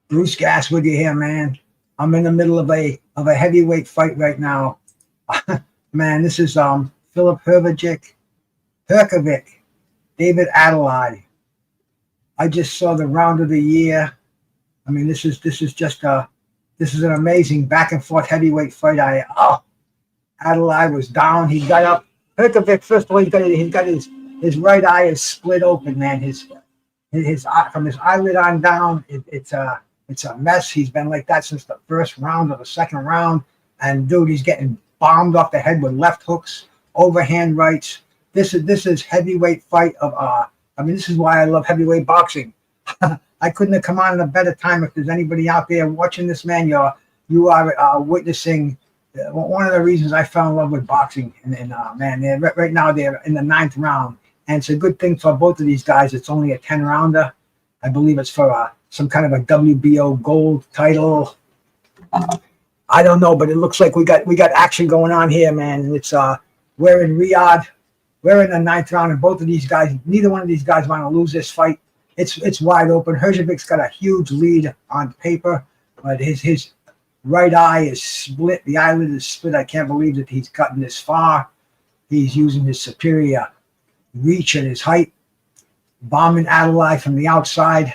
BruceGas with you here, man. I'm in the middle of a heavyweight fight right now. Man, this is Filip Hrgovic, David Adeleye. I just saw the round of the year. I mean, this is an amazing back and forth heavyweight fight. Adeleye was down. He got up. Hrgovic, first of all, he's got his right eye is split open, man. His from his eyelid on down, it's a mess. He's been like that since the first round or the second round. And dude, he's getting bombed off the head with left hooks, overhand rights. This is heavyweight fight of I mean, this is why I love heavyweight boxing. I couldn't have come on at a better time. If there's anybody out there watching this, man, you are witnessing one of the reasons I fell in love with boxing. And man, right now they're in the 9th round, and it's a good thing for both of these guys. It's only a 10-rounder. I believe it's for some kind of a WBO gold title. I don't know, but it looks like we got action going on here, man. And it's we're in Riyadh. We're in the 9th round, and both of these guys, neither one of these guys want to lose this fight. It's wide open. Hrgovic's got a huge lead on paper, but his right eye is split. The eyelid is split. I can't believe that he's gotten this far. He's using his superior reach and his height, bombing Adeleye from the outside.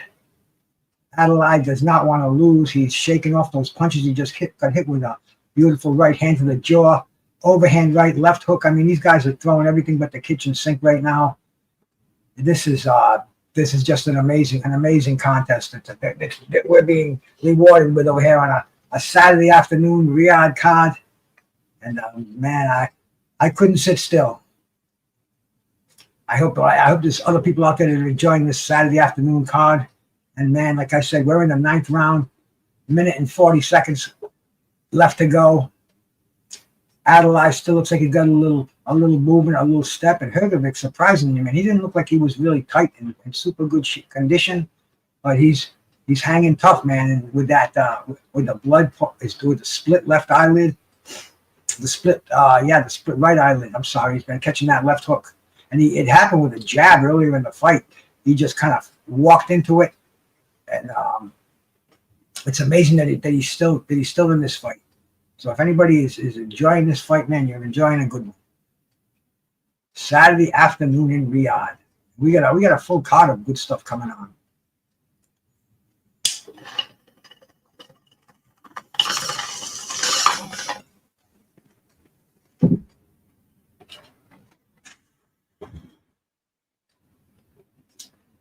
Adeleye does not want to lose. He's shaking off those punches. He just got hit with a beautiful right hand to the jaw. Overhand right, left hook. I mean, these guys are throwing everything but the kitchen sink right now. This is just an amazing contest that we're being rewarded with over here on a Saturday afternoon Riyadh card. And man, I couldn't sit still. I hope there's other people out there that are enjoying this Saturday afternoon card. And man, like I said, we're in the 9th round, minute and 40 seconds left to go. Adeleye still looks like he got a little movement, a little step, and Hrgovic, surprisingly, man, he didn't look like he was really tight and in super good condition, but he's hanging tough, man. And with that, with the blood, with the split left eyelid, the split right eyelid. I'm sorry, he's been catching that left hook, and it happened with a jab earlier in the fight. He just kind of walked into it, and it's amazing that he's still in this fight. So if anybody is enjoying this fight, man, you're enjoying a good one. Saturday afternoon in Riyadh. We got a full card of good stuff coming on.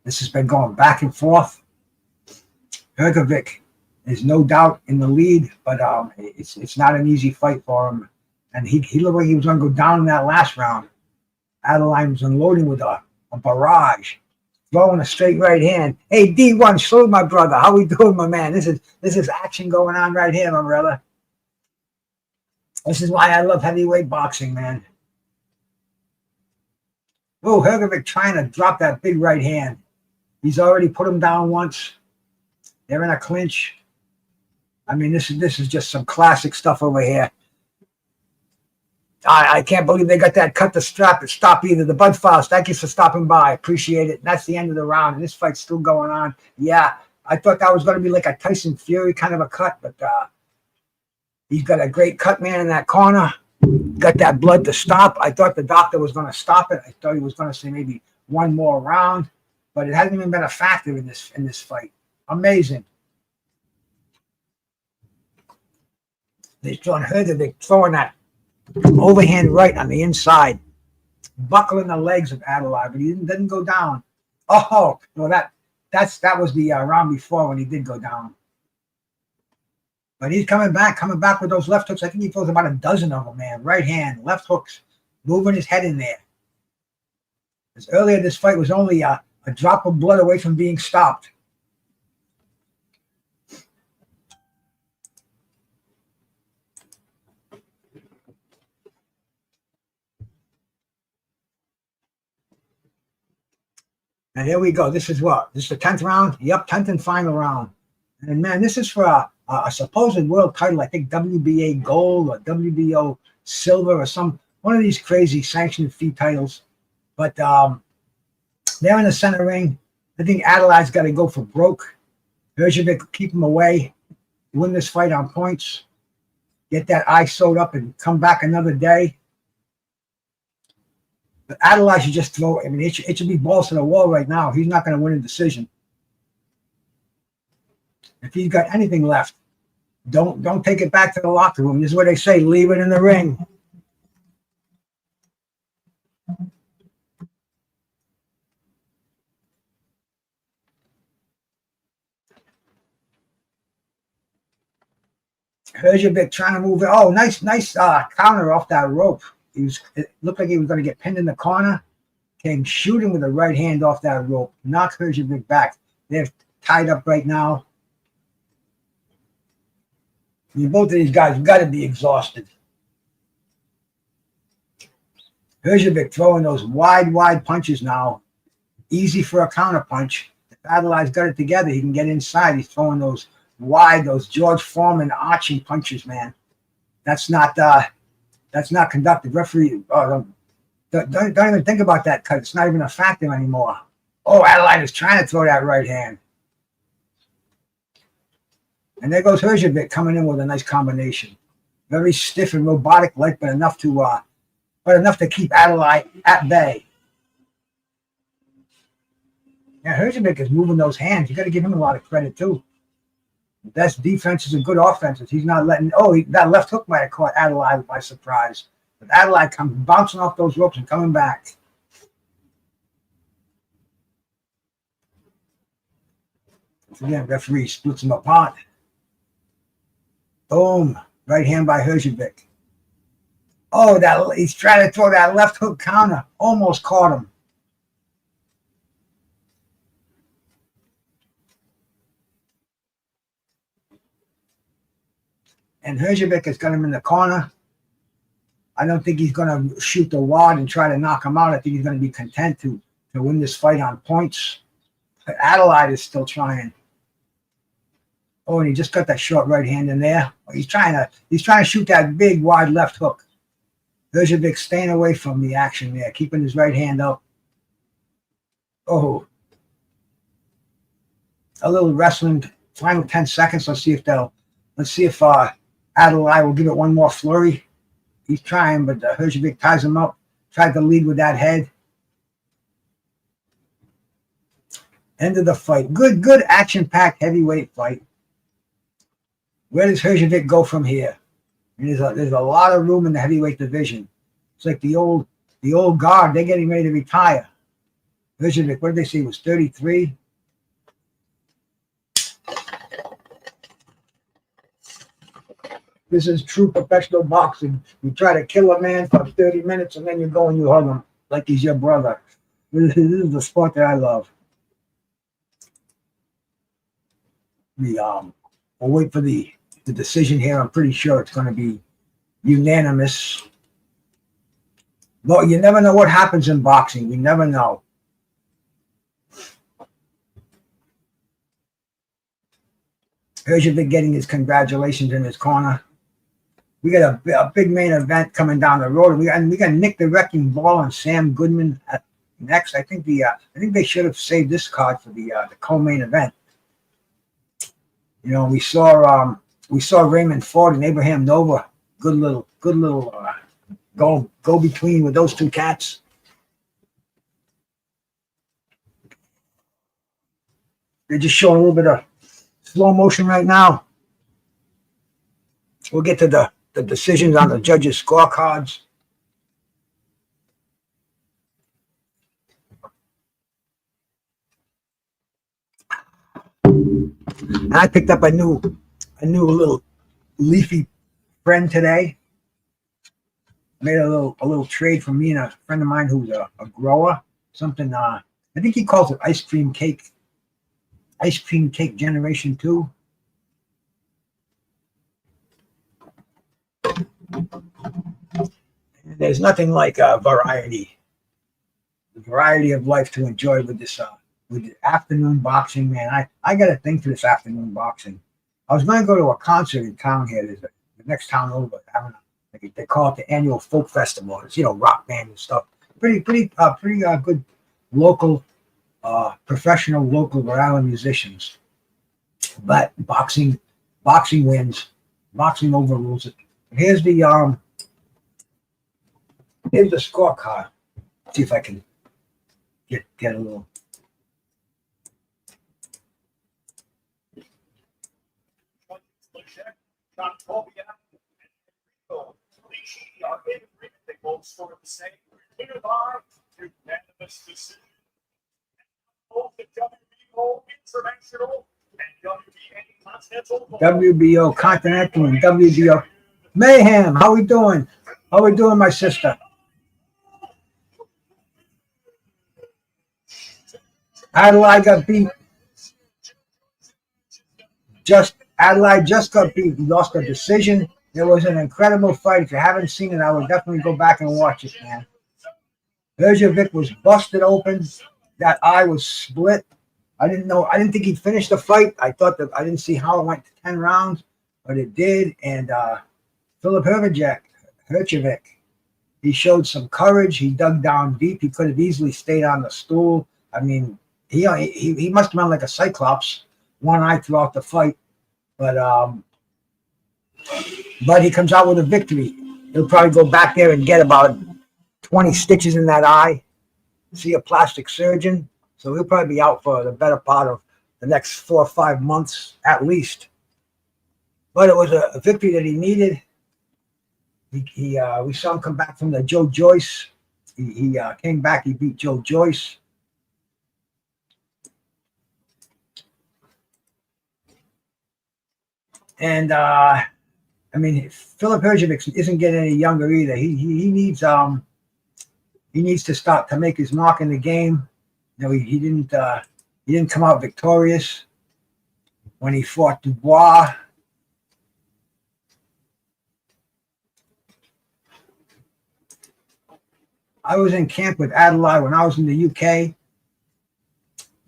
This has been going back and forth. Hrgovic is no doubt in the lead, but it's not an easy fight for him. And he looked like he was going to go down in that last round. Adeleye was unloading with a barrage, throwing a straight right hand. Hey, D1, salute my brother. How we doing, my man? This is action going on right here, my brother. This is why I love heavyweight boxing, man. Oh, Hrgovic trying to drop that big right hand. He's already put him down once. They're in a clinch. I mean, this is just some classic stuff over here. I can't believe they got that cut the strap to stop either. The Bud Files, thank you for stopping by. Appreciate it. That's the end of the round, and this fight's still going on. Yeah, I thought that was going to be like a Tyson Fury kind of a cut, but he's got a great cut man in that corner. Got that blood to stop. I thought the doctor was going to stop it. I thought he was going to say maybe one more round, but it hasn't even been a factor in this fight. Amazing. They're throwing Hrgovic, throwing that overhand right on the inside, buckling the legs of Adeleye, but he didn't go down. Oh no, that was the round before when he did go down. But he's coming back with those left hooks. I think he throws about a dozen of them, man. Right hand, left hooks, moving his head in there. Because earlier this fight was only a drop of blood away from being stopped. And here we go. This is what? This is the 10th round? Yep, 10th and final round. And, man, this is for a supposed world title. I think WBA gold or WBO silver or one of these crazy sanctioned fee titles. But they're in the center ring. I think Adelaye's got to go for broke. Hrgovic keep him away, win this fight on points, get that eye sewed up and come back another day. But Adeleye should just throw, I mean, it should be balls to the wall right now. He's not going to win a decision. If he's got anything left, don't take it back to the locker room. This is what they say, leave it in the ring. Hrgovic trying to move it. Oh, nice counter off that rope. It looked like he was going to get pinned in the corner. Came shooting with a right hand off that rope. Knocked Hrgovic back. They're tied up right now. I mean, both of these guys got to be exhausted. Hrgovic throwing those wide punches now. Easy for a counter punch. If Adeleye's got it together, he can get inside. He's throwing those wide, those George Foreman arching punches, man. That's not conductive. Referee, don't even think about that because it's not even a factor anymore. Oh, Adeleye is trying to throw that right hand. And there goes Hrgovic coming in with a nice combination. Very stiff and robotic-like, but enough to keep Adeleye at bay. Yeah, Hrgovic is moving those hands. You got to give him a lot of credit too. The best defenses and good offenses. He's not letting. Oh, that left hook might have caught Adeleye by surprise. But Adeleye comes bouncing off those ropes and coming back. Again, referee splits him apart. Boom. Right hand by Hrgovic. Oh, he's trying to throw that left hook counter. Almost caught him. And Hrgovic has got him in the corner. I don't think he's going to shoot the wad and try to knock him out. I think he's going to be content to win this fight on points. But Adeleye is still trying. Oh, and he just got that short right hand in there. He's trying to shoot that big wide left hook. Hrgovic staying away from the action there, keeping his right hand up. Oh, a little wrestling. Final 10 seconds. Let's see if Adeleye will give it one more flurry. He's trying, but Hrgovic ties him up. Tried to lead with that head. End of the fight. Good action-packed heavyweight fight. Where does Hrgovic go from here? I mean, there's a lot of room in the heavyweight division. It's like the old guard. They're getting ready to retire. Hrgovic, what did they say? He was 33. This is true professional boxing. You try to kill a man for 30 minutes and then you go and you hug him like he's your brother. This is the sport that I love. We'll wait for the decision here. I'm pretty sure it's going to be unanimous. But you never know what happens in boxing. We never know. Hrgovic getting his congratulations in his corner. We got a big main event coming down the road. We got Nick the Wrecking Ball and Sam Goodman next. I think they should have saved this card for the co-main event. You know, we saw Raymond Ford and Abraham Nova. Good little go between with those two cats. They're just showing a little bit of slow motion right now. We'll get to the decisions on the judges' scorecards. And I picked up a new little leafy friend today. Made a little trade for me and a friend of mine who's a grower. Something I think he calls it ice cream cake generation 2. And there's nothing like a variety of life to enjoy with this with the afternoon boxing, man. I got a thing for this afternoon boxing. I was going to go to a concert in town here. There's the next town over. They call it the annual folk festival. It's, rock band and stuff. Pretty good local, professional local Rhode Island musicians. But boxing wins. Boxing overrules it. Here's the scorecard. See if I can get a little. They both scored the same. Clear by unanimous decision. Both the WBO International and WBA Continental. WBO Continental and WBO Mayhem. How we doing? How we doing, my sister? Adeleye got beat. Adeleye just got beat. He lost a decision. It was an incredible fight. If you haven't seen it, I would definitely go back and watch it, man. Hrgovic was busted open. That eye was split. I didn't think he'd finish the fight. I didn't see how it went to 10 rounds, but it did. And Filip Hrgovic, he showed some courage. He dug down deep. He could have easily stayed on the stool. I mean, he must have been like a cyclops, one eye throughout the fight. But he comes out with a victory. He'll probably go back there and get about 20 stitches in that eye, see a plastic surgeon. So he'll probably be out for the better part of the next 4 or 5 months at least. But it was a victory that he needed. We saw him come back from the Joe Joyce. He came back. He beat Joe Joyce. And I mean, Filip Hrgovic isn't getting any younger either. He needs to start to make his mark in the game. You know, he didn't come out victorious when he fought Dubois. I was in camp with Adeleye when I was in the UK.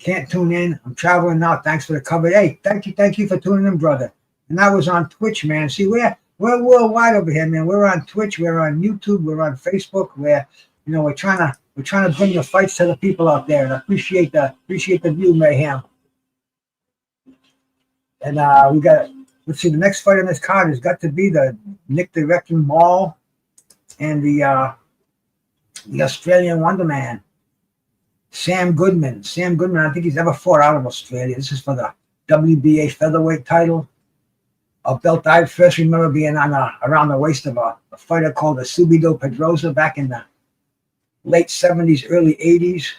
Can't tune in. I'm traveling now. Thanks for the cover. Hey, thank you for tuning in, brother. And I was on Twitch, man. See, we're worldwide over here, man. We're on Twitch, we're on YouTube, we're on Facebook. We're trying to bring the fights to the people out there, and I appreciate the view, Mayhem. And let's see, the next fight on this card has got to be the Nick the Wrecking Ball and the Australian Wonder Man, Sam Goodman. Sam Goodman, I think he's never fought out of Australia. This is for the WBA featherweight title. A belt I first remember being on around the waist of a fighter called Subido Pedrosa back in the late 70s, early 80s.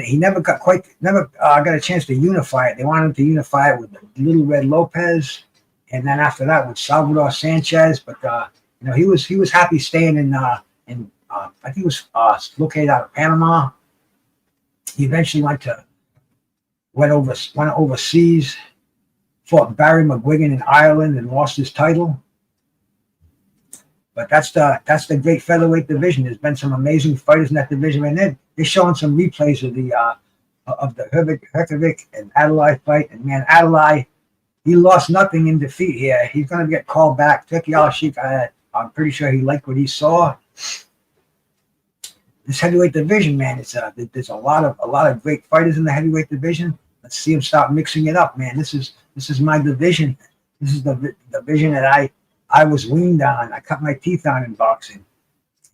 He never got a chance to unify it. They wanted him to unify it with Little Red Lopez, and then after that with Salvador Sanchez. But he was happy staying in I think he was located out of Panama. He eventually went overseas. Fought Barry McGuigan in Ireland and lost his title. But that's the great featherweight division. There's been some amazing fighters in that division, and they're showing some replays of the Hrgovic and Adeleye fight. And man, Adeleye, he lost nothing in defeat here. He's going to get called back. Turki Al-Sheikh, I'm pretty sure he liked what he saw. This heavyweight division, man, there's a lot of great fighters in the heavyweight division. Let's see him start mixing it up, man. This is my division. This is the division that I was weaned on. I cut my teeth on in boxing.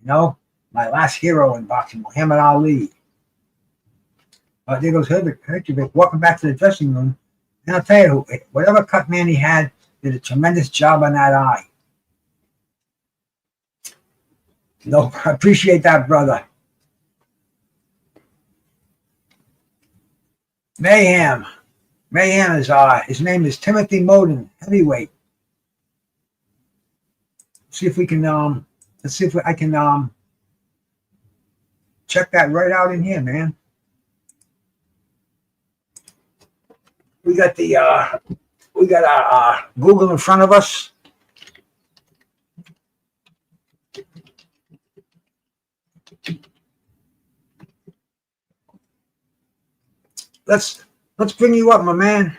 You know, my last hero in boxing, Muhammad Ali. There goes Hrgovic. Welcome back to the dressing room. And I'll tell you, whatever cut man he had did a tremendous job on that eye. No, I appreciate that, brother. Mayhem is his name is Timothy Moden, heavyweight. See if we can let's see if I can check that right out in here, man. We got our Google in front of us. Let's bring you up, my man.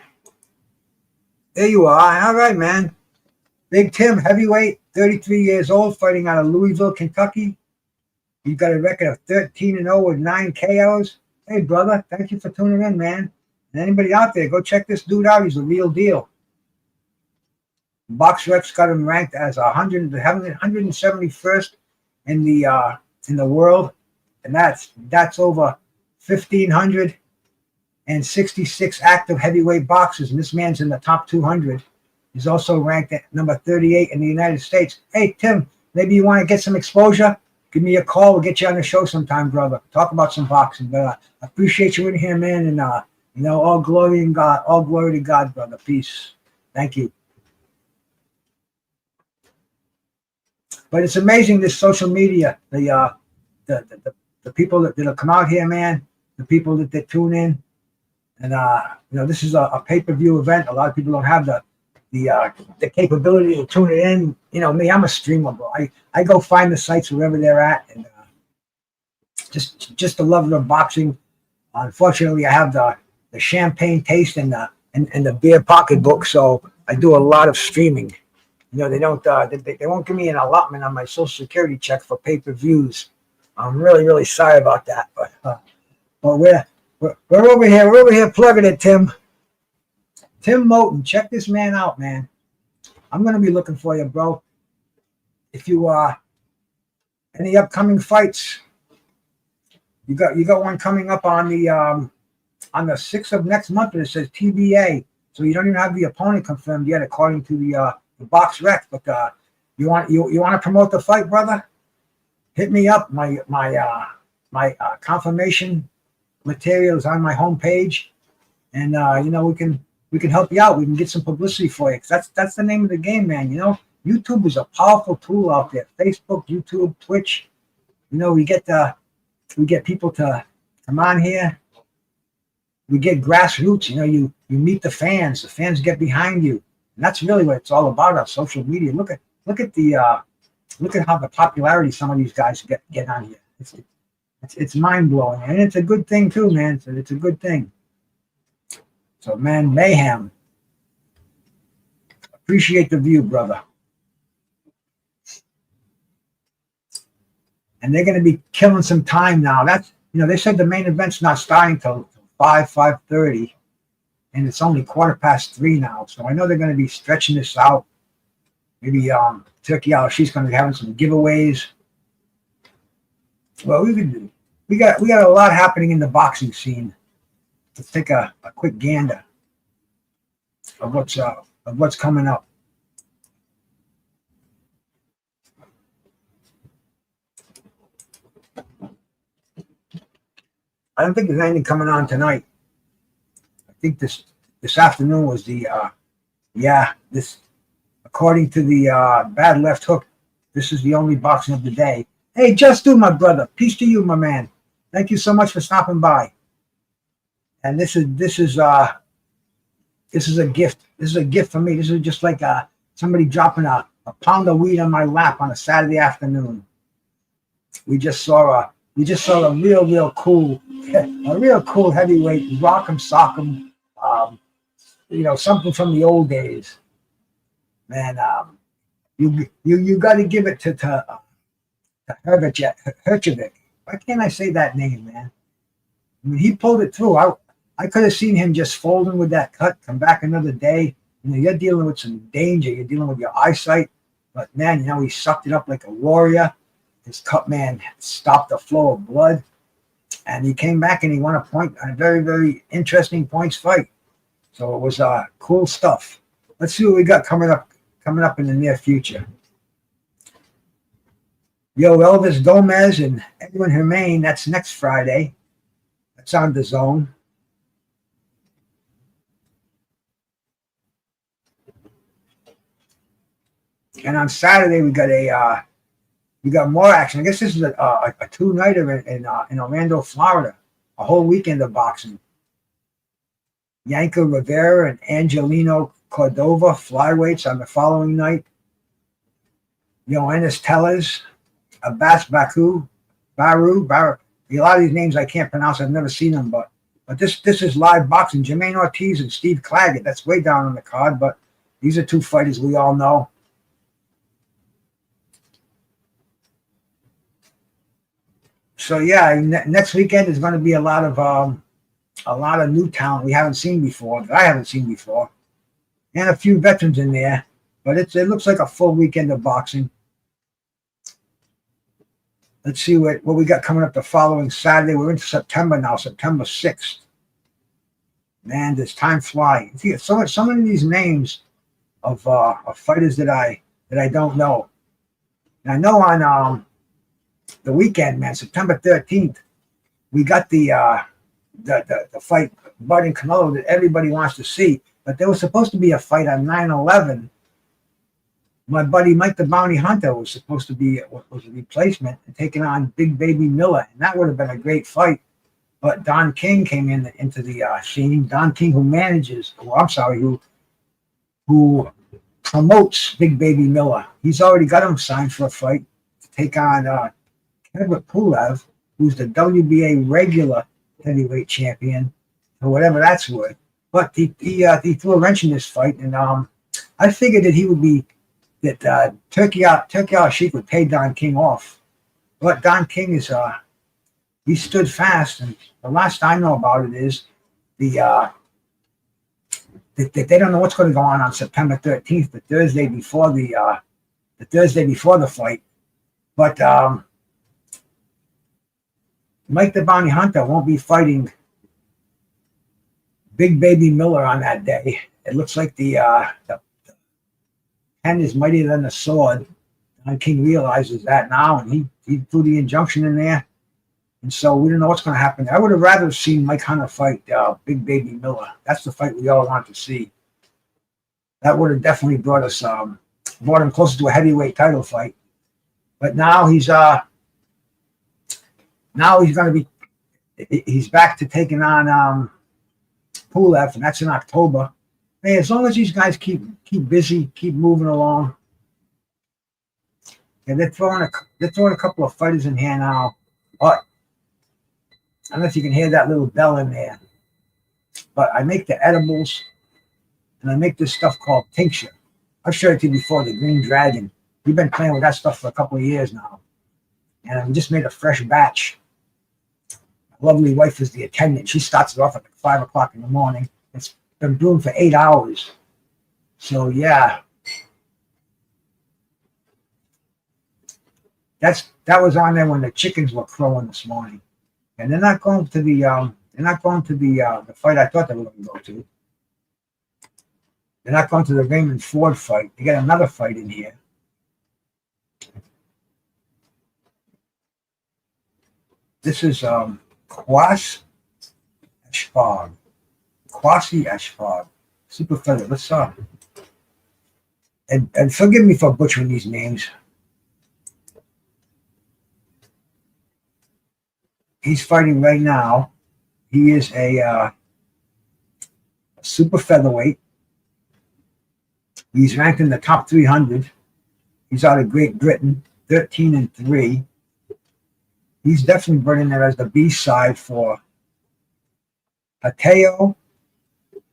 There you are. All right, man. Big Tim, heavyweight, 33 years old, fighting out of Louisville, Kentucky. You've got a record of 13-0 with 9 KOs. Hey, brother, thank you for tuning in, man. And anybody out there, go check this dude out. He's the real deal. BoxRec's got him ranked as 171st in the world, and that's over 1,566 active heavyweight boxers, and this man's in the top 200. He's also ranked at number 38 in the United States. Hey, Tim, maybe you want to get some exposure? Give me a call. We'll get you on the show sometime, brother. Talk about some boxing. But I appreciate you in here, man. And, all glory in God. All glory to God, brother. Peace. Thank you. But it's amazing, this social media, the people that'll come out here, man, the people that tune in. And, this is a pay-per-view event. A lot of people don't have the capability to tune it in. Me, I'm a streamer, bro. I go find the sites wherever they're at, and just the love of boxing. Unfortunately, I have the champagne taste and the beer pocketbook, so I do a lot of streaming. They don't they won't give me an allotment on my Social Security check for pay-per-views. I'm really, really sorry about that, but we're over here. We're over here plugging it, Tim. Tim Moten, check this man out, man. I'm gonna be looking for you, bro. If you any upcoming fights, you got one coming up on the 6th of next month. It says TBA, so you don't even have the opponent confirmed yet, according to the BoxRec. But you want to promote the fight, brother? Hit me up. My confirmation material is on my homepage, and we can help you out. We can get some publicity for you. 'Cause that's the name of the game, man. YouTube is a powerful tool out there. Facebook, YouTube, Twitch. We get people to come on here. We get grassroots. You meet the fans. The fans get behind you, and that's really what it's all about. Our social media. Look at how the popularity some of these guys get on here. It's mind blowing, and it's a good thing too, man. It's a good thing. So, man, mayhem. Appreciate the view, brother. And they're going to be killing some time now. That's they said the main event's not starting till 5:30, and it's only 3:15 now. So I know they're going to be stretching this out. Maybe Turkey out. She's going to be having some giveaways. Well, we got a lot happening in the boxing scene. Let's take a quick gander of what's coming up. I don't think there's anything coming on tonight. I think this afternoon was this according to the Bad Left Hook, this is the only boxing of the day. Hey, Just Do, my brother. Peace to you, my man. Thank you so much for stopping by. And this is a gift. This is a gift for me. This is just like somebody dropping a pound of weed on my lap on a Saturday afternoon. We just saw a real cool heavyweight, rock'em sock'em, something from the old days. Man, you got to give it to Hrgovic. Why can't I say that name, man? I mean, he pulled it through. I could have seen him just folding with that cut, come back another day. You're dealing with some danger. You're dealing with your eyesight. But, man, he sucked it up like a warrior. His cut, man, stopped the flow of blood. And he came back and he won a very, very interesting points fight. So it was cool stuff. Let's see what we got coming up in the near future. Yo, Elvis Gomez and Edwin Hermain, that's next Friday. That's on the Zone. And on Saturday we got more action. I guess this is a two-nighter in Orlando, Florida. A whole weekend of boxing. Yanka Rivera and Angelino Cordova flyweights on the following night. Yoenis Tellez, Abbas Baru. A lot of these names I can't pronounce. I've never seen them, but this is live boxing. Jermaine Ortiz and Steve Claggett. That's way down on the card, but these are two fighters we all know. So yeah, next weekend is going to be a lot of a lot of new talent we haven't seen before, that I haven't seen before, and a few veterans in there. But it looks like a full weekend of boxing. Let's see what we got coming up the following Saturday. We're into September now, September 6th. Man, does time fly. See, so many of these names of fighters that I don't know. And I know on the weekend, man, September 13th, we got the fight Bud and Canelo that everybody wants to see. But there was supposed to be a fight on 9/11. My buddy Mike the Bounty Hunter was supposed to be was a replacement and taking on Big Baby Miller, and that would have been a great fight. But Don King came into the scene. Don King, who promotes Big Baby Miller. He's already got him signed for a fight to take on Kedrick Pulev, who's the WBA regular heavyweight champion, or whatever that's worth. But he threw a wrench in this fight, and I figured that he would be that Turkey Al-Sheikh would pay Don King off. But Don King is he stood fast, and the last I know about it is that they don't know what's going to go on September 13th, the Thursday before the fight. But Mike the Bounty Hunter won't be fighting Big Baby Miller on that day. It looks like the pen is mightier than the sword. Don King realizes that now, and he threw the injunction in there. And so we don't know what's going to happen. I would have rather seen Mike Hunter fight Big Baby Miller. That's the fight we all want to see. That would have definitely brought him closer to a heavyweight title fight. But now he's going to be, he's back to taking on Pulev, and that's in October. Hey, as long as these guys keep busy, keep moving along. And they're throwing a couple of fighters in here now. But I don't know if you can hear that little bell in there. But I make the edibles, and I make this stuff called tincture. I've showed it to you before, the Green Dragon. We've been playing with that stuff for a couple of years now. And I just made a fresh batch. My lovely wife is the attendant. She starts it off at like 5 o'clock in the morning. It's been brewing for 8 hours. So yeah. That was on there when the chickens were crowing this morning. And they're not going to the fight I thought they were going to go to. They're not going to the Raymond Ford fight. They got another fight in here. This is Kwasi Ashford. Super feather. Let's and forgive me for butchering these names. He's fighting right now. He is a super featherweight. He's ranked in the top 300. He's out of Great Britain, 13-3. He's definitely brought in there as the B side for Hateo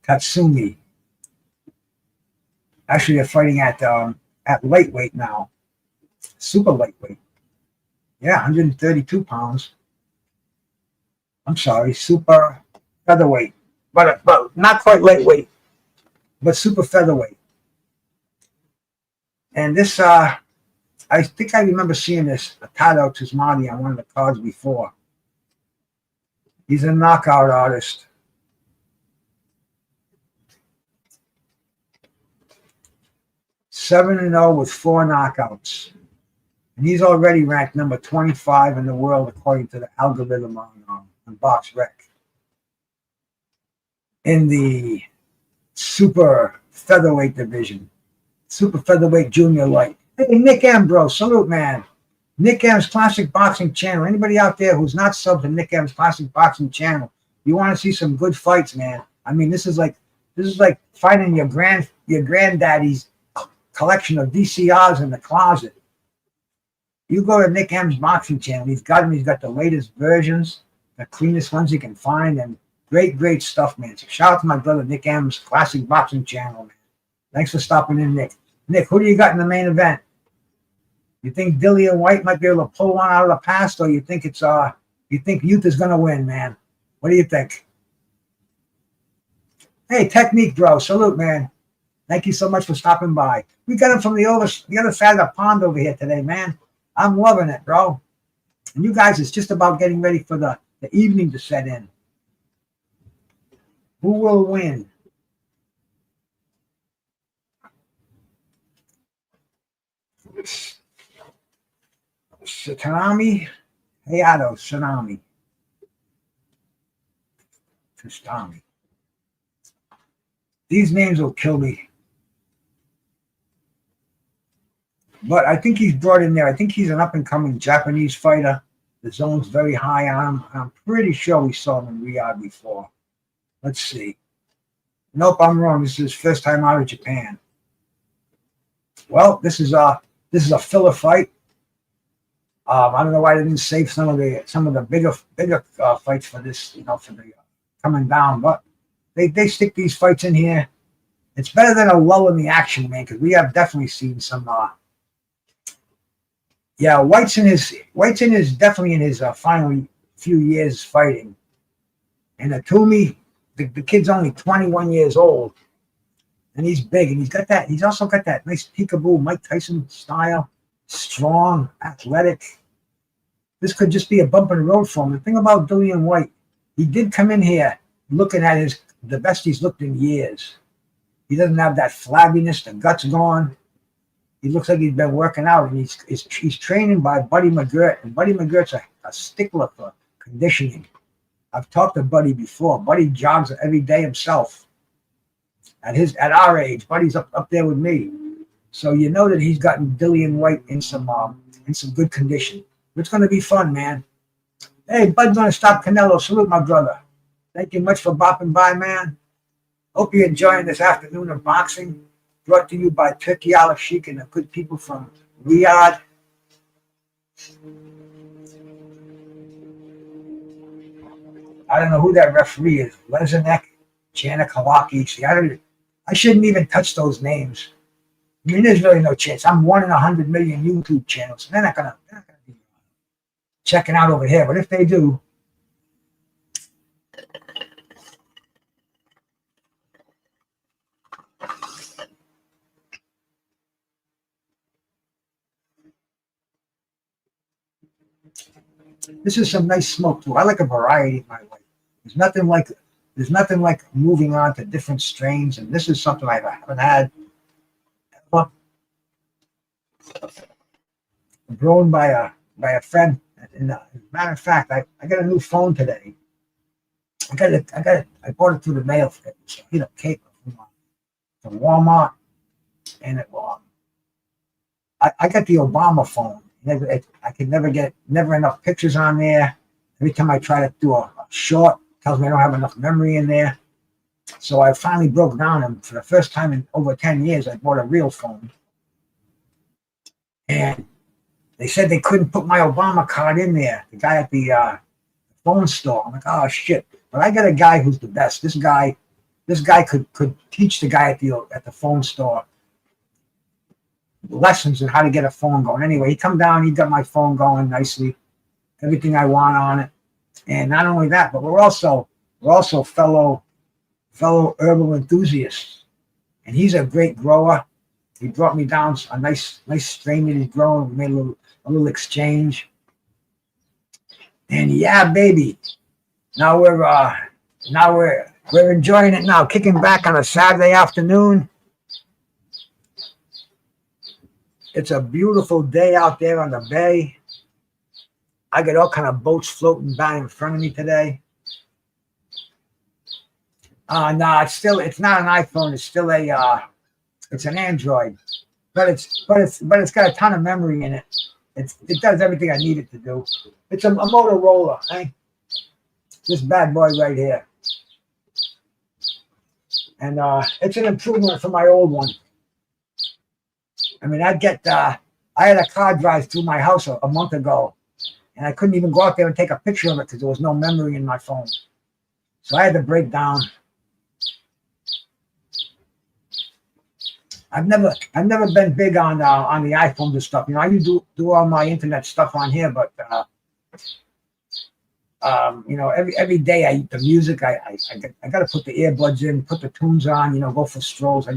Tatsumi. Actually, they're fighting at lightweight now, super lightweight. Yeah, 132 pounds. I'm sorry, super featherweight, but not quite lightweight, but super featherweight. And this, I think I remember seeing this Tado Tuzmani on one of the cards before. He's a knockout artist. Seven 7-0 with 4 knockouts. And he's already ranked number 25 in the world according to the algorithm on BoxRec. In the super featherweight division. Super featherweight junior light. Hey, Nick M, bro. Salute, man. Nick M's Classic Boxing Channel. Anybody out there who's not subbed to Nick M's Classic Boxing Channel, you want to see some good fights, man. I mean, this is like finding your granddaddy's collection of VCRs in the closet. You go to Nick M's Boxing Channel. He's got them. He's got the latest versions, the cleanest ones you can find, and great stuff, man. So shout out to my brother Nick M's Classic Boxing Channel, man. Thanks for stopping in, Nick. Nick, who do you got in the main event? You think Dillian Whyte might be able to pull one out of the past, or you think Youth is gonna win, man? What do you think? Hey, Technique Bro, salute, man. Thank you so much for stopping by. We got him from the other side of the pond over here today, man. I'm loving it, bro. And you guys, it's just about getting ready for the evening to set in. Who will win? Tsunami? Riyadh, Tsunami. Tsunami. These names will kill me. But I think he's brought in there. I think he's an up-and-coming Japanese fighter. The zone's very high on him. I'm pretty sure we saw him in Riyadh before. Let's see. Nope, I'm wrong. This is his first time out of Japan. Well, this is a filler fight. I don't know why they didn't save some of the bigger fights for this, for the coming down. But they stick these fights in here. It's better than a lull in the action, man, because we have definitely seen some. White's definitely in his final few years fighting, and Itauma, the kid's only 21 years old, and he's big, and he's also got that nice peekaboo Mike Tyson style, strong, athletic. This could just be a bump in the road for him. The thing about Dillian Whyte, he did come in here looking at the best he's looked in years. He doesn't have that flabbiness, the guts gone. He looks like he's been working out, and he's training by Buddy McGirt, and Buddy McGirt's a stickler for conditioning. I've talked to Buddy before. Buddy jogs every day himself. At our age, Buddy's up there with me, so you know that he's gotten Dillian Whyte in some good condition. It's going to be fun, man. Hey, Bud's going to stop Canelo. Salute, my brother. Thank you much for bopping by, man. Hope you're enjoying this afternoon of boxing. Brought to you by Turkey Al Sheikh and the good people from Riyadh. I don't know who that referee is. Lezanek, Janakalaki. See, I shouldn't even touch those names. I mean, there's really no chance. I'm 1 in 100 million YouTube channels. They're not gonna be checking out over here. But if they do, this is some nice smoke too. I like a variety in my life. There's nothing like moving on to different strains, and this is something I haven't had ever. Grown by a friend. And as a matter of fact, I got a new phone today. I bought it through the mail. It was a cake from Walmart, and I got the Obama phone. I could never enough pictures on there. Every time I try to do a short, it tells me I don't have enough memory in there. So I finally broke down, and for the first time in over 10 years, I bought a real phone. And they said they couldn't put my Obama card in there. The guy at the phone store. I'm like, oh shit! But I got a guy who's the best. This guy could teach the guy at the phone store lessons on how to get a phone going. Anyway, he come down, he got my phone going nicely, everything I want on it. And not only that, but we're also fellow herbal enthusiasts. And he's a great grower. He brought me down a nice strain that he's growing. We made a little exchange. And yeah, baby. Now we're enjoying it now, kicking back on a Saturday afternoon. It's a beautiful day out there on the bay. I got all kind of boats floating by in front of me today. No, it's not an iPhone. It's still it's an Android, but it's got a ton of memory in it. It does everything I need it to do. It's a Motorola, eh? This bad boy right here, and it's an improvement from my old one. I mean, I had a car drive through my house a month ago, and I couldn't even go out there and take a picture of it because there was no memory in my phone. So I had to break down. I've never been big on the iPhones and stuff. I do all my internet stuff on here, but You know, every day the music. I got to put the earbuds in, put the tunes on. You know, go for strolls. I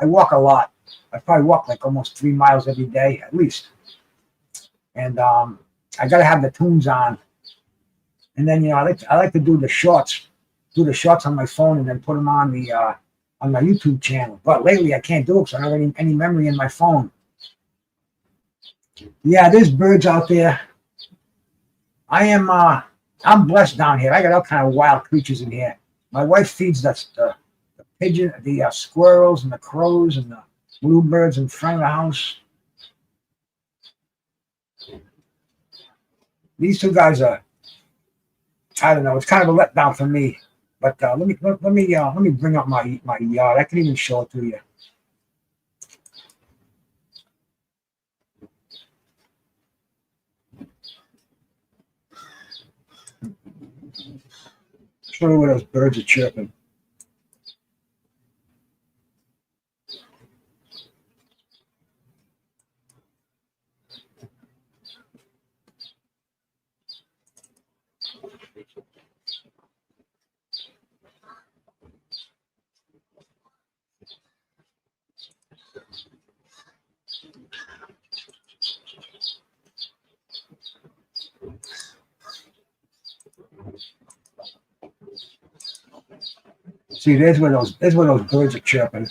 walk a lot. I probably walk like almost 3 miles every day at least. And I got to have the tunes on. And then, you know, I like to do the shorts on my phone and then put them on my YouTube channel. But lately I can't do it because I don't have any memory in my phone. Yeah, there's birds out there. I'm blessed down here. I got all kind of wild creatures in here. My wife feeds the pigeon, the squirrels and the crows and the bluebirds in front of the house. These two guys are, I don't know. It's kind of a letdown for me. But let me bring up my yard. I can even show it to you. Show you where those birds are chirping. See, there's where those birds are chirping.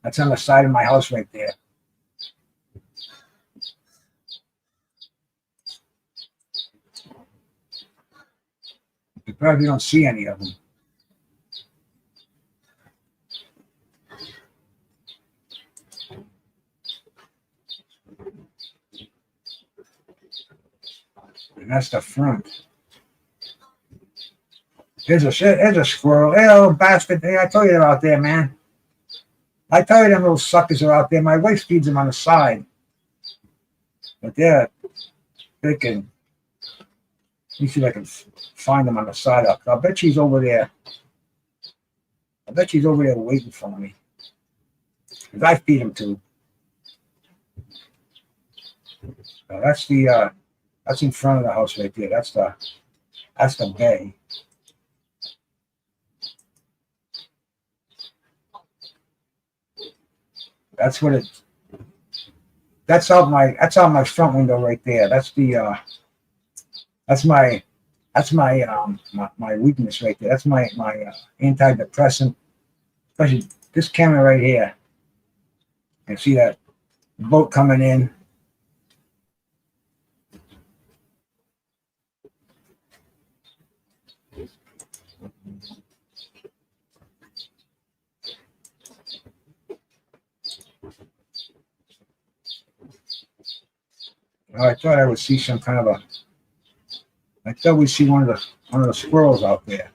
That's on the side of my house right there. You probably don't see any of them. And that's the front. There's a squirrel. Hey, little bastard. Hey, I told you they're out there, man. I tell you them little suckers are out there. My wife feeds them on the side. But they're freaking. Let me see if I can find them on the side up. I bet she's over there. I bet she's over there waiting for me. Because I feed them too. So that's in front of the house right there. That's the bay. That's what it. That's out my front window right there. That's my weakness right there. That's my antidepressant. Especially this camera right here. You see that boat coming in. I thought I would see some kind of I thought we'd see one of the squirrels out there.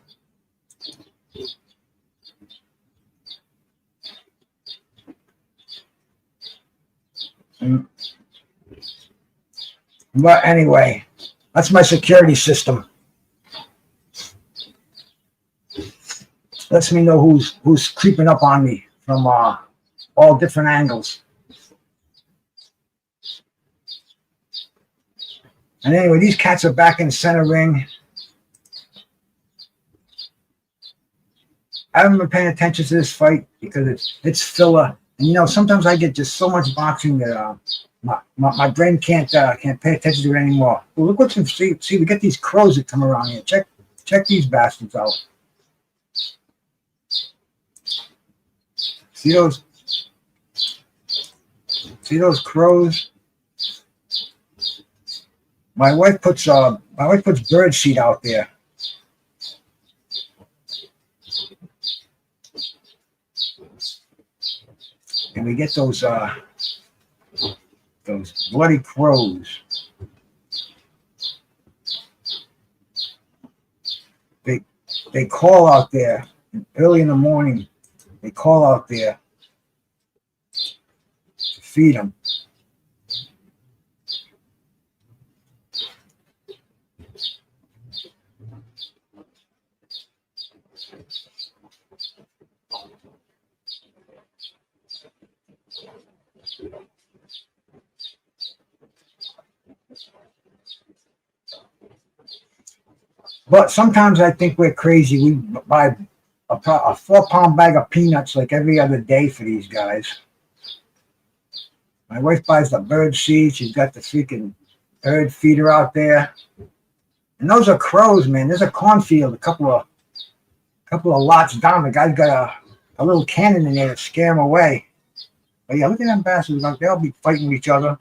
But anyway, that's my security system. Lets me know who's creeping up on me from all different angles. And anyway, these cats are back in the center ring. I haven't been paying attention to this fight because it's filler. And you know, sometimes I get just so much boxing that my brain can't pay attention to it anymore. Well, look what's see. We get these crows that come around here. Check these bastards out. See those crows? My wife puts bird seed out there. And we get those bloody crows. They call out there early in the morning. They call out there to feed them. But sometimes I think we're crazy. We buy a 4-pound bag of peanuts like every other day for these guys. My wife buys the bird seed. She's got the freaking bird feeder out there. And those are crows, man. There's a cornfield, a couple of lots down. The guy's got a little cannon in there to scare them away. But yeah, look at them bastards. They'll be fighting each other.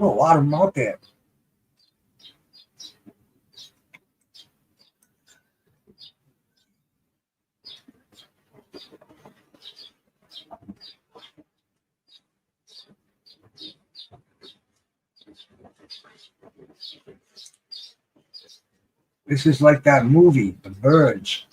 Oh, a lot of them out there. This is like that movie, The Birds.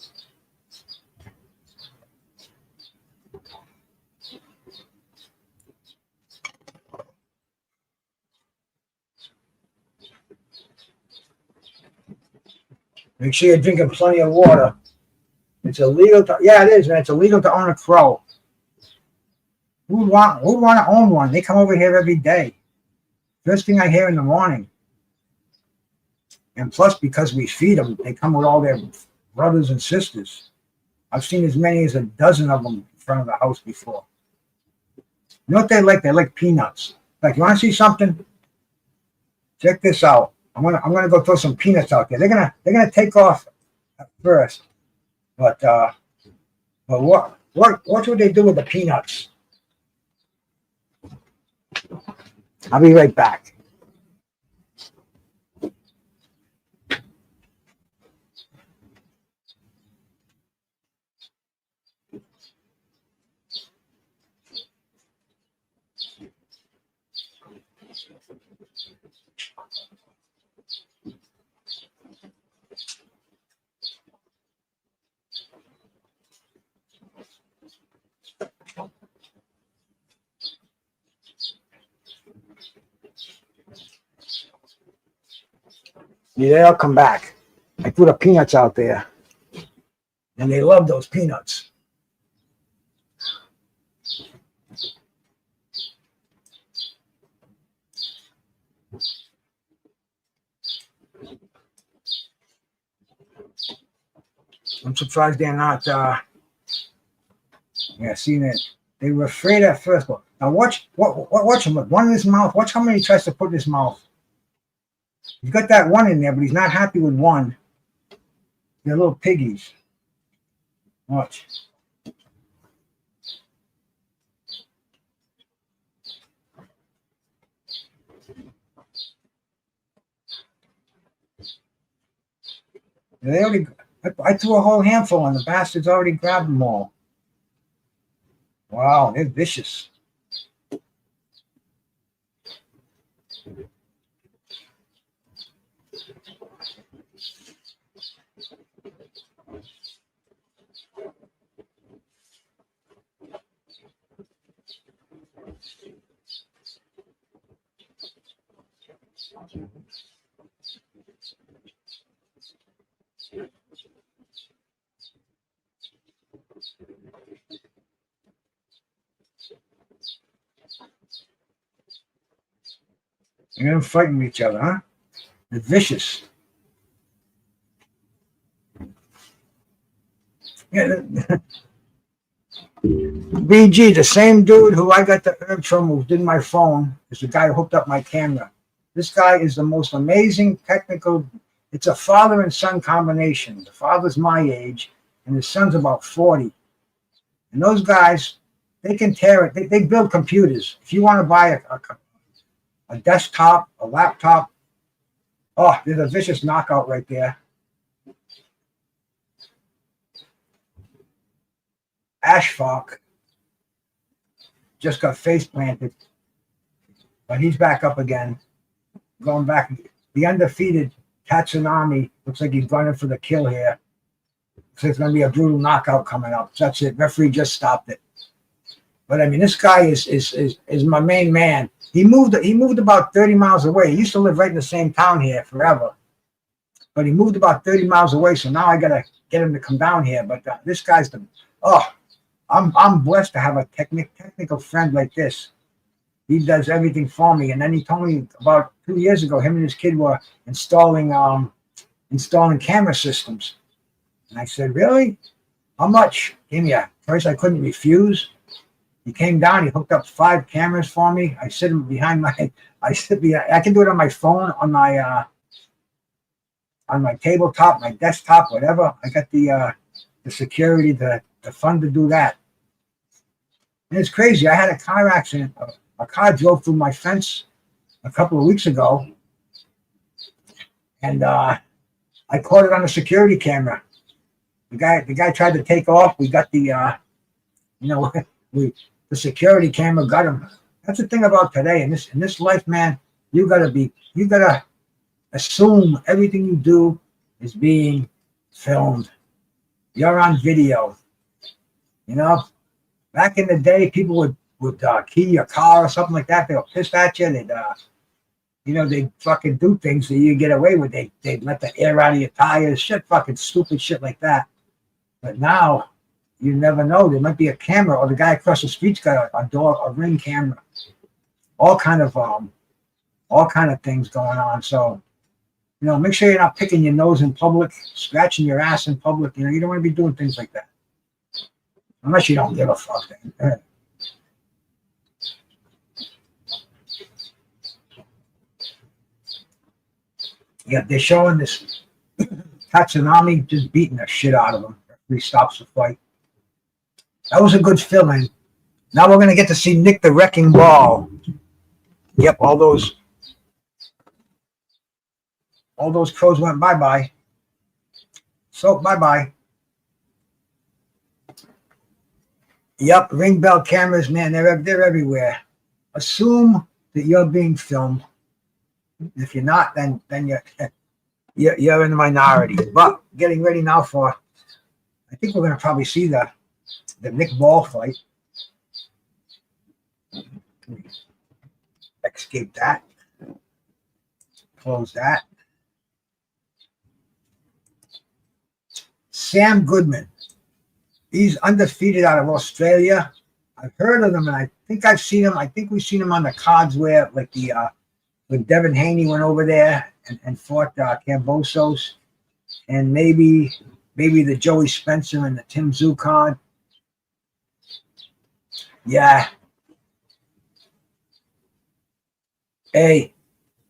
Make sure you're drinking plenty of water. It's illegal to, yeah, it is, man. It's illegal to own a crow. Who'd want to own one? They come over here every day. First thing I hear in the morning. And plus, because we feed them, they come with all their brothers and sisters. I've seen as many as a dozen of them in front of the house before. You know what they like? They like peanuts. Like, you want to see something? Check this out. I'm gonna go throw some peanuts out there. They're gonna take off at first, but what would they do with the peanuts? I'll be right back. Yeah, they'll come back. I threw the peanuts out there, and they love those peanuts. I'm surprised they're not. Yeah, seeing it. They were afraid at first. But now watch him. Look, one in his mouth. Watch how many he tries to put in his mouth. He's got that one in there, but he's not happy with one. They're little piggies. Watch. They already. I threw a whole handful, and the bastards already grabbed them all. Wow, they're vicious. They're gonna fighting each other, huh? They're vicious. Yeah. BG, the same dude who I got the herb from, who did my phone, is the guy who hooked up my camera. This guy is the most amazing technical. It's a father and son combination. The father's my age, and his son's about 40. And those guys, they can tear it. They build computers. If you want to buy a desktop, a laptop, oh, there's a vicious knockout right there. Ashfaq just got face planted, but he's back up again, going back. The undefeated Tatsunami looks like he's running for the kill here. So it's going to be a brutal knockout coming up. That's it. Referee just stopped it. But I mean, this guy is my main man. He moved about 30 miles away. He used to live right in the same town here forever. but he moved about 30 miles away. So now I gotta get him to come down here. But this guy's I'm blessed to have a technical friend like this. He does everything for me. And then he told me about 2 years ago, him and his kid were installing camera systems. And I said, really? How much? Gave me a price I couldn't refuse. He came down, he hooked up 5 cameras for me. I sit behind I can do it on my phone, on my tabletop, my desktop, whatever. I got the security, the fund to do that. And it's crazy. I had a car accident. A car drove through my fence a couple of weeks ago, and I caught it on a security camera. The guy tried to take off. We got the security camera got him. That's the thing about today. In this life, man, you gotta assume everything you do is being filmed. You're on video. Back in the day, people would key your car or something like that. They were pissed at you. They'd fucking do things that you get away with. They'd let the air out of your tires, fucking stupid shit like that. But now, you never know. There might be a camera, or the guy across the street's got a ring camera. All kind of things going on. So, make sure you're not picking your nose in public, scratching your ass in public. You don't want to be doing things like that, unless you don't give a fuck. Then. Yeah, they're showing this Tsunami just beating the shit out of him. He stops the fight. That was a good feeling. Now we're going to get to see Nick the Wrecking Ball. Yep, all those crows went bye-bye. So, bye-bye. Yep, ring bell cameras, man, they're everywhere. Assume that you're being filmed. If you're not, then you're in the minority. But getting ready now I think we're going to probably see the Nick Ball fight. Escape that. Close that. Sam Goodman. He's undefeated out of Australia. I've heard of him, and I think I've seen him. I think we've seen him on the cards where, like when Devin Haney went over there and fought Cambosos, and maybe the Joey Spencer and the Tim Tszyu card. Yeah. Hey,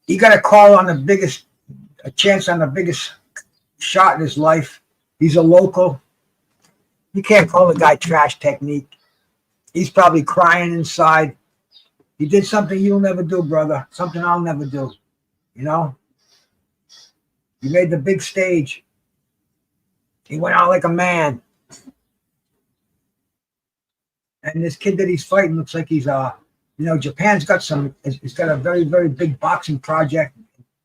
he got a call on a chance on the biggest shot in his life. He's a local. You can't call the guy trash technique. He's probably crying inside. He did something you'll never do, brother. Something I'll never do. You made the big stage. He went out like a man. And this kid that he's fighting looks like he's Japan's got he's got a very, very big boxing project.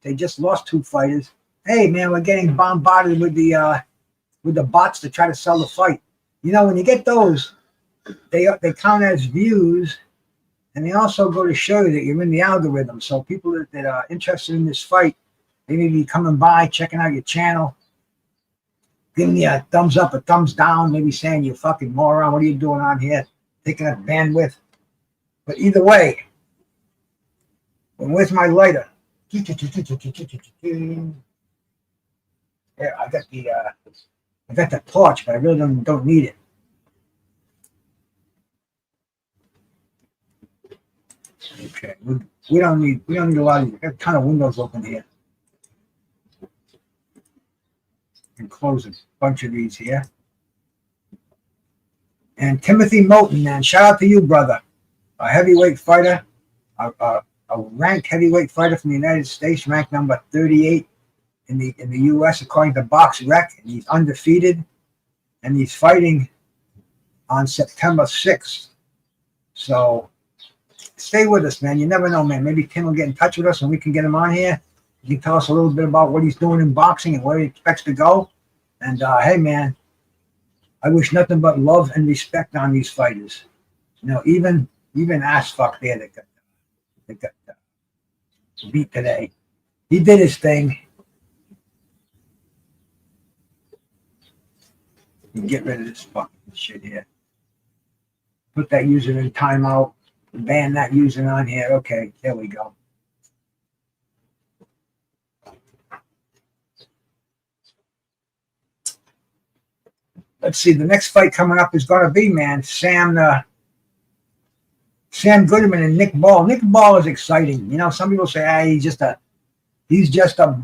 They just lost 2 fighters. Hey man, we're getting bombarded with the bots to try to sell the fight. When you get those, they count as views, and they also go to show you that you're in the algorithm. So people that are interested in this fight, they may be coming by, checking out your channel, giving you a thumbs up, a thumbs down, maybe saying you fucking moron, what are you doing on here? Taking up bandwidth. But either way, where's my lighter? Yeah, I got the torch, but I really don't need it. Okay, we don't need a lot of these. Got a ton of windows open here. And close a bunch of these here. And Timothy Moulton, man, shout out to you, brother. A heavyweight fighter, a ranked heavyweight fighter from the United States, ranked number 38 in the U.S. according to BoxRec, and he's undefeated, and he's fighting on September 6th. So stay with us, man. You never know, man. Maybe Tim will get in touch with us and we can get him on here. He can tell us a little bit about what he's doing in boxing and where he expects to go. And hey, man, I wish nothing but love and respect on these fighters. Even ass fuck there that got beat today. He did his thing. and get rid of this fucking shit here. Put that user in timeout. Ban that user on here. Okay, there we go. Let's see. The next fight coming up is going to be, man, Sam Goodman and Nick Ball. Nick Ball is exciting. You know, some people say, he's just a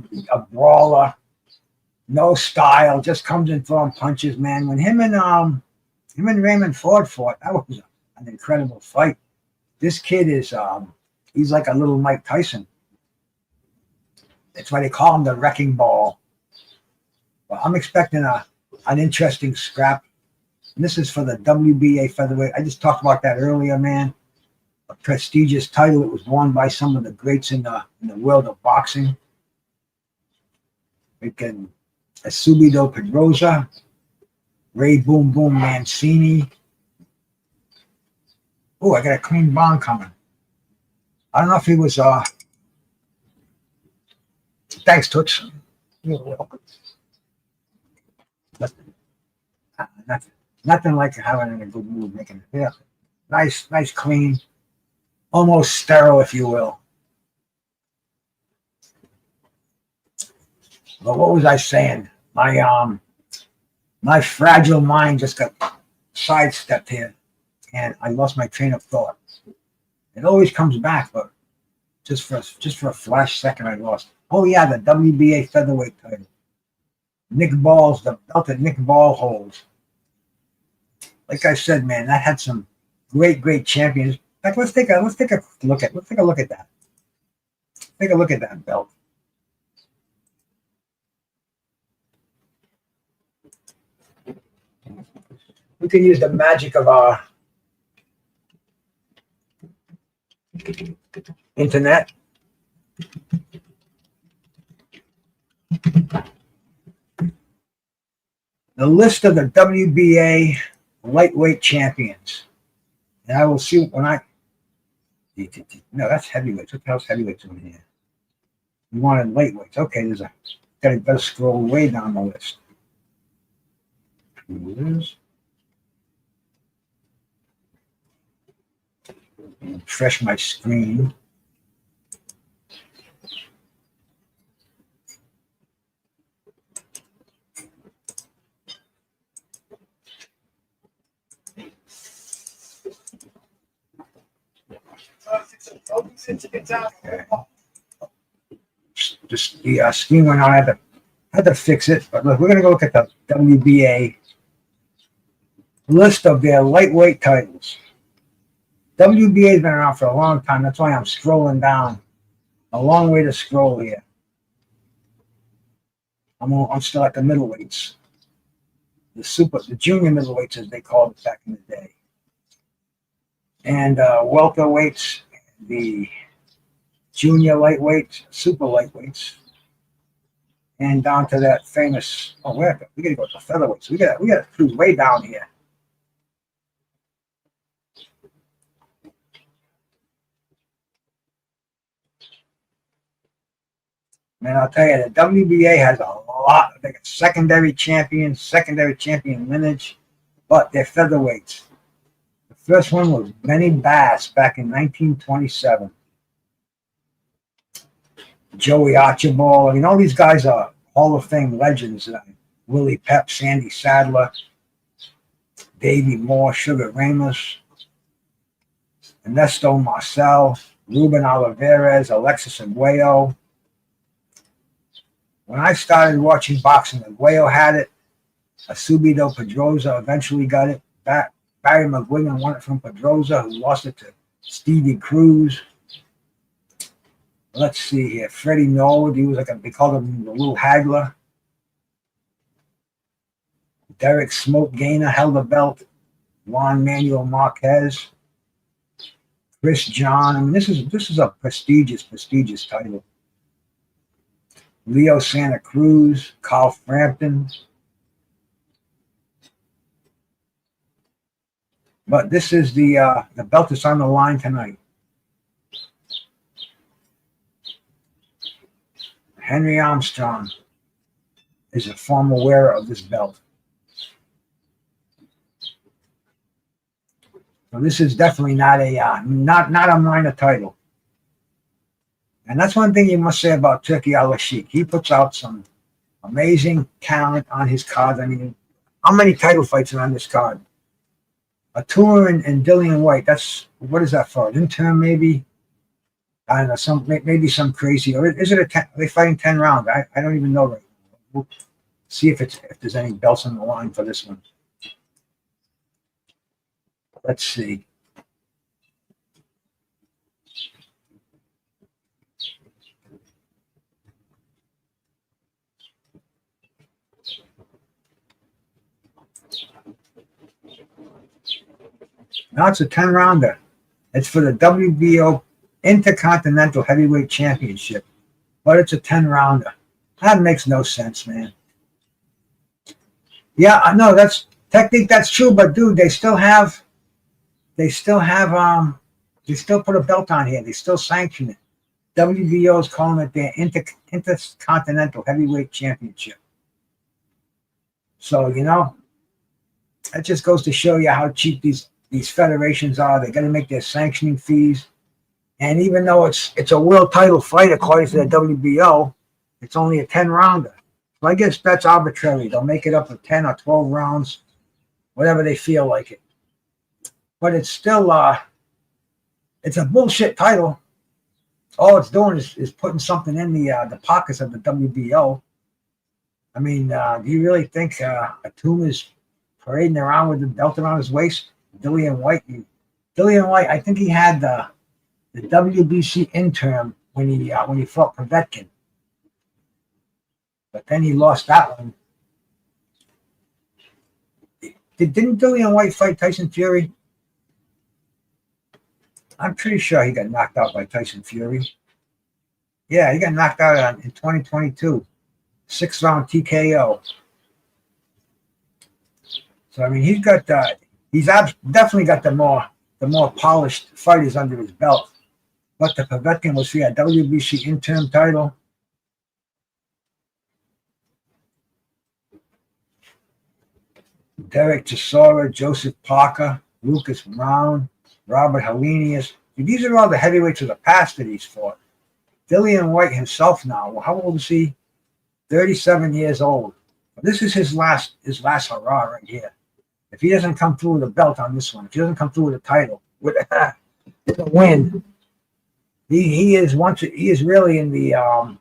brawler, no style, just comes in throwing punches, man. When him and Raymond Ford fought, that was an incredible fight. This kid is he's like a little Mike Tyson. That's why they call him the Wrecking Ball. Well, I'm expecting an interesting scrap. And this is for the WBA featherweight. I just talked about that earlier, man. A prestigious title. It was won by some of the greats in the world of boxing. We can Subito Pedrosa, Ray Boom Boom Mancini. Oh, I got a clean bond coming. I don't know if he was thanks, Toots. You're welcome. Nothing like having in a good mood, making it. Yeah. Nice, clean, almost sterile, if you will. But what was I saying? My fragile mind just got sidestepped here, and I lost my train of thought. It always comes back, but just for a flash second, I lost. Oh yeah, the WBA featherweight title. Nick Ball's the belt that Nick Ball holds. Like I said, man, that had some great champions. In fact, let's take a look at that. Take a look at that belt. We can use the magic of our internet. The list of the WBA lightweight champions. And I will see when I... No, that's heavyweights. What the hell's heavyweights in here? We wanted lightweights. Okay, better scroll way down the list. Refresh my screen. Just the screen went on. I had to fix it. But look, we're gonna go look at the WBA list of their lightweight titles. WBA has been around for a long time. That's why I'm scrolling down. A long way to scroll here. I'm still at the middleweights. The junior middleweights, as they called it back in the day. And welterweights, the junior lightweights, super lightweights, and down to that famous. Oh, we got to go to featherweights. We got to cruise way down here. Man, I'll tell you, the WBA has a lot. They got secondary champion lineage, but they're featherweights. The first one was Benny Bass back in 1927. Joey Archibald. I mean, all these guys are Hall of Fame legends. Willie Pep, Sandy Sadler, Davey Moore, Sugar Ramos, Ernesto Marcel, Ruben Olivares, Alexis Aguayo. When I started watching boxing, Aguayo had it. Subito Pedrosa eventually got it. Barry McGuigan won it from Pedrosa, who lost it to Stevie Cruz. Let's see here. Freddie Norwood, he was they called him the little haggler. Derek Smoke Gaynor held the belt. Juan Manuel Marquez. Chris John. I mean, this is a prestigious title. Leo Santa Cruz, Carl Frampton. But this is the belt that's on the line tonight. Henry Armstrong is a former wearer of this belt. So this is definitely not a not a minor title. And that's one thing you must say about Turki Al-Sheikh. He puts out some amazing talent on his cards. I mean, how many title fights are on this card? Itauma and Dillian Whyte. That's, what is that for? An interim maybe? I don't know, maybe some crazy. Or is it are they fighting 10 rounds? I don't even know right now. We'll see if there's any belts on the line for this one. Let's see. Now it's a 10-rounder. It's for the WBO Intercontinental Heavyweight Championship, but it's a 10-rounder. That makes no sense, man. Yeah, I know that's technique. That's true, but dude, they still put a belt on here. They still sanction it. WBO is calling it their Intercontinental Heavyweight Championship. So, you know, that just goes to show you how cheap these federations are. They got to make their sanctioning fees. And even though it's a world title fight according to the WBO, it's only a 10-rounder. So I guess that's arbitrary. They'll make it up for 10 or 12 rounds, whatever they feel like it. But it's still it's a bullshit title. All it's doing is putting something in the pockets of the WBO. I mean, do you really think Itauma is parading around with the belt around his waist? Dillian Whyte, I think he had the WBC interim when he fought Povetkin, but then he lost that one. Didn't Dillian Whyte fight Tyson Fury? I'm pretty sure he got knocked out by Tyson Fury. Yeah, he got knocked out in 2022, 6-round TKO. So I mean, he's definitely got the more polished fighters under his belt. But the Povetkin was for a WBC interim title. Derek Chisora, Joseph Parker, Lucas Brown, Robert Helenius. These are all the heavyweights of the past that he's fought. Dillian Whyte himself now, well, how old is he? 37 years old. This is his last hurrah right here. If he doesn't come through with a belt on this one, if he doesn't come through with a title, with a win, he is really in the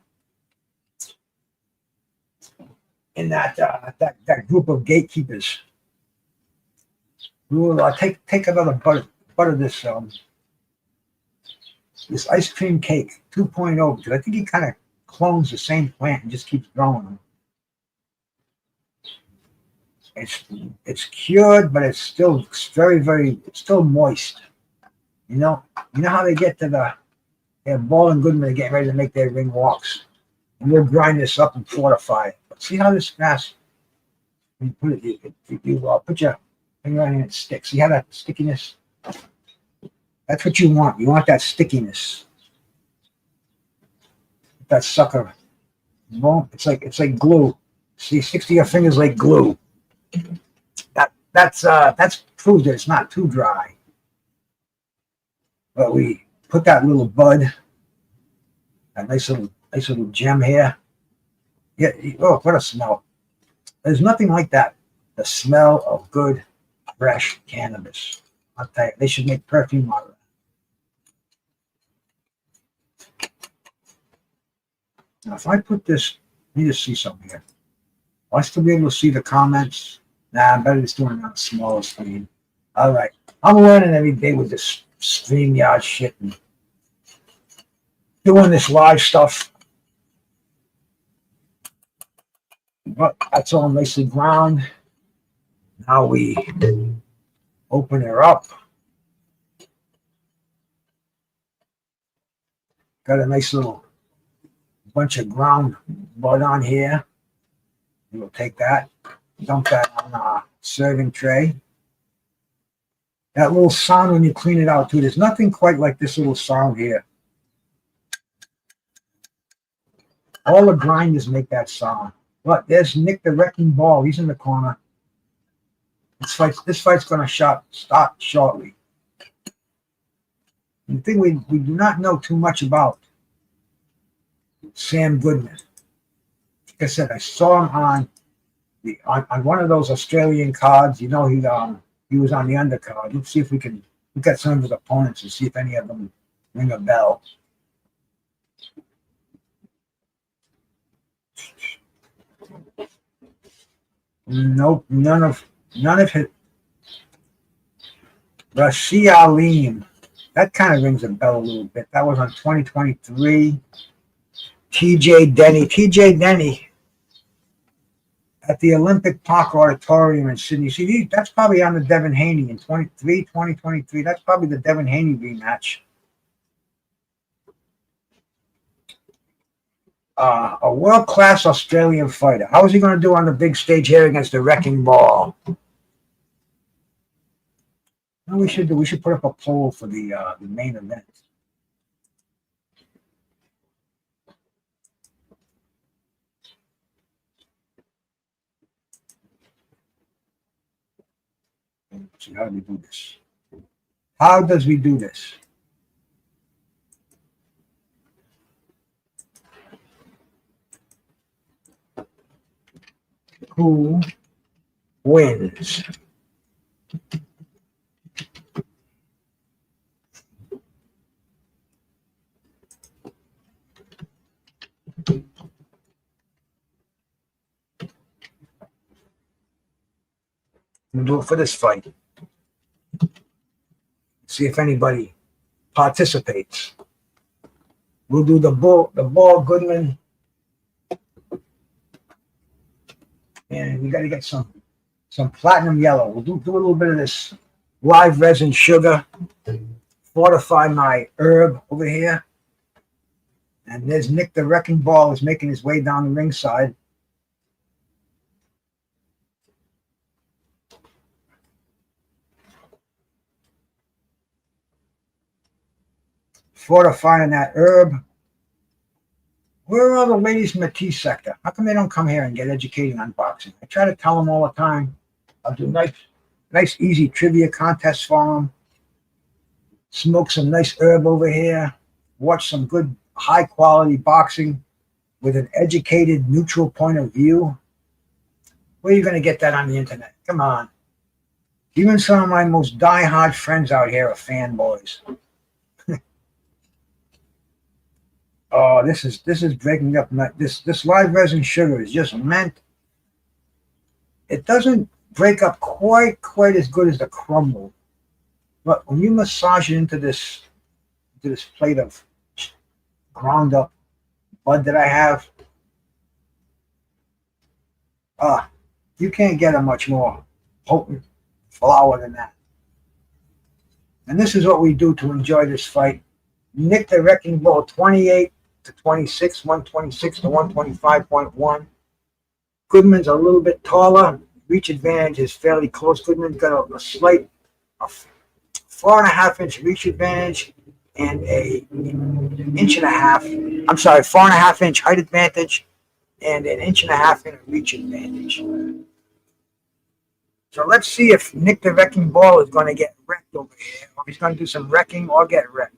in that group of gatekeepers. We will take another bite of this this ice cream cake 2.0, because I think he kind of clones the same plant and just keeps growing them. It's cured, but it's still still moist. You know how they get to they're Ball and Goodman, they're getting ready to make their ring walks. And we'll grind this up and fortify it. But see how this grass, when you put it, you put your finger on it and it sticks. See how that stickiness? That's what you want. You want that stickiness. That sucker. Well, it's like glue. See, sticks to your fingers like glue. That's proof that it's not too dry. But we put that little bud, that nice little gem here. Yeah. Oh, what a smell! There's nothing like that. The smell of good, fresh cannabis. I'll tell you, they should make perfume out of it. Now, if I put this, let me just see something here. Will I still be able to see the comments? Nah, I'm better just doing it on a smaller screen. All right. I'm learning every day with this StreamYard shit and doing this live stuff. But that's all nicely ground. Now we open her up. Got a nice little bunch of ground bud on here. We'll take that, dump that on a serving tray. That little sound when you clean it out too. There's nothing quite like this little sound here. All the grinders make that sound. But there's Nick the Wrecking Ball. He's in the corner. This fight's going to start shortly. the thing we do not know too much about Sam Goodman. Like I said, I saw him on one of those Australian cards. You know, he was on the undercard. Let's see if we can look at some of his opponents and see if any of them ring a bell. Nope, none of his. Rashid Alim. That kind of rings a bell a little bit. That was on 2023. TJ Denny at the Olympic Park Auditorium in Sydney. See, that's probably on the Devin Haney in 2023. That's probably the Devin Haney rematch. A world-class Australian fighter. How is he going to do on the big stage here against the Wrecking Ball? What we should do? We should put up a poll for the main event. Let's see, how do we do this? How does we do this? Who wins? We'll do it for this fight. See if anybody participates. We'll do the ball Goodman. And we got to get some platinum yellow. We'll do a little bit of this live resin sugar. Fortify my herb over here. And there's Nick the Wrecking Ball is making his way down the ringside. Fortifying that herb. Where are the ladies from the tea sector? How come they don't come here and get educated on boxing? I try to tell them all the time. I'll do nice easy trivia contests for them. Smoke some nice herb over here. Watch some good high quality boxing with an educated, neutral point of view. Where are you going to get that on the internet? Come on. Even some of my most die-hard friends out here are fanboys. Oh, this is breaking up. This live resin sugar is just meant. It doesn't break up quite as good as the crumble, but when you massage it into this plate of ground up bud that I have, you can't get a much more potent flour than that. And this is what we do to enjoy this fight. Nick the Wrecking Ball 28 to 26, 126 to 125.1. Goodman's a little bit taller. Reach advantage is fairly close. Goodman's got a slight 4.5 inch reach advantage and a 1.5 inch. I'm sorry, 4.5 inch height advantage and an 1.5 inch in reach advantage. So let's see if Nick the Wrecking Ball is going to get wrecked over here, or he's going to do some wrecking or get wrecked.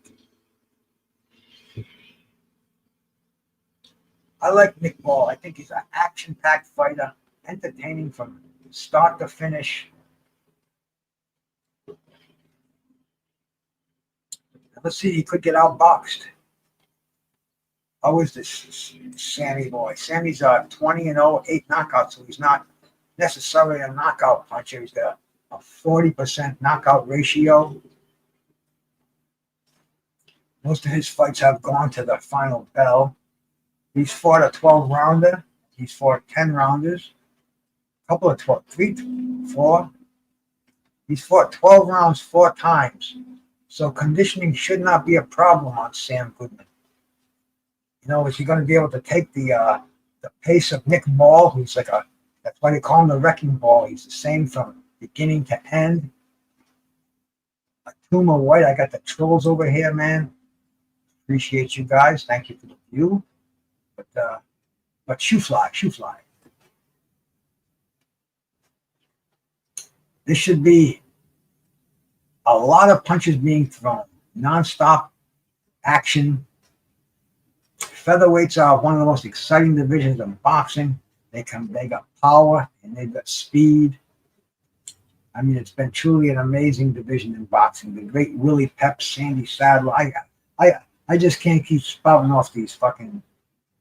I like Nick Ball. I think he's an action-packed fighter, entertaining from start to finish. Let's see, he could get outboxed. How is this Sammy boy? Sammy's 20-0, 8 knockouts, so he's not necessarily a knockout puncher. He's got a 40% knockout ratio. Most of his fights have gone to the final bell. He's fought a 12-rounder. He's fought 10-rounders. A couple of 12, 3, 4. He's fought 12 rounds 4 times. So conditioning should not be a problem on Sam Goodman. You know, is he going to be able to take the pace of Nick Ball, who's like that's why they call him the Wrecking Ball. He's the same from beginning to end. Itauma White, I got the trolls over here, man. Appreciate you guys. Thank you for the view. But shoe fly. This should be a lot of punches being thrown. non-stop action. Featherweights are one of the most exciting divisions of boxing. They got power and they've got speed. I mean, it's been truly an amazing division in boxing. The great Willie Pep, Sandy Saddler. I just can't keep spouting off these fucking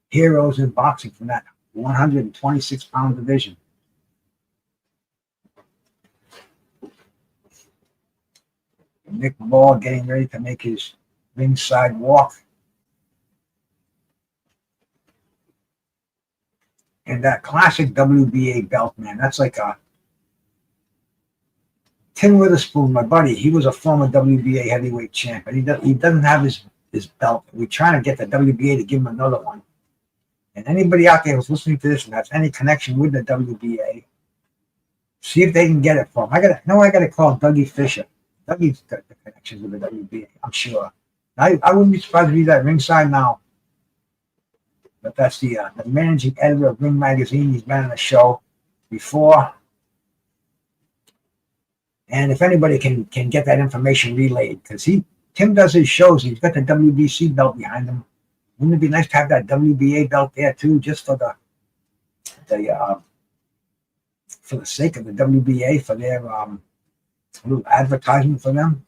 heroes in boxing from that 126-pound division. Nick Ball getting ready to make his ringside walk. And that classic WBA belt, man, that's like a Tim Witherspoon, my buddy. He was a former WBA heavyweight champ, and he doesn't have his belt. We're trying to get the WBA to give him another one. And anybody out there who's listening to this and has any connection with the WBA, see if they can get it for him. I got to call Dougie Fisher. Dougie's got the connections with the WBA, I'm sure. I wouldn't be surprised if he's at ringside now. But that's the managing editor of Ring Magazine. He's been on the show before. And if anybody can get that information relayed, because Tim does his shows, he's got the WBC belt behind him. Wouldn't it be nice to have that WBA belt there too, just for the sake of the WBA, for their little advertisement for them?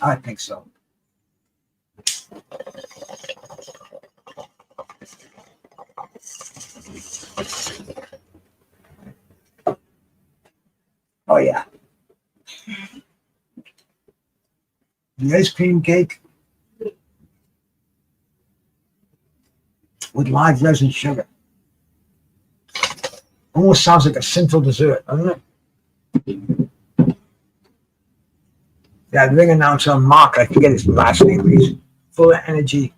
I think so. Oh yeah. The ice cream cake with live resin sugar. Almost sounds like a sinful dessert, doesn't it? That ring announcer, Mark, I forget his last name, but he's full of energy.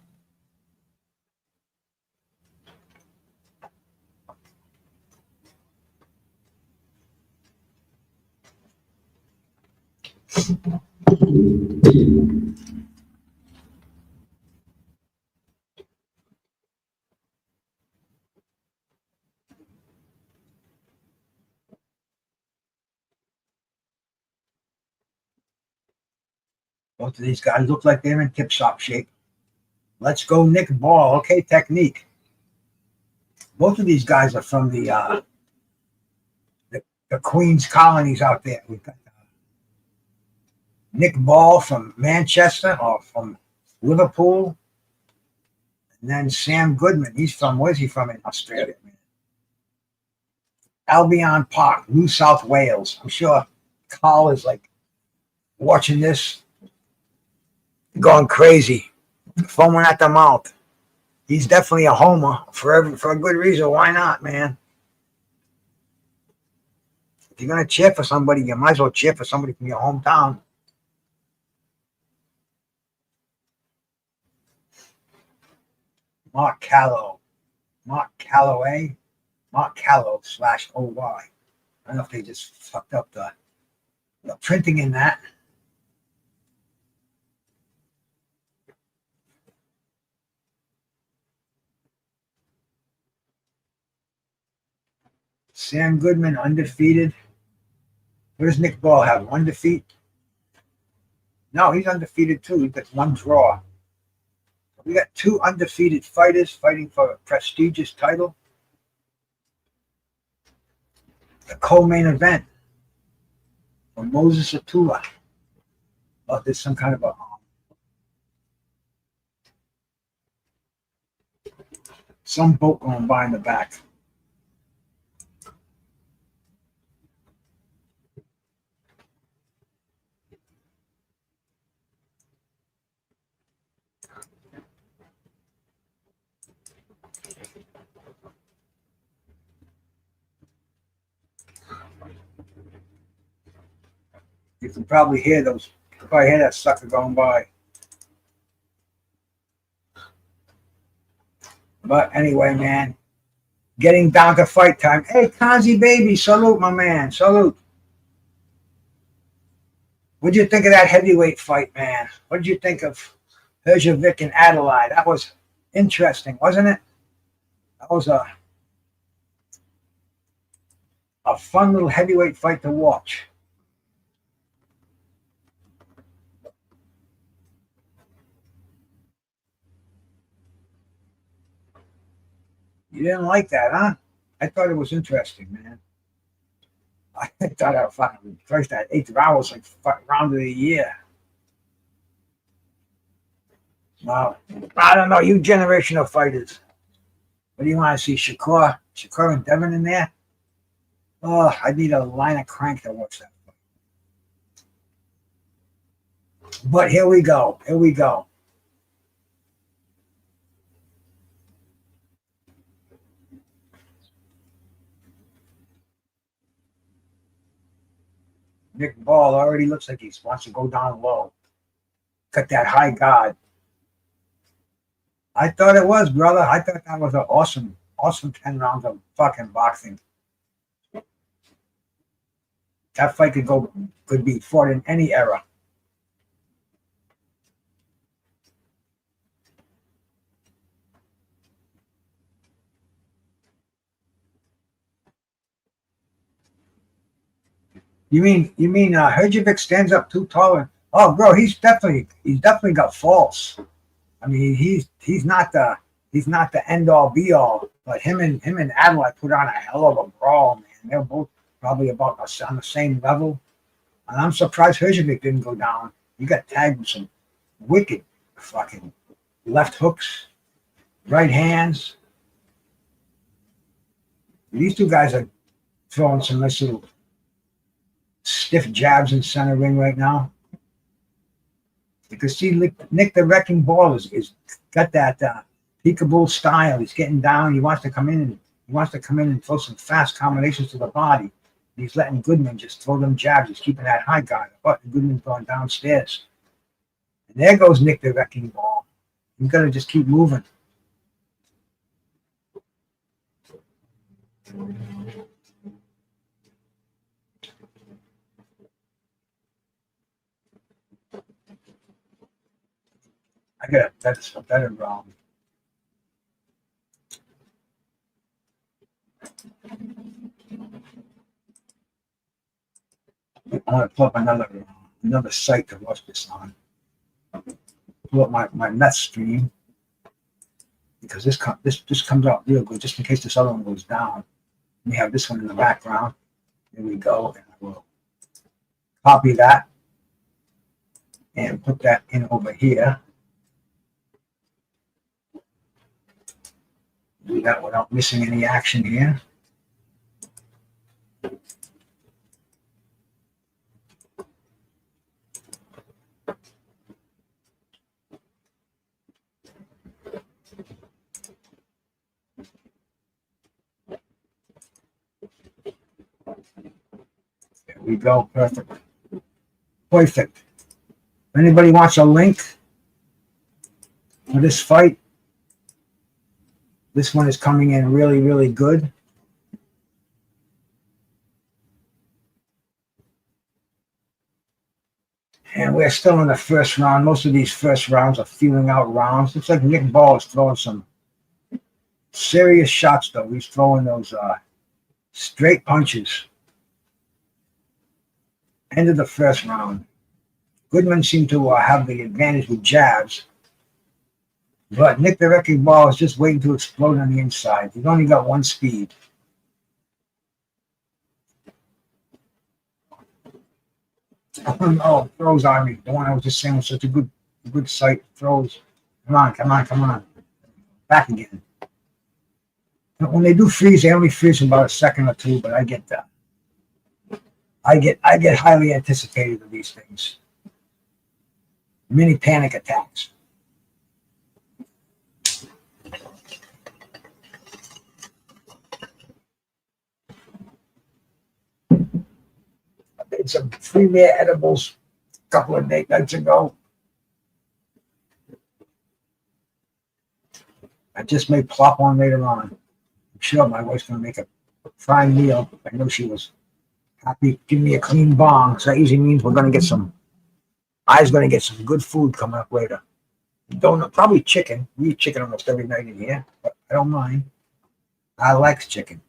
Both of these guys look like they're in tip-top shape. Let's go, Nick Ball. Okay, technique. Both of these guys are from the Queen's colonies out there. We've got Nick Ball from Manchester or from Liverpool. And then Sam Goodman. Where's he from in Australia? Albion Park, New South Wales. I'm sure Carl is like watching this, going crazy, foaming at the mouth. He's definitely a homer for a good reason. Why not, man? If you're gonna cheer for somebody, you might as well cheer for somebody from your hometown. Mark Callow /OY. I don't know if they just fucked up the printing in that. Sam Goodman undefeated. What does Nick Ball have? One defeat? No, he's undefeated too. He's got one draw. We got two undefeated fighters fighting for a prestigious title. The co-main event for Moses Itauma. Oh, there's some kind of some boat going by in the back. You can probably hear that sucker going by. But anyway, man, getting down to fight time. Hey, Kanzi baby, salute, my man, salute. What'd you think of that heavyweight fight, man? What'd you think of Hrgovic and Adeleye? That was interesting, wasn't it? That was a fun little heavyweight fight to watch. You didn't like that, huh? I thought it was interesting, man. I thought I fucking Christ, that 8th round was like fucking round of the year. Well, I don't know. You generational fighters. What do you want to see? Shakur and Devin in there? Oh, I need a line of crank to watch that. But here we go. Here we go. Nick Ball already looks like he wants to go down low. Got that high guard. I thought it was, brother. I thought that was an awesome 10 rounds of fucking boxing. That fight could be fought in any era. You mean Hrgovic stands up too tall? Oh, bro, he's definitely got faults. I mean, he's not the end all be all. But him and Adeleye put on a hell of a brawl, man. They're both probably about on the same level. And I'm surprised Hrgovic didn't go down. He got tagged with some wicked fucking left hooks, right hands. These two guys are throwing some nice little stiff jabs in center ring right now. You can see Nick the Wrecking Ball is got that peekaboo style. He's getting down. He wants to come in and throw some fast combinations to the body. He's letting Goodman just throw them jabs. He's keeping that high guard. But Goodman's going downstairs. And there goes Nick the Wrecking Ball. He's got to just keep moving. I got a better round. I want to pull up another site to watch this on. Pull up my Mets stream because this comes out real good. Just in case this other one goes down, we have this one in the background. Here we go, and I will copy that and put that in over here. Do that without missing any action here. There we go. Perfect. Perfect. If anybody wants a link for this fight, this one is coming in really, really good. And we're still in the first round. Most of these first rounds are feeling out rounds. Looks like Nick Ball is throwing some serious shots, though. He's throwing those straight punches. End of the first round. Goodman seemed to have the advantage with jabs. But Nick the Wrecking Ball is just waiting to explode on the inside. He's only got one speed. Oh, throws on me. The one I was just saying was such a good sight. Throws. Come on. Back again. When they do freeze, they only freeze in about a second or two, but I get that. I get highly anticipated of these things. Mini panic attacks. I made some premier edibles a couple of nights ago. I just may plop on later on. I'm sure my wife's going to make a prime meal. I know she was happy. Give me a clean bong. So that usually means we're going to get some. I's going to get some good food coming up later. Don't probably chicken. We eat chicken almost every night in here, but I don't mind. I like chicken.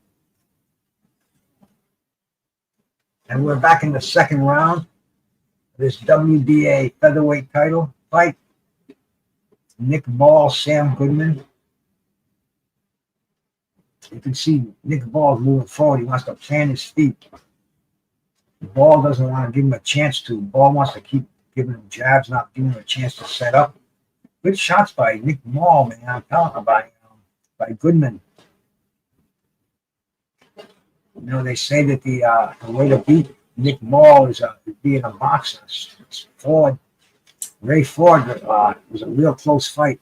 And we're back in the second round of this WBA featherweight title fight. Nick Ball, Sam Goodman. You can see Nick Ball moving forward. He wants to plant his feet. Ball doesn't want to give him a chance to. Ball wants to keep giving him jabs, not giving him a chance to set up. Good shots by Nick Ball, man. I'm telling you, by Goodman. You know, they say that the way to beat Nick Ball is being a boxer. It's Ford. Ray Ford was a real close fight.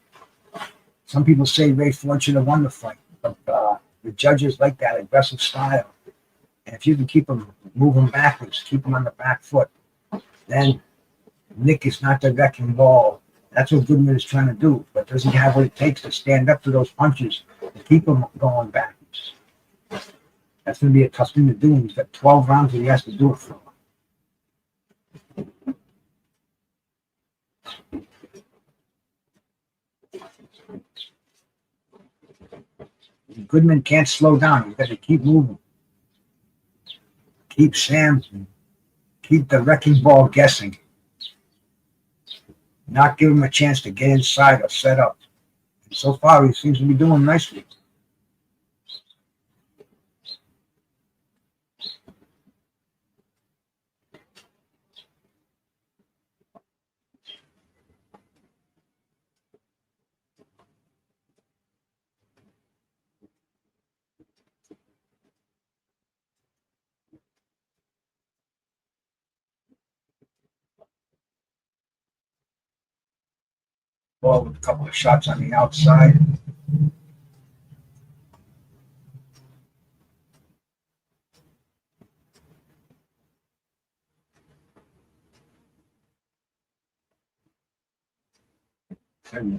Some people say Ray Ford should have won the fight, but the judges like that aggressive style. And if you can keep him moving backwards, keep him on the back foot, then Nick is not the wrecking ball. That's what Goodman is trying to do, but does he have what it takes to stand up to those punches and keep him going backwards? That's going to be a tough thing to do. He's got 12 rounds that he has to do it for. Goodman can't slow down. He's got to keep moving. Keep the wrecking ball guessing. Not give him a chance to get inside or set up. And so far, he seems to be doing nicely. Ball with a couple of shots on the outside. And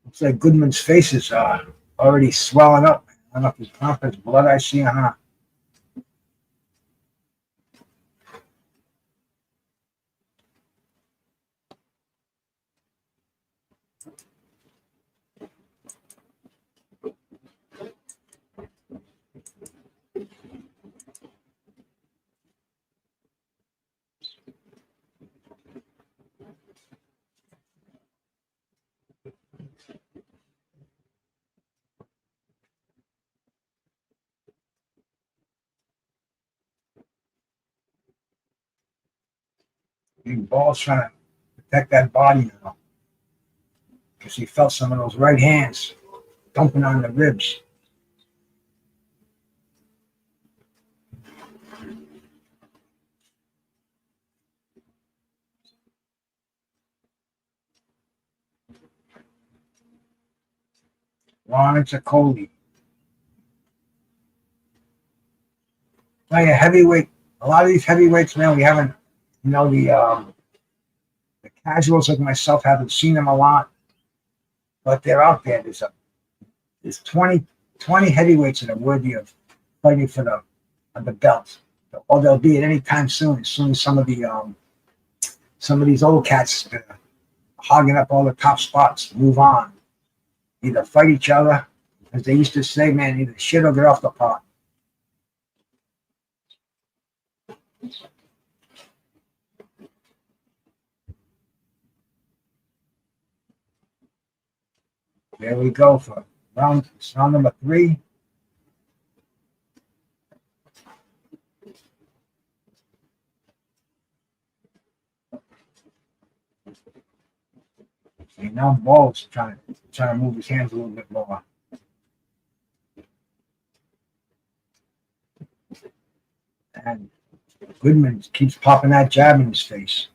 looks like Goodman's face is already swelling up. I don't know if it's pump, it's blood I see or not. Big Ball's trying to protect that body now because he felt some of those right hands dumping on the ribs. Lawrence Acoli. Like a heavyweight, a lot of these heavyweights, man, we haven't, the casuals like myself haven't seen them a lot, but they're out there. There's 20 heavyweights that are worthy of fighting for the belt. Or they'll be at any time soon. As soon as some of these old cats that are hogging up all the top spots move on, either fight each other, as they used to say, man, either shit or get off the pot. There we go for round number 3. See, now Ball's trying to move his hands a little bit more. And Goodman keeps popping that jab in his face.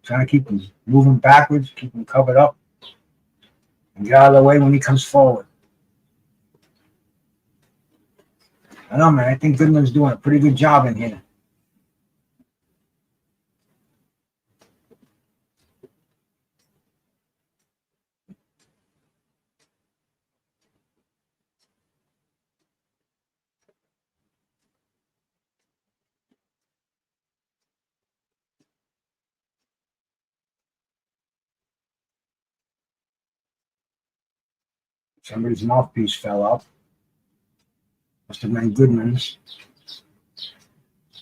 Trying to keep him moving backwards, keep him covered up, and get out of the way when he comes forward. I know, man. I think Goodman's doing a pretty good job in here. Somebody's mouthpiece fell out. Must have been Goodman's.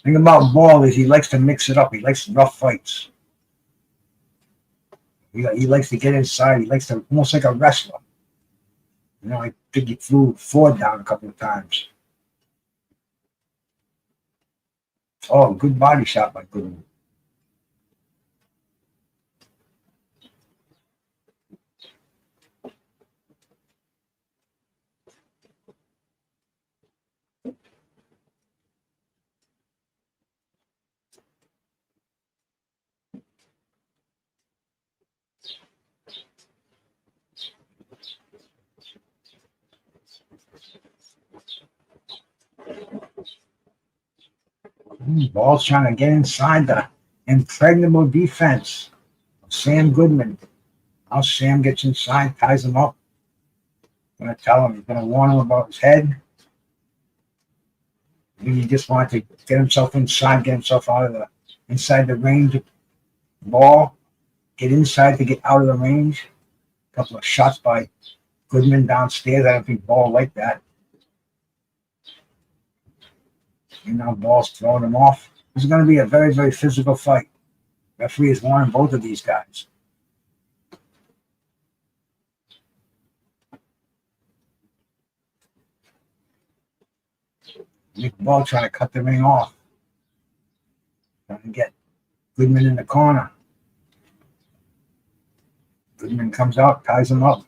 Thing about Ball is he likes to mix it up. He likes rough fights. He likes to get inside. He likes to almost like a wrestler. You know, I think he threw Ford down a couple of times. Oh, good body shot by Goodman. Ball's trying to get inside the impregnable defense of Sam Goodman. Now Sam gets inside, ties him up. Gonna tell him, he's gonna warn him about his head. Maybe he just wanted to get himself inside, get himself out of the inside the range of Ball. Get inside to get out of the range. A couple of shots by Goodman downstairs. I don't think Ball liked that. And now Ball's throwing him off. This is going to be a very, very physical fight. Referee is warning both of these guys. Nick Ball trying to cut the ring off. Trying to get Goodman in the corner. Goodman comes out, ties him up.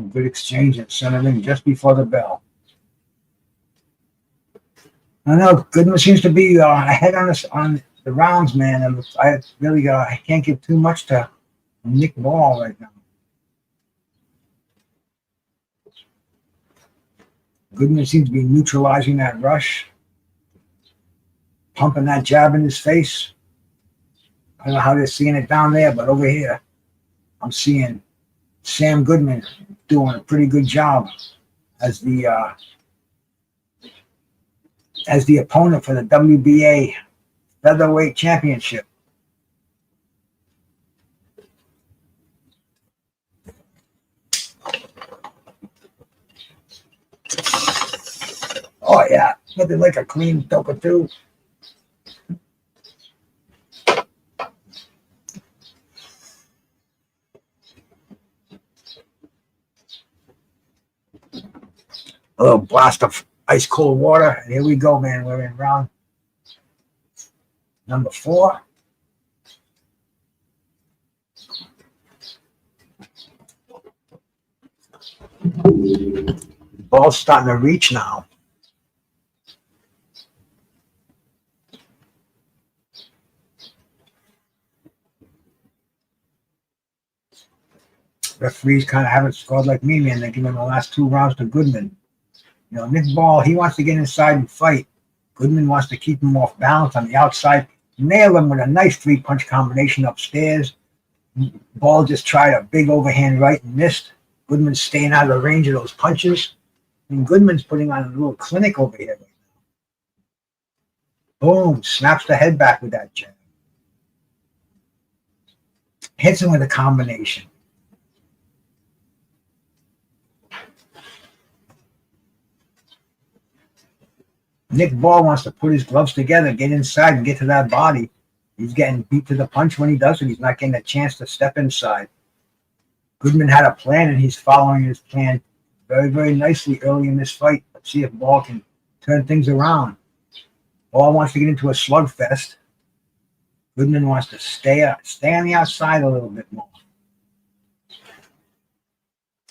Good exchange at center ring just before the bell. I know Goodman seems to be ahead on us on the rounds, man. And I can't give too much to Nick Ball right now. Goodman seems to be neutralizing that rush, pumping that jab in his face. I don't know how they're seeing it down there, but over here, I'm seeing Sam Goodman doing a pretty good job as the opponent for the WBA Featherweight Championship. Oh yeah, nothing like a clean doka too. A little blast of ice cold water. And here we go, man. We're in round number 4. Ball's starting to reach now. Referees kind of haven't scored like me, man. They're giving the last 2 rounds to Goodman. You know, Nick Ball, he wants to get inside and fight. Goodman wants to keep him off balance on the outside. Nail him with a nice 3-punch combination upstairs. Ball just tried a big overhand right and missed. Goodman's staying out of the range of those punches. And Goodman's putting on a little clinic over here right now. Boom, snaps the head back with that jab. Hits him with a combination. Nick Ball wants to put his gloves together, get inside and get to that body. He's getting beat to the punch when he does it. He's not getting a chance to step inside. Goodman had a plan, and he's following his plan very, very nicely early in this fight. Let's see if Ball can turn things around. Ball wants to get into a slugfest. Goodman wants to stay on the outside a little bit more.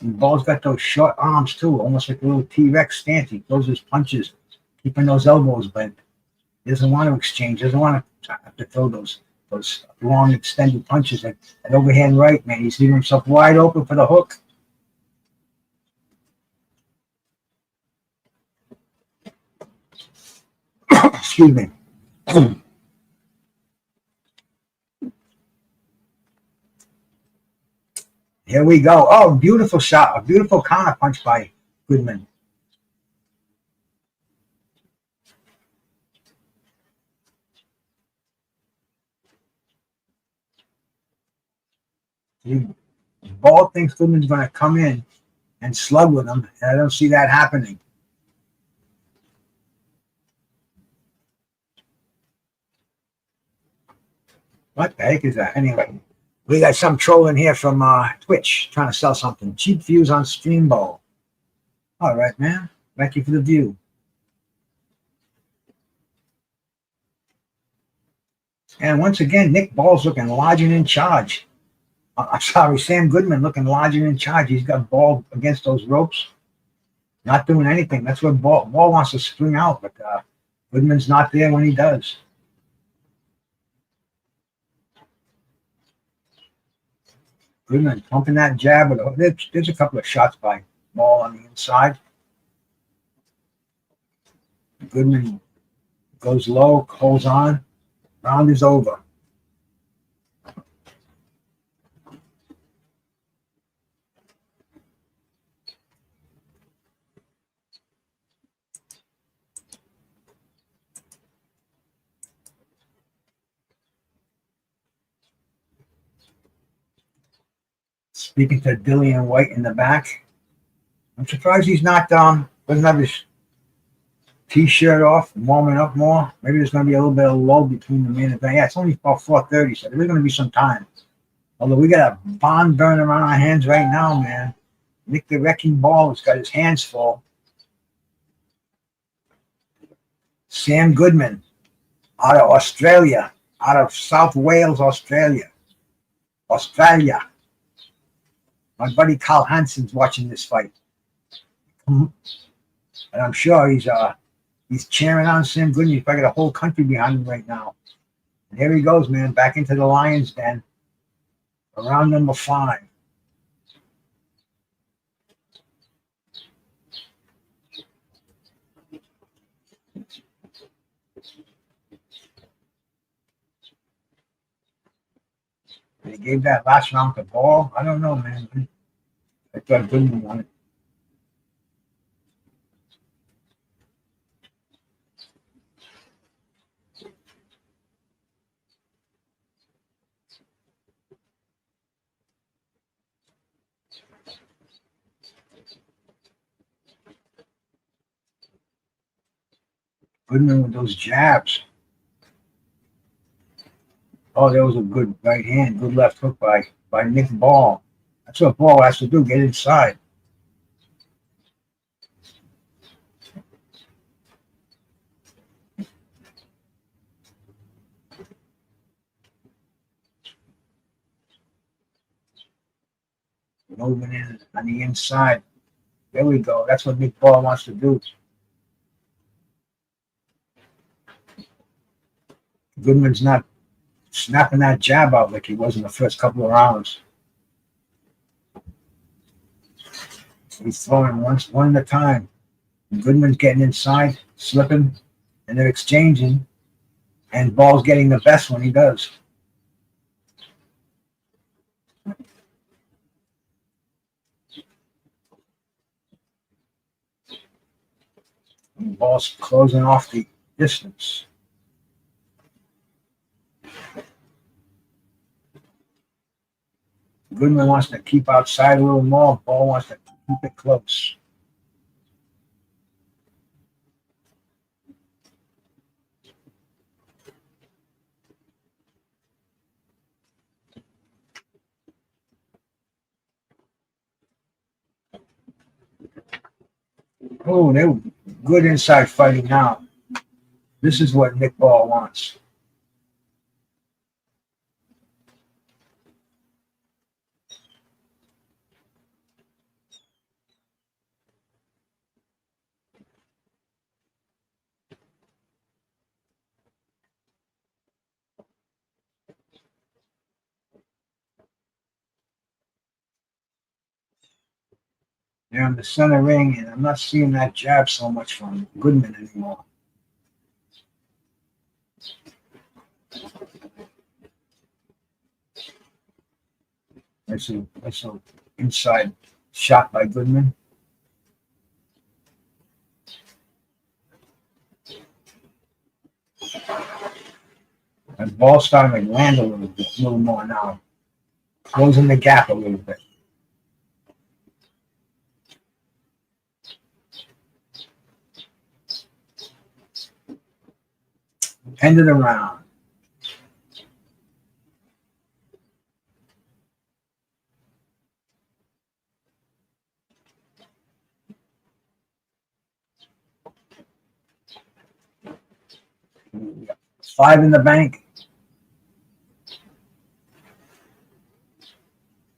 And Ball's got those short arms, too, almost like a little T-Rex stance. He throws his punches, keeping those elbows bent. He doesn't want to exchange. Doesn't want to have to throw those long extended punches. That overhand right, man, he's leaving himself wide open for the hook. Excuse me. Here we go. Oh, beautiful shot. A beautiful counter punch by Goodman. He Ball thinks Goodman's going to come in and slug with him, and I don't see that happening. What the heck is that? Anyway, we got some trolling here from Twitch trying to sell something. Cheap views on Stream Ball. All right, man. Thank you for the view. And once again, Nick Ball's looking large and in charge. I'm sorry, Sam Goodman looking large and in charge. He's got Ball against those ropes, not doing anything. That's what Ball wants to spring out, but Goodman's not there when he does. Goodman pumping that jab. There's a couple of shots by Ball on the inside. Goodman goes low, holds on. Round is over. Speaking to Dillian Whyte in the back. I'm surprised he's not doesn't have his t-shirt off, warming up more. Maybe there's going to be a little bit of lull between the man and thing. Yeah, it's only about 4:30, so there's going to be some time. Although we got a bond burning around our hands right now, man. Nick the Wrecking Ball has got his hands full. Sam Goodman out of Australia, out of South Wales, Australia. My buddy Carl Hansen's watching this fight. And I'm sure he's cheering on Sam Goodman. He's probably got a whole country behind him right now. And here he goes, man, back into the Lions Den. Around number 5. They gave that last round to Ball. I don't know, man. I thought Goodman won it. Goodman with those jabs. Oh, that was a good right hand, good left hook by Nick Ball. That's what Ball has to do, get inside. Moving in on the inside. There we go. That's what Nick Ball wants to do. Goodman's not snapping that jab out like he was in the first couple of rounds. He's throwing one at a time. Goodman's getting inside, slipping, and they're exchanging. And Ball's getting the best when he does. And Ball's closing off the distance. Goodman wants to keep outside a little more. Ball wants to keep it close. Oh, they're good inside fighting now. This is what Nick Ball wants. They're in the center ring, and I'm not seeing that jab so much from Goodman anymore. That's an inside shot by Goodman. And Ball's starting to land a little more now. closing the gap a little bit. End of the round. Five in the bank.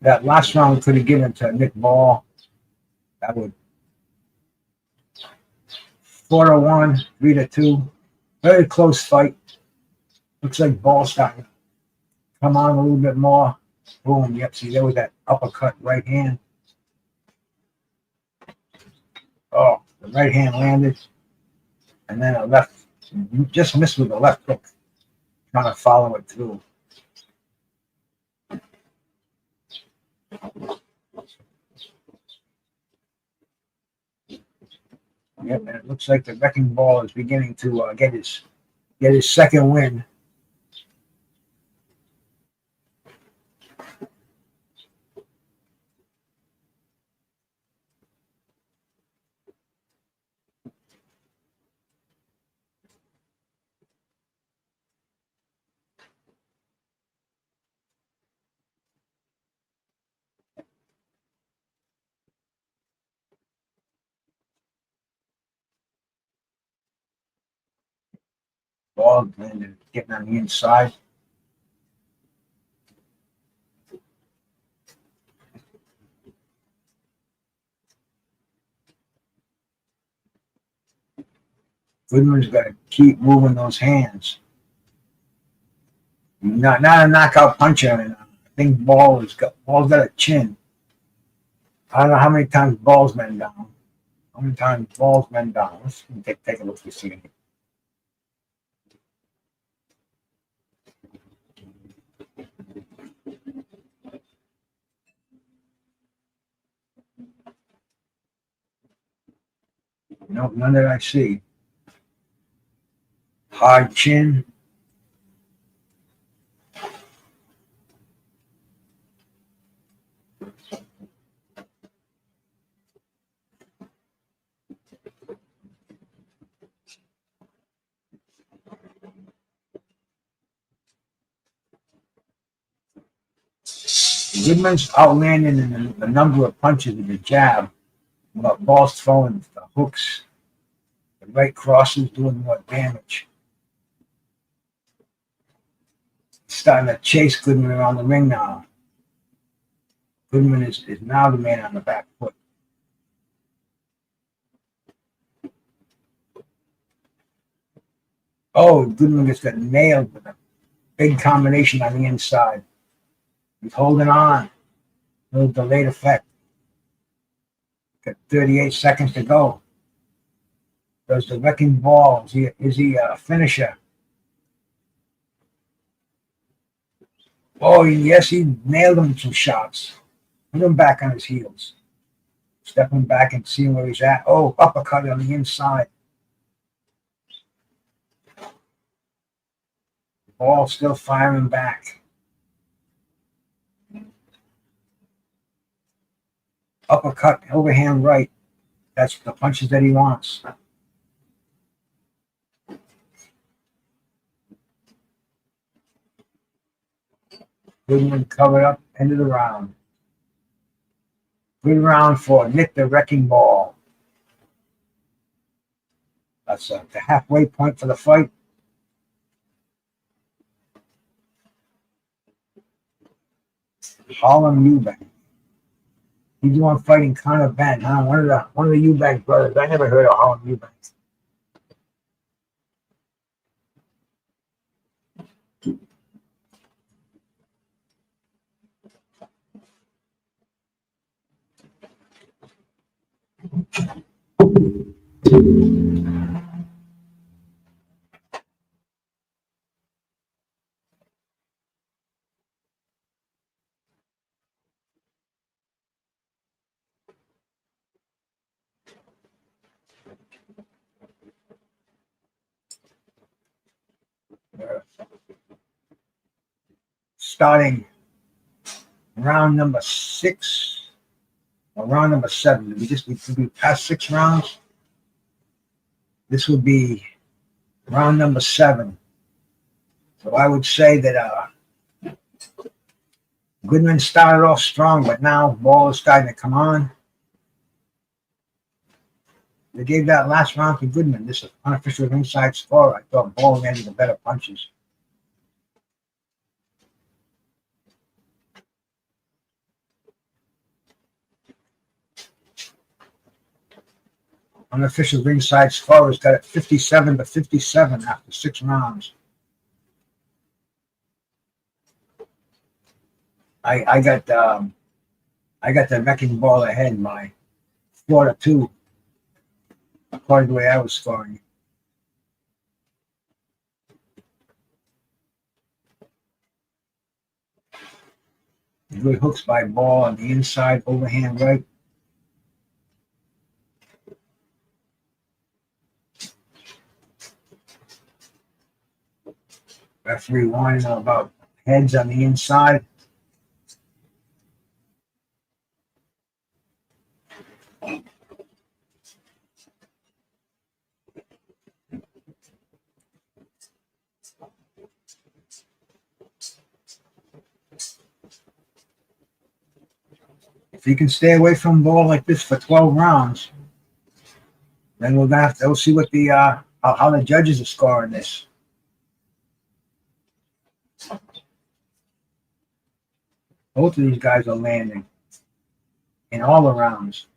That last round could have given to Nick Ball. That would 4-1, 3-2. Very close fight. Looks like Ball's starting to come on a little bit more. Boom. Yep. See, there was that uppercut right hand. Oh, the right hand landed. And then a left. You just missed with the left hook. Trying to follow it through. Yep, and it looks like the Wrecking Ball is beginning to get his second win. Ball landed, getting on the inside. Goodman's got to keep moving those hands. Not a knockout puncher. I think Ball's got a chin. I don't know how many times Ball's been down. How many times Ball's been down? Let's take a look to see. Nope, none that I see. Hard chin. Goodman's outlanding in the number of punches with the jab, but Ball's throwing the hooks. The right crosses doing more damage. Starting to chase Goodman around the ring now. Goodman is now the man on the back foot. Oh, Goodman just got nailed with a big combination on the inside. He's holding on. A little delayed effect. Got 38 seconds to go. Does the Wrecking Ball, is he a finisher? Oh, yes, he nailed him with some shots. Put him back on his heels. Stepping back and seeing where he's at. Oh, uppercut on the inside. Ball still firing back. Uppercut, overhand right. That's the punches that he wants. Goodman covered up, end of the round. Good round for Nick the Wrecking Ball. That's the halfway point for the fight. Harlem Eubank. He's the one fighting Connor Ben, huh? One of the Eubank brothers. I never heard of Harlem Eubank. Starting round number 6 or round number 7. Did we pass 6 rounds? This would be round number 7. So I would say that Goodman started off strong, but now ball is starting to come on. They gave that last round to Goodman. This is unofficial inside score. I thought Ball landed the better punches. Unofficial ringside score has got it 57-57 after 6 rounds. I got the wrecking ball ahead by 4-2, according to the way I was scoring. Good hooks by Ball on the inside, overhand right. Referee whining about heads on the inside. If you can stay away from Ball like this for 12 rounds, then we'll see what the how the judges are scoring this. Both of these guys are landing in all the rounds.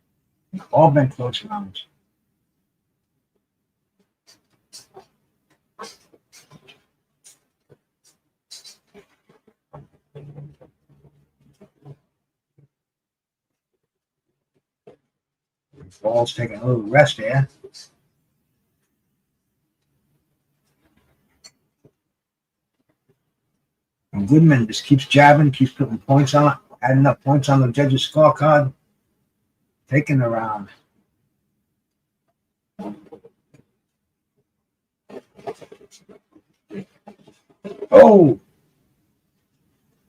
All been close rounds. Ball's taking a little rest there. And Goodman just keeps jabbing, keeps putting points on it, adding up points on the judges' scorecard, taking the round. Oh!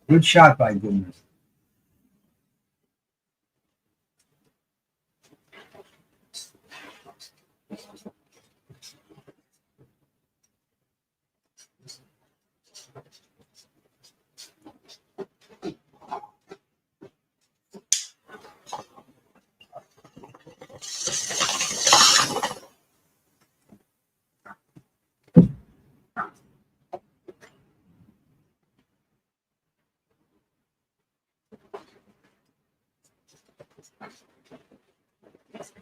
Good shot by Goodman.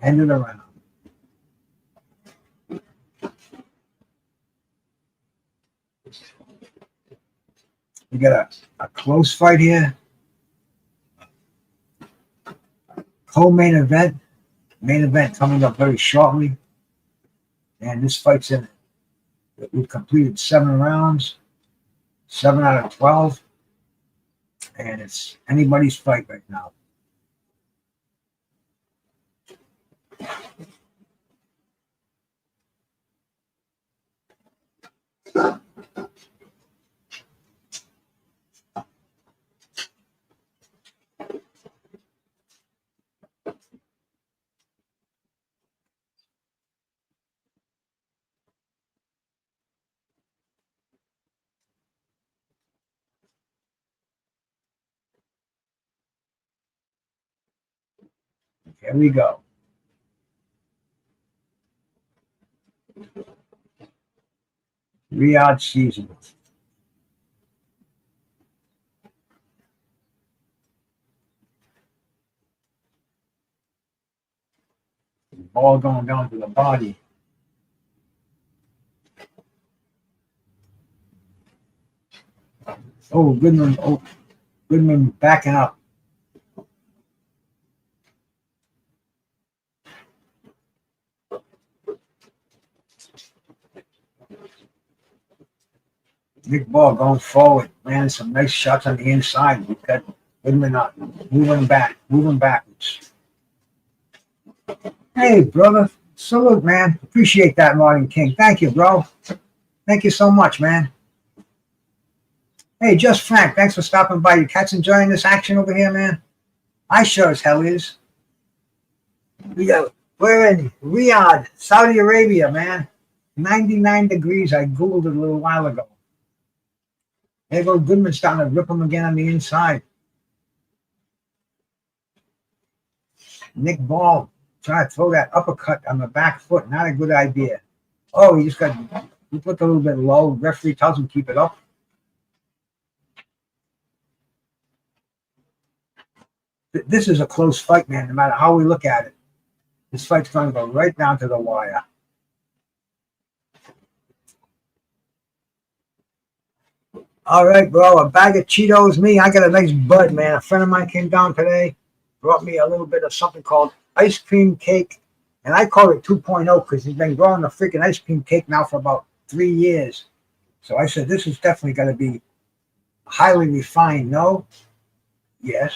End of the round. We got a close fight here. Co-main event. Main event coming up very shortly. And this fight's in. We've completed 7 rounds. 7 out of 12. And it's anybody's fight right now. Here we go. Riyadh season. Ball going down to the body. Oh, Goodman. Oh, Goodman backing up. Big Ball going forward, man. Some nice shots on the inside. We've got Goodman up, moving backwards. Hey, brother. Salute, man. Appreciate that, Martin King. Thank you, bro. Thank you so much, man. Hey, Just Frank, thanks for stopping by. You cats enjoying this action over here, man? I sure as hell is. We're in Riyadh, Saudi Arabia, man. 99 degrees. I Googled it a little while ago. There goes Goodman starting to rip him again on the inside. Nick Ball trying to throw that uppercut on the back foot. Not a good idea. Oh, he looked a little bit low. Referee tells him keep it up. This is a close fight, man, no matter how we look at it. This fight's going to go right down to the wire. All right, bro, a bag of Cheetos. Me, I got a nice bud, man. A friend of mine came down today, brought me a little bit of something called ice cream cake. And I call it 2.0 because he's been growing a freaking ice cream cake now for about 3 years. So I said, this is definitely going to be highly refined. No? Yes.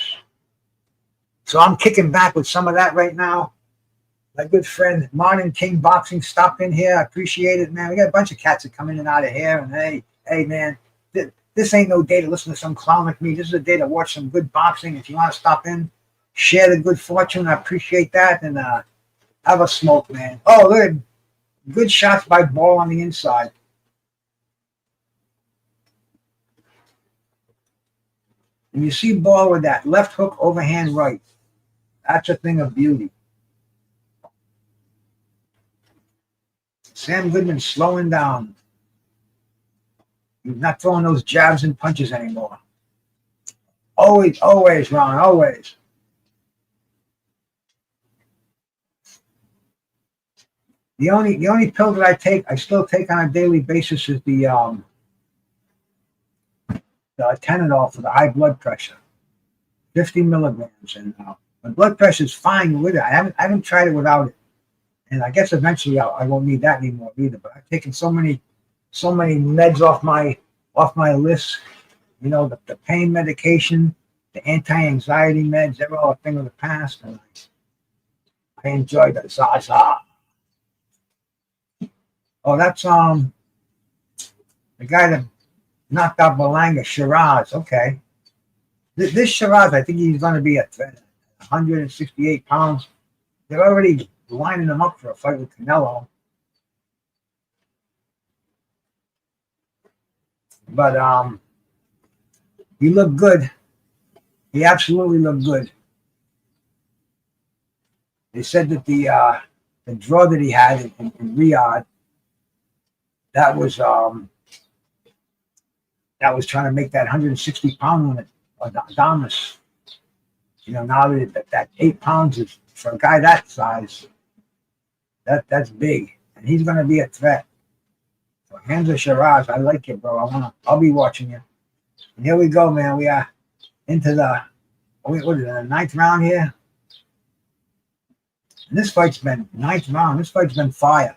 So I'm kicking back with some of that right now. My good friend Martin King Boxing stopped in here. I appreciate it, man. We got a bunch of cats that come in and out of here. And hey, man, this ain't no day to listen to some clown like me. This is a day to watch some good boxing. If you want to stop in, share the good fortune. I appreciate that. And have a smoke, man. Oh, look, good shots by Ball on the inside. And you see Ball with that left hook overhand right. That's a thing of beauty. Sam Goodman slowing down. He's not throwing those jabs and punches anymore. Always, Ron, always. The only pill that I still take on a daily basis is the Tylenol for the high blood pressure. 50 milligrams. And my blood pressure is fine with it. I haven't tried it without it. And I guess eventually I won't need that anymore either. But I've taken so many meds off my list. You know, the pain medication, the anti-anxiety meds, they're all a thing of the past. And I enjoy the Zaza. Oh, that's the guy that knocked out Balanga, Shiraz. Okay. This Shiraz, I think he's going to be at 168 pounds. They're already lining him up for a fight with Canelo. But he looked good. He absolutely looked good. They said that the draw that he had in Riyadh, that was trying to make that 160-pound limit Adamas. You know, now that 8 pounds is for a guy that size. That's big, and he's going to be a threat. So Hamza Shiraz, I like you, bro. I'll be watching you. And here we go, man. We are into the ninth round here. And this fight's been ninth round. This fight's been fire.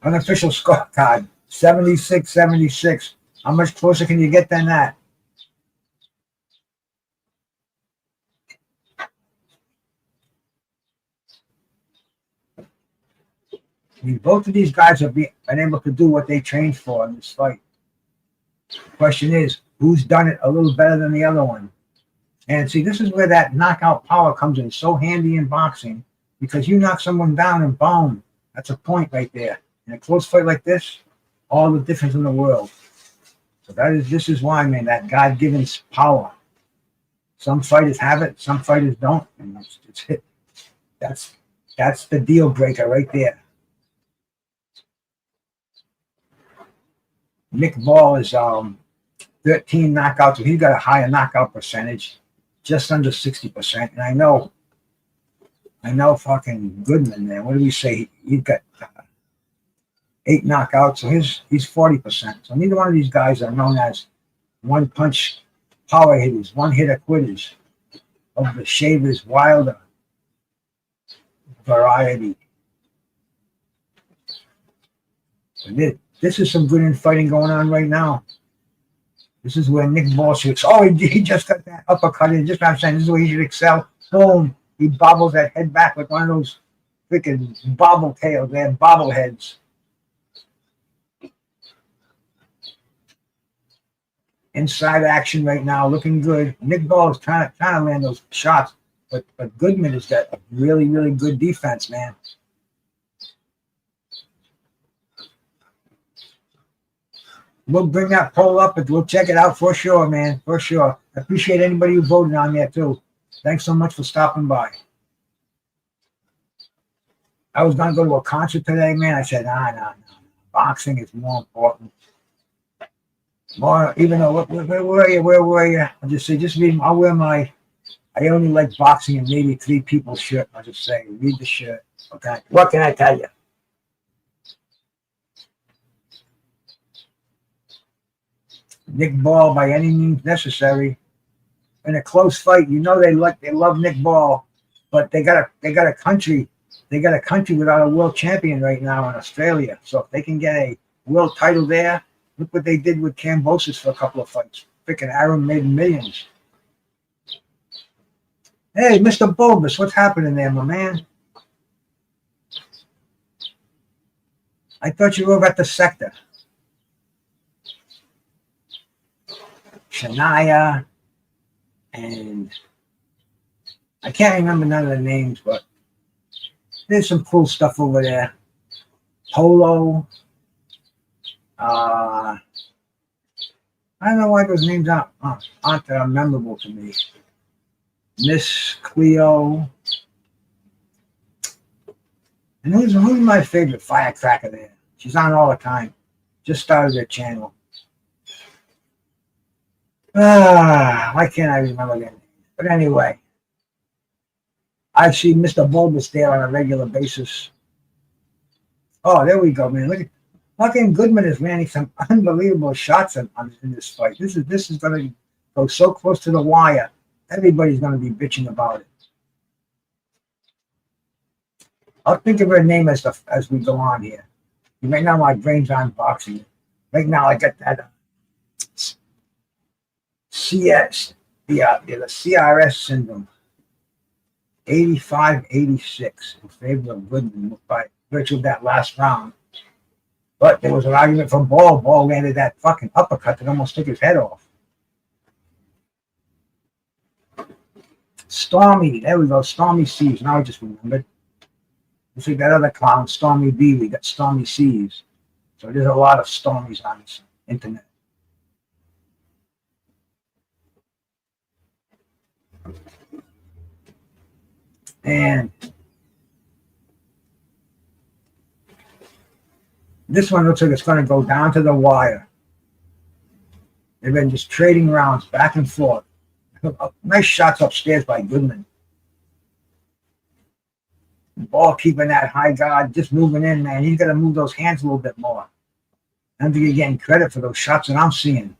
Unofficial scorecard, 76-76. How much closer can you get than that? I mean, both of these guys have been able to do what they trained for in this fight. The question is, who's done it a little better than the other one? And see, this is where that knockout power comes in so handy in boxing, because you knock someone down and boom, that's a point right there. In a close fight like this, all the difference in the world. So this is why, man, that God-given power. Some fighters have it, some fighters don't, and that's the deal breaker right there. Nick Ball is 13 knockouts, so he's got a higher knockout percentage, just under 60%. And I know fucking Goodman, man. What do we say? He's got 8 knockouts, so he's 40%. So neither one of these guys are known as one-punch power hitters, one-hitter quitters of the Shavers Wilder variety. So this is some good infighting going on right now. This is where Nick Ball shoots. Oh, he just got that uppercut in. Just what I'm saying. This is where he should excel. Boom. He bobbles that head back like one of those freaking bobbleheads, man, bobbleheads. Inside action right now, looking good. Nick Ball is trying to land those shots, but Goodman has got a really, really good defense, man. We'll bring that poll up, but we'll check it out for sure, man, for sure. I appreciate anybody who voted on there too. Thanks so much for stopping by. I was gonna go to a concert today, man. I said, nah. Boxing is more important. More, even though, where were you? I'll just say, I'll wear my, I only like boxing and maybe 3 people's shirt. I'll just say, read the shirt. Okay. What can I tell you? Nick Ball by any means necessary. In a close fight, you know they love Nick Ball, but they got a country without a world champion right now in Australia. So if they can get a world title there, look what they did with Kambosos for a couple of fights. Freaking Aaron made millions. Hey, Mr. Bulbous, what's happening there, my man? I thought you were over at the sector. Shania, and I can't remember none of the names, but there's some cool stuff over there. Polo. I don't know why those names aren't memorable to me. Miss Cleo. And who's my favorite firecracker there? She's on all the time. Just started their channel. Why can't I remember their name? But anyway, I see Mr. Bulbous there on a regular basis. Oh, there we go, man. Look at fucking Goodman is landing some unbelievable shots in this fight. This is going to go so close to the wire. Everybody's going to be bitching about it. I'll think of her name as we go on here. Right now, my brain's on boxing. Right now, I got that CS, the CRS syndrome. 85-86 in favor of Goodman by virtue of that last round. But there was an argument for Ball. Ball landed that fucking uppercut that almost took his head off. Stormy, there we go. Stormy Seas. Now I just remembered. Let's see that other clown, Stormy B. We got Stormy Seas. So there's a lot of Stormies on this internet. And this one looks like it's going to go down to the wire. They've been just trading rounds back and forth. Nice shots upstairs by Goodman. Ball keeping that high guard, just moving in, man. He's got to move those hands a little bit more. I don't think you're getting credit for those shots that I'm seeing.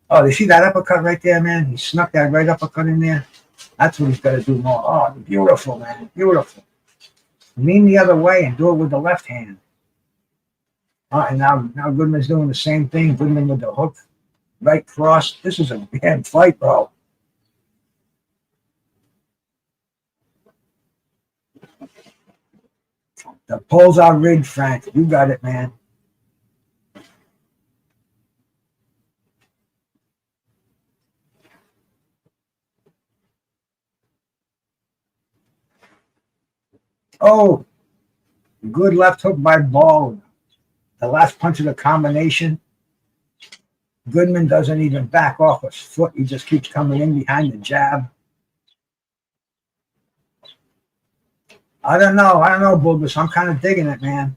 Oh, you see that uppercut right there, man? He snuck that right uppercut in there. That's what he's got to do more. Oh, beautiful, man. Beautiful. Lean the other way and do it with the left hand. And now Goodman's doing the same thing. Goodman with the hook. Right cross. This is a damn fight, bro. The polls are rigged, Frank. You got it, man. Oh, good left hook by Ball. The last punch of the combination. Goodman doesn't even back off his foot. He just keeps coming in behind the jab. I don't know, Bulbous. I'm kind of digging it, man.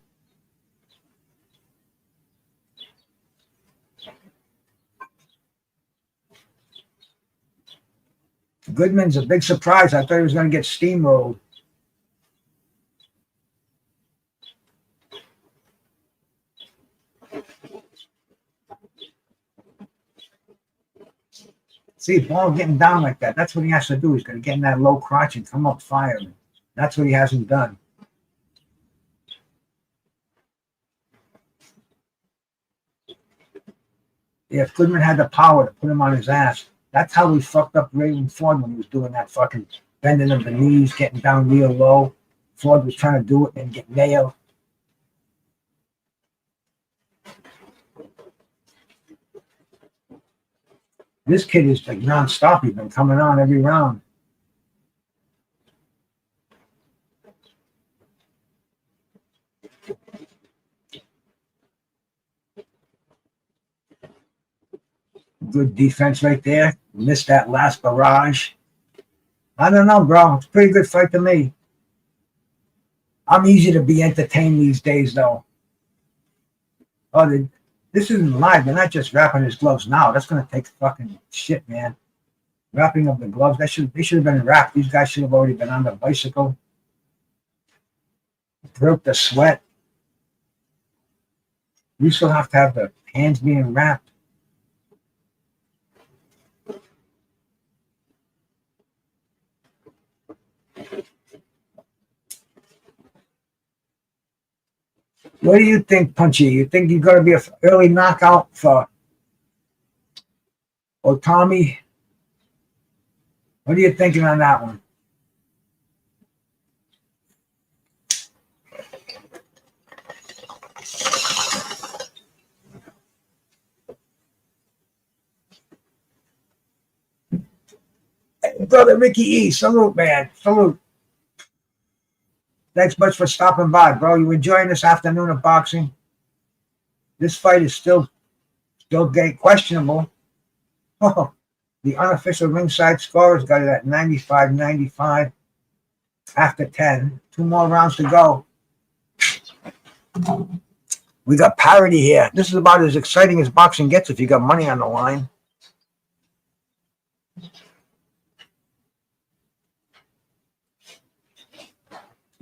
Goodman's a big surprise. I thought he was going to get steamrolled. See, Ball getting down like that. That's what he has to do. He's going to get in that low crotch and come up firing. That's what he hasn't done. Yeah, if Goodman had the power to put him on his ass, that's how he fucked up Raven Ford when he was doing that fucking bending of the knees, getting down real low. Ford was trying to do it and get nailed. This kid is like nonstop. He's been coming on every round. Good defense right there. Missed that last barrage. I don't know, bro. It's a pretty good fight to me. I'm easy to be entertained these days, though. Oh, this isn't live. They're not just wrapping his gloves now. That's going to take fucking shit, man. Wrapping up the gloves. They should have been wrapped. These guys should have already been on the bicycle. Broke the sweat. You still have to have the hands being wrapped. What do you think, Punchy? You think you're going to be an early knockout for Itauma? What are you thinking on that one? Hey, brother Ricky E, salute, man. Salute. Thanks much for stopping by, bro. You enjoying this afternoon of boxing? This fight is still getting questionable. Oh, the unofficial ringside scorers got it at 95-95 after 10. 2 more rounds to go. We got parity here. This is about as exciting as boxing gets if you got money on the line.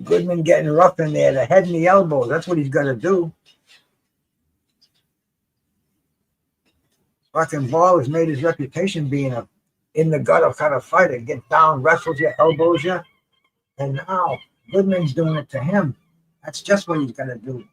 Goodman getting rough in there, the head and the elbows. That's what he's going to do. Fucking Ball has made his reputation being a in the gutter kind of fighter. Get down, wrestles you, elbows you. And now Goodman's doing it to him. That's just what he's going to do.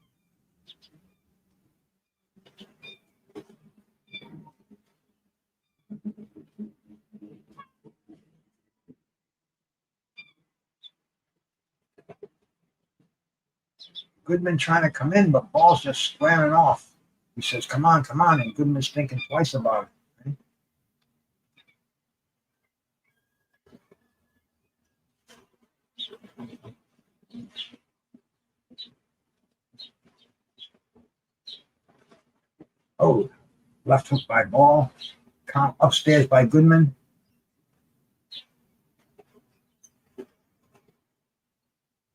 Goodman trying to come in, but Ball's just squaring off. He says, come on, and Goodman's thinking twice about it. Right? Oh, left hook by Ball. Count upstairs by Goodman.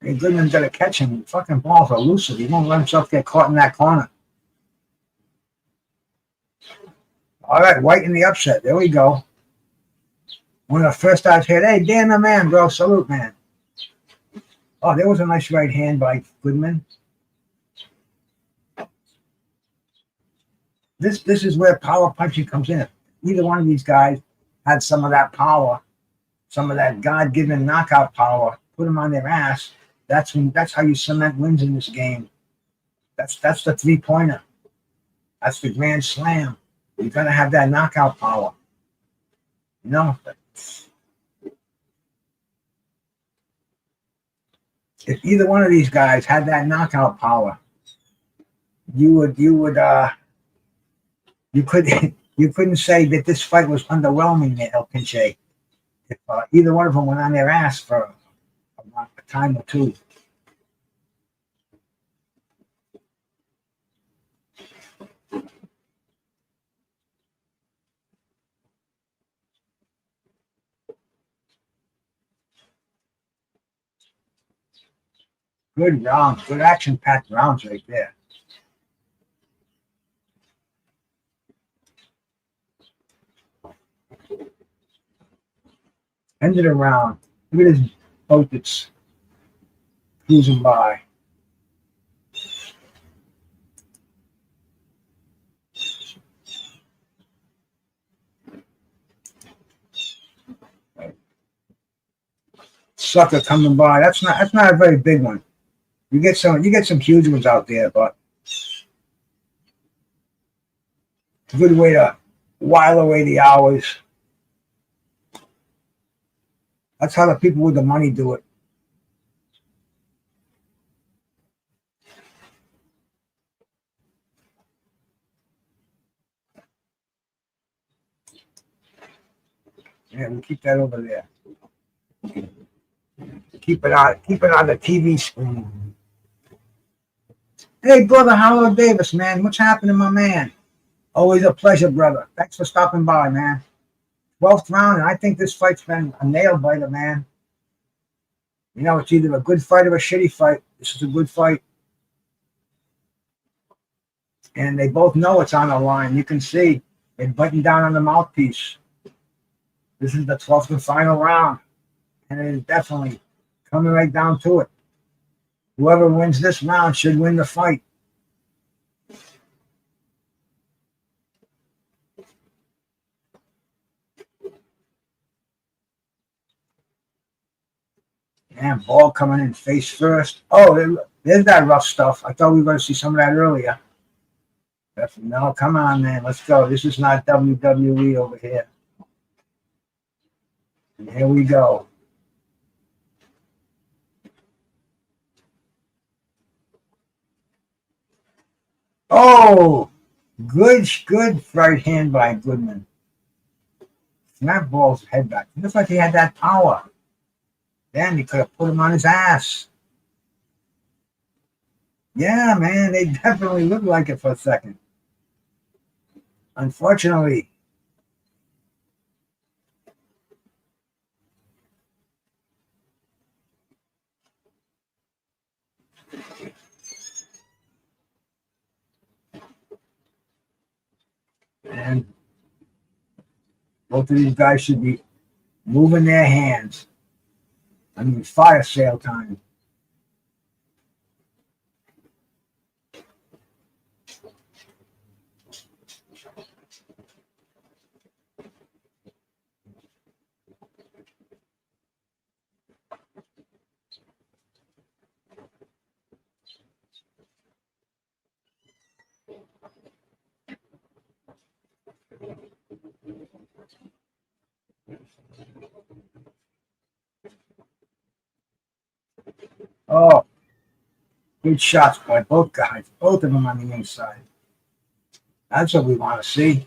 Hey, Goodman's got to catch him. Fucking Ball's elusive. He won't let himself get caught in that corner. All right, White in the upset. There we go. One of the first I've hit. Hey, Dan the man, bro. Salute, man. Oh, there was a nice right hand by Goodman. This is where power punching comes in. Either one of these guys had some of that power, some of that God-given knockout power, put them on their ass. That's how you cement wins in this game. That's the 3-pointer. That's the grand slam. You're gonna have that knockout power. You know? If either one of these guys had that knockout power, you couldn't say that this fight was underwhelming at El Pinche. If either one of them went on their ass for a time or two. Good rounds, good action-packed rounds right there. End of the round. Look at this boat that's cruising by. Sucker coming by. That's not a very big one. You get some huge ones out there, but good way to while away the hours. That's how the people with the money do it. Yeah, we'll keep that over there. Keep it on the TV screen. Hey, brother, Howard Davis, man. What's happening, my man? Always a pleasure, brother. Thanks for stopping by, man. 12th round, and I think this fight's been a nail biter, man. You know, it's either a good fight or a shitty fight. This is a good fight. And they both know it's on the line. You can see they're biting down on the mouthpiece. This is the 12th and final round. And it is definitely coming right down to it. Whoever wins this round should win the fight. And ball coming in face first. Oh, there's that rough stuff. I thought we were going to see some of that earlier. No, come on, man. Let's go. This is not WWE over here. And here we go. Oh, good right hand by Goodman. Snap ball's head back. It looks like he had that power. Then he could have put him on his ass. Yeah, man, they definitely looked like it for a second. Unfortunately. And both of these guys should be moving their hands. I mean, fire sale time. Oh, good shots by both guys. Both of them on the inside. That's what we want to see.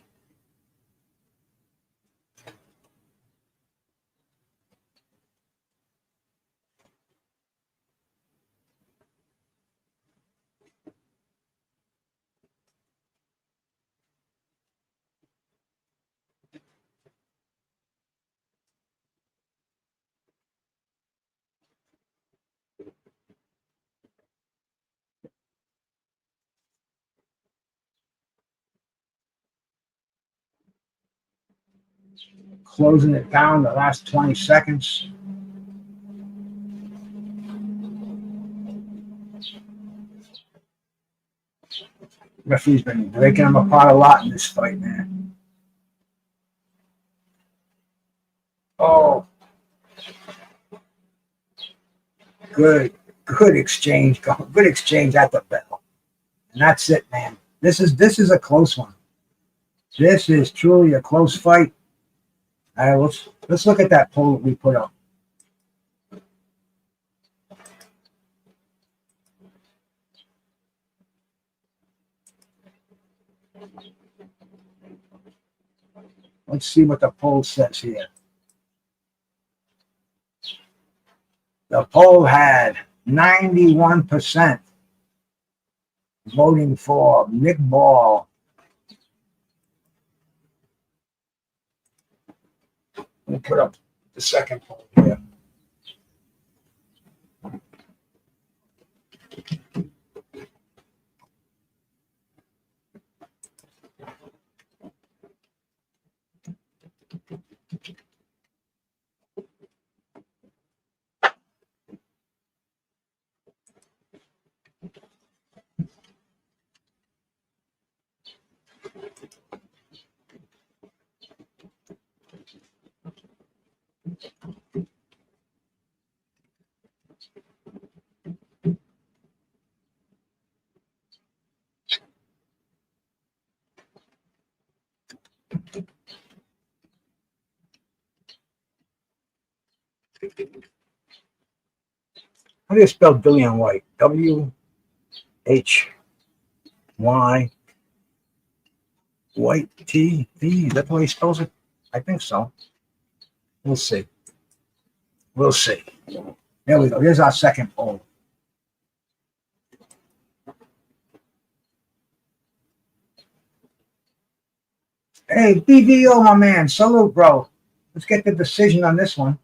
Closing it down the last 20 seconds. Referee's been breaking them apart a lot in this fight, man. Oh, good exchange. Good exchange at the bell. And that's it, man. This is a close one. This is truly a close fight. All right, let's look at that poll that we put up. Let's see what the poll says here. The poll had 91% voting for Nick Ball. Let me put up the second poll here. How do you spell Dillian Whyte? W-H-Y White T-V. Is that the way he spells it? I think so. We'll see. We'll see. There we go. Here's our second poll. Hey, BVO, my man. Salute, bro. Let's get the decision on this one.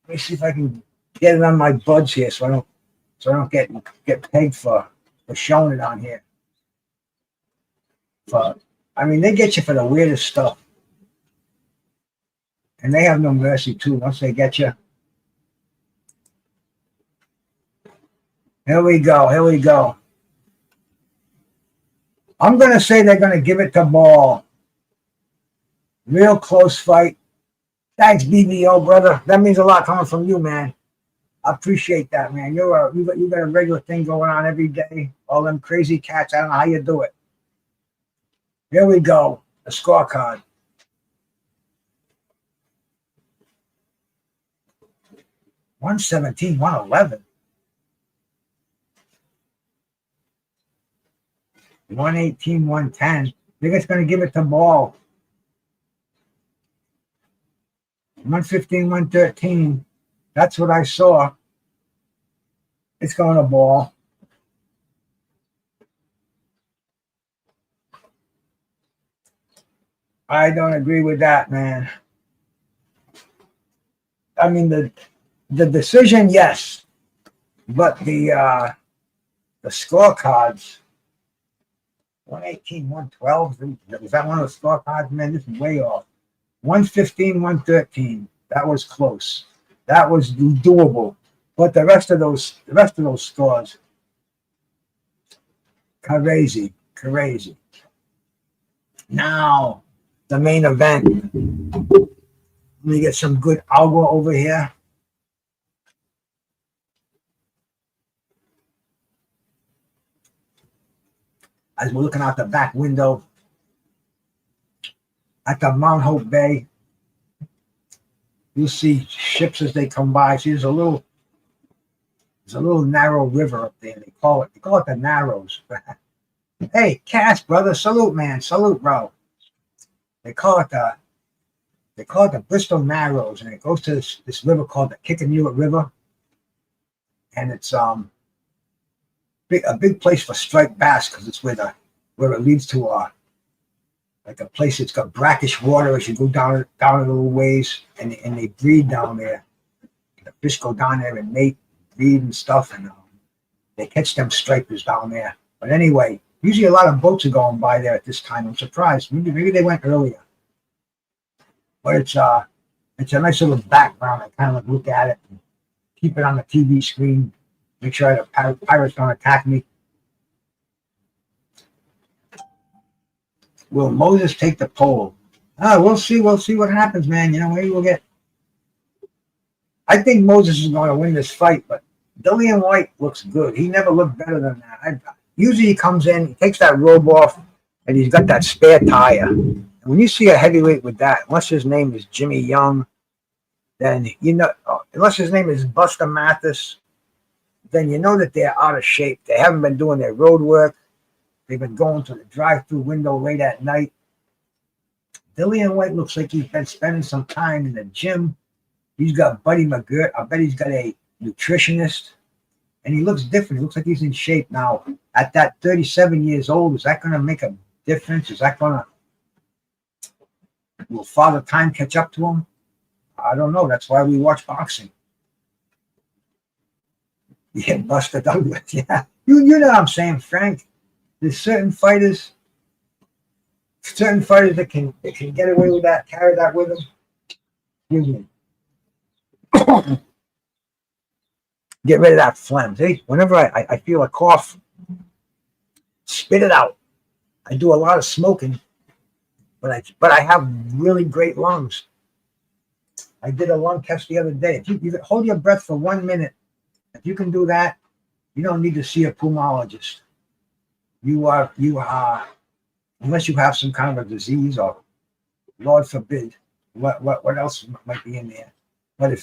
Let me see if I can get it on my buds here so I don't get pegged for showing it on here. I mean, they get you for the weirdest stuff. And they have no mercy, too, once they get you. Here we go. Here we go. I'm going to say they're going to give it to Ball. Real close fight. Thanks, BBO, brother. That means a lot coming from you, man. I appreciate that, man. You got a regular thing going on every day. All them crazy cats. I don't know how you do it. Here we go. The scorecard. $117, $111. 118, 110. I think it's going to give it to Ball. 115, 113. That's what I saw. It's going to Ball. I don't agree with that, man. I mean, the decision, yes. But the scorecards, 118, 112. Was that one of the scorecards? Man, this is way off. 115, 113. That was close. That was doable. But the rest of those scores, crazy. Now, the main event. Let me get some good algo over here. As we're looking out the back window at the Mount Hope Bay, you'll see ships as they come by. See, there's a little narrow river up there. They call it the Narrows. Hey, Cass, brother, salute, man, salute, bro. They call it the Bristol Narrows, and it goes to this river called the Kickamuit River, and it's a big place for striped bass because it's where it leads to like a place that's got brackish water as you go down a little ways, and they breed down there. The fish go down there and mate, breed and stuff, and they catch them stripers down there. But anyway, usually a lot of boats are going by there at this time. I'm surprised. Maybe they went earlier. But it's a nice little background. I kind of look at it and keep it on the TV screen. Make sure the pirates don't attack me. Will Moses take the pole? We'll see. We'll see what happens, man. You know, maybe we'll get. I think Moses is going to win this fight, but Dillian Whyte looks good. He never looked better than that. Usually he comes in, he takes that robe off, and he's got that spare tire. And when you see a heavyweight with that, unless his name is Jimmy Young, then you know, unless his name is Buster Mathis, then you know that they're out of shape. They haven't been doing their road work. They've been going to the drive-through window late at night. Dillian Whyte looks like he's been spending some time in the gym. He's got Buddy McGirt. I bet he's got a nutritionist. And he looks different. He looks like he's in shape now. At that 37 years old, is that going to make a difference? Is that going to... Will Father Time catch up to him? I don't know. That's why we watch boxing. Yeah, Buster Douglas. Yeah. You know what I'm saying, Frank. There's certain fighters that can get away with that, carry that with them. Excuse me. Get rid of that phlegm. See, whenever I feel a cough, spit it out. I do a lot of smoking, but I have really great lungs. I did a lung test the other day. If you hold your breath for 1 minute, if you can do that, you don't need to see a pulmonologist. You are, unless you have some kind of a disease or, Lord forbid, what else might be in there. But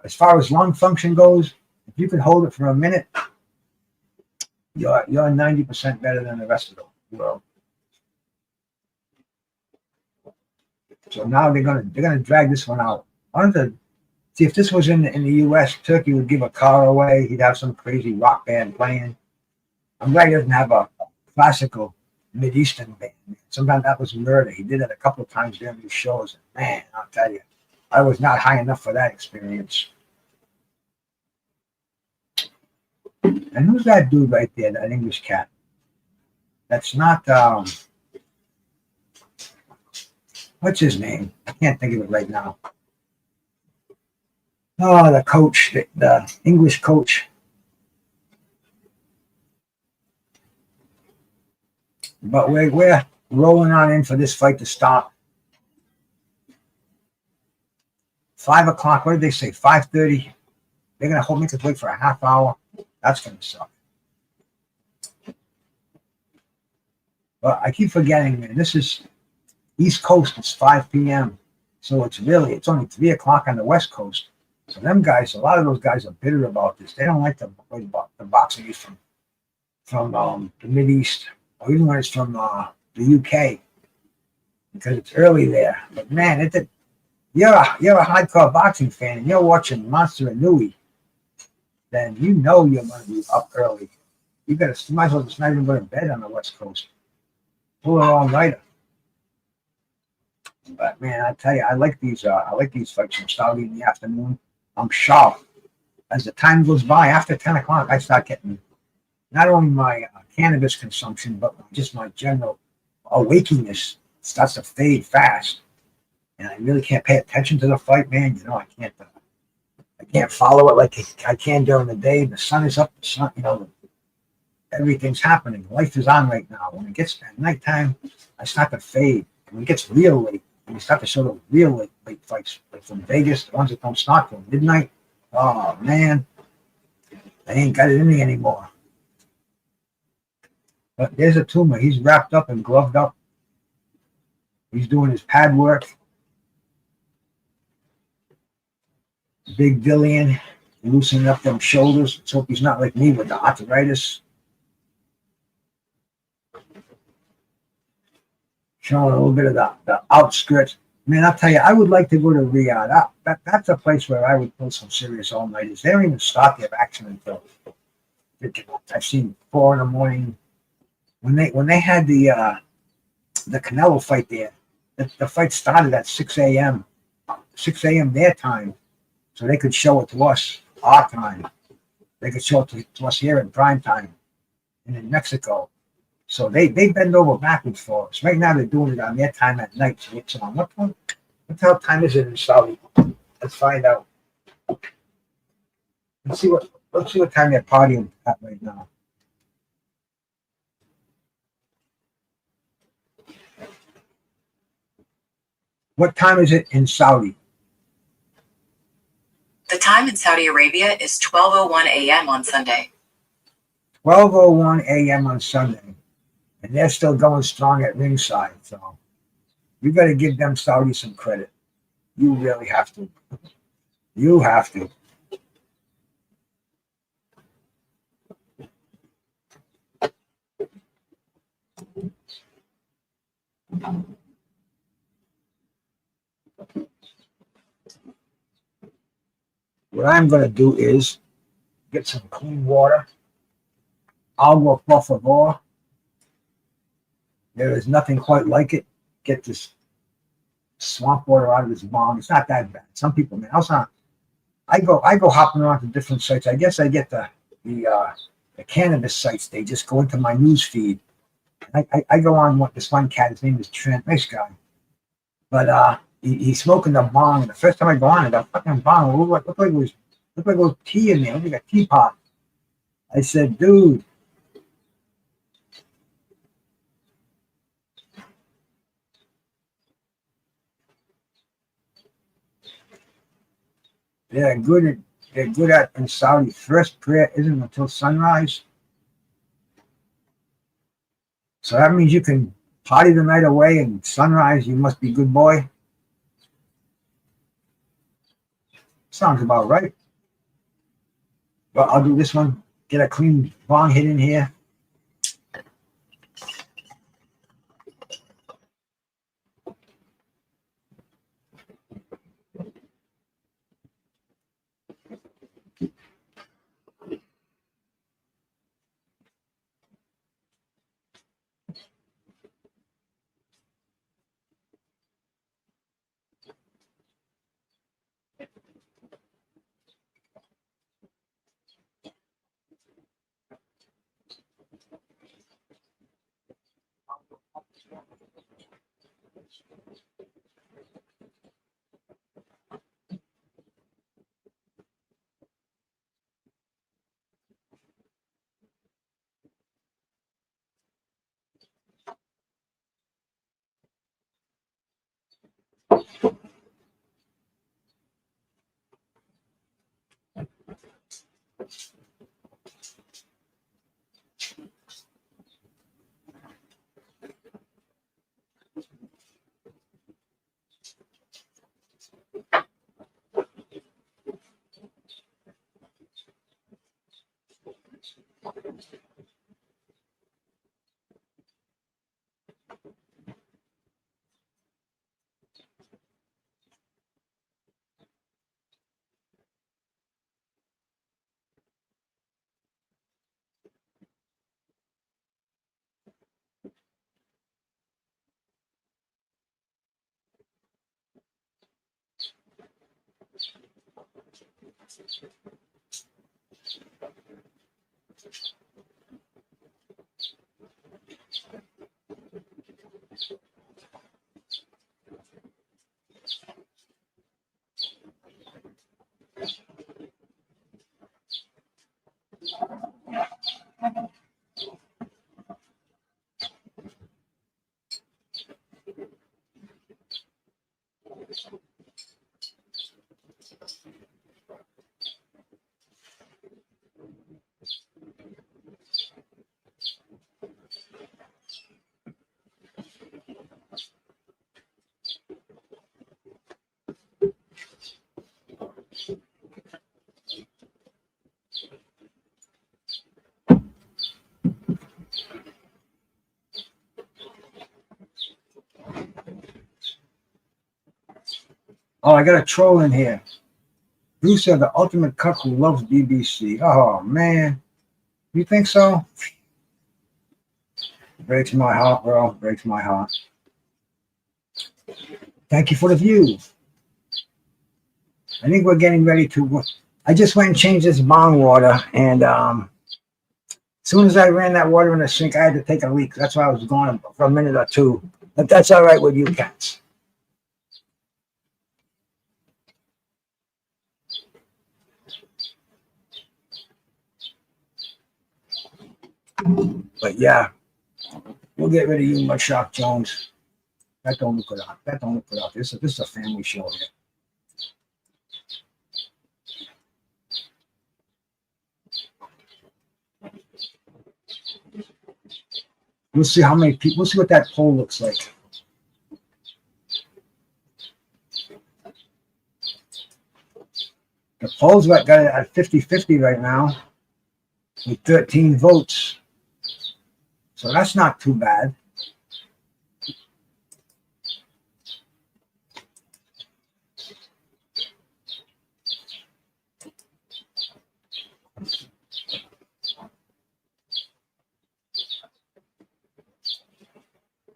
as far as lung function goes, if you can hold it for a minute, you're 90% better than the rest of the world. So now they're gonna drag this one out. I wanted to see if this was in the U.S. Turkey would give a car away. He'd have some crazy rock band playing. I'm glad he doesn't have a classical Mideastern band. Sometimes that was murder. He did it a couple of times during these shows. Man, I'll tell you, I was not high enough for that experience. And who's that dude right there, that English cat? That's not, what's his name? I can't think of it right now. Oh, the coach, the English coach. But we're rolling on in for this fight to start. 5 o'clock, what did they say, 5:30? They're going to make us wait for a half hour. That's going to suck. But I keep forgetting, man, this is East Coast, it's 5 p.m. So it's only 3 o'clock on the West Coast. So them guys, a lot of those guys are bitter about this. They don't like the boxing from the Mideast, or even when it's from the UK, because it's early there. But man, you're a hardcore boxing fan and you're watching Monster and Nui, then you know you're going to be up early. You might as well just not even go to bed on the West Coast. Pull it all nighter. But man, I tell you, I like these fights from Saudi in the afternoon. I'm sharp. As the time goes by, after 10 o'clock, I start getting not only my cannabis consumption, but just my general awakeness starts to fade fast. And I really can't pay attention to the fight, man. You know, I can't follow it like I can during the day. The sun is up, everything's happening. Life is on right now. When it gets at nighttime, I start to fade. When it gets real late, when you start to show the real late fights, like from Vegas, the ones that don't start till midnight, oh man, I ain't got it in me anymore. But there's Itauma. He's wrapped up and gloved up. He's doing his pad work. Big Dillian loosening up them shoulders. Let's hope he's not like me with the arthritis. Showing a little bit of the outskirts. Man, I'll tell you, I would like to go to Riyadh. That's a place where I would pull some serious all-nighters. They don't even start their action until I've seen 4 in the morning. When they had the Canelo fight there, the fight started at 6 a.m. 6 a.m. their time. So they could show it to us, our time. They could show it to us here in prime time and in Mexico. So they bend over backwards for us. Right now they're doing it on their time at night. So it's on what the time is it in Saudi? Let's find out. Let's see what time they're partying at right now. What time is it in Saudi? The time in Saudi Arabia is 12:01 a.m. on Sunday. 12:01 a.m. on Sunday. And they're still going strong at ringside. So you got to give them Saudi some credit. You really have to. You have to. What I'm going to do is get some clean water. Agua por favor. There is nothing quite like it. Get this swamp water out of this bong. It's not that bad. Some people, man, I go hopping around to different sites. I guess I get the cannabis sites. They just go into my news feed. I go on this one cat. His name is Trent. Nice guy. But he's smoking the bong. And the first time I go on it, that fucking bong looked like it was tea in there. It looked like a teapot. I said, dude. They're good at in Saudi. First prayer isn't until sunrise. So that means you can party the night away and sunrise, you must be good boy. Sounds about right. Well, I'll do this one. Get a clean bong hit in here. Oh, I got a troll in here. Bruce said the ultimate cuck who loves BBC. Oh, man. You think so? Breaks my heart, bro. Breaks my heart. Thank you for the view. I think we're getting ready to... I just went and changed this bong water, and as soon as I ran that water in the sink, I had to take a leak. That's why I was gone for a minute or two. But that's all right with you cats. But yeah, we'll get rid of you, Mudshot Jones. That don't look good out. That don't look good out. This is a family show here. We'll see how many people. We'll see what that poll looks like. The polls got it at 50-50 right now with 13 votes. So that's not too bad.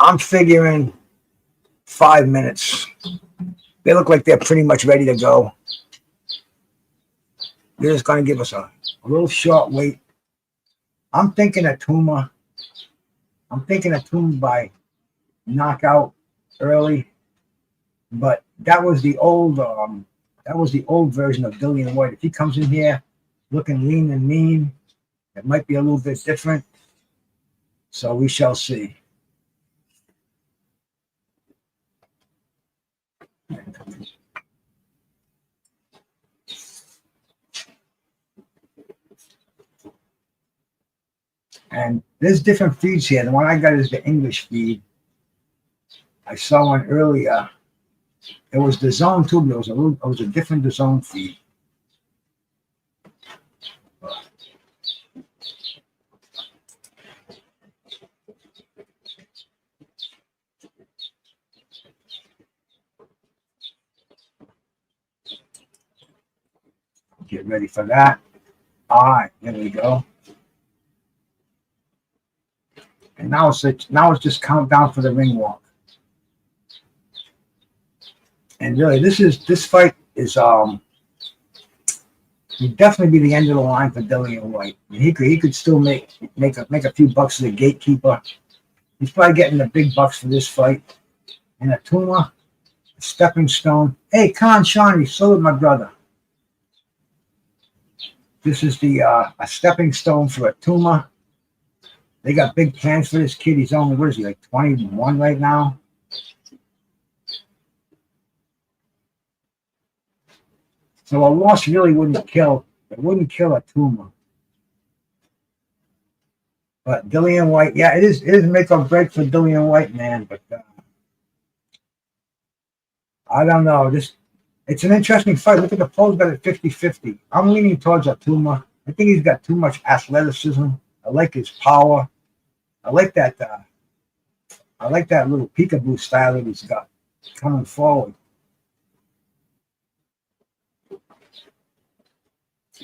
I'm figuring 5 minutes. They look like they're pretty much ready to go. They're just going to give us a little short wait. I'm thinking Itauma. I'm thinking Itauma by knockout early, but that was the old version of Dillian Whyte. If he comes in here looking lean and mean, it might be a little bit different. So we shall see. And there's different feeds here. The one I got is the English feed. I saw one earlier. It was the zone too, but it was a different zone feed. Get ready for that. All right, there we go. And now it's just countdown for the ring walk. And really, this fight is would definitely be the end of the line for Dillian Whyte. I mean, he could still make a few bucks as a gatekeeper. He's probably getting the big bucks for this fight. and Itauma, a stepping stone. Hey, Khan Shawnee, salute my brother. This is the a stepping stone for Itauma. They got big plans for this kid. He's only, what is he, like 21 right now? So a loss really wouldn't kill Itauma. But Dillian Whyte, yeah, it is make or break for Dillian Whyte, man. But I don't know. It's an interesting fight. Look at the polls got it 50-50. I'm leaning towards Itauma. I think he's got too much athleticism. I like his power. I like that little peekaboo style that he's got coming forward.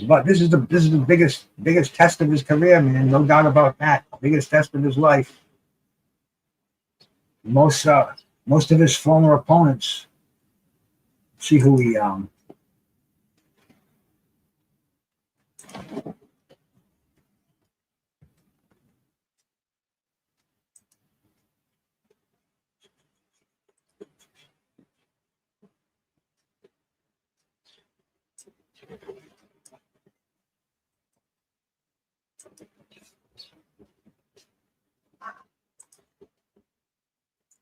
But this is the biggest test of his career, man. No doubt about that. Biggest test of his life. Most of his former opponents. See who he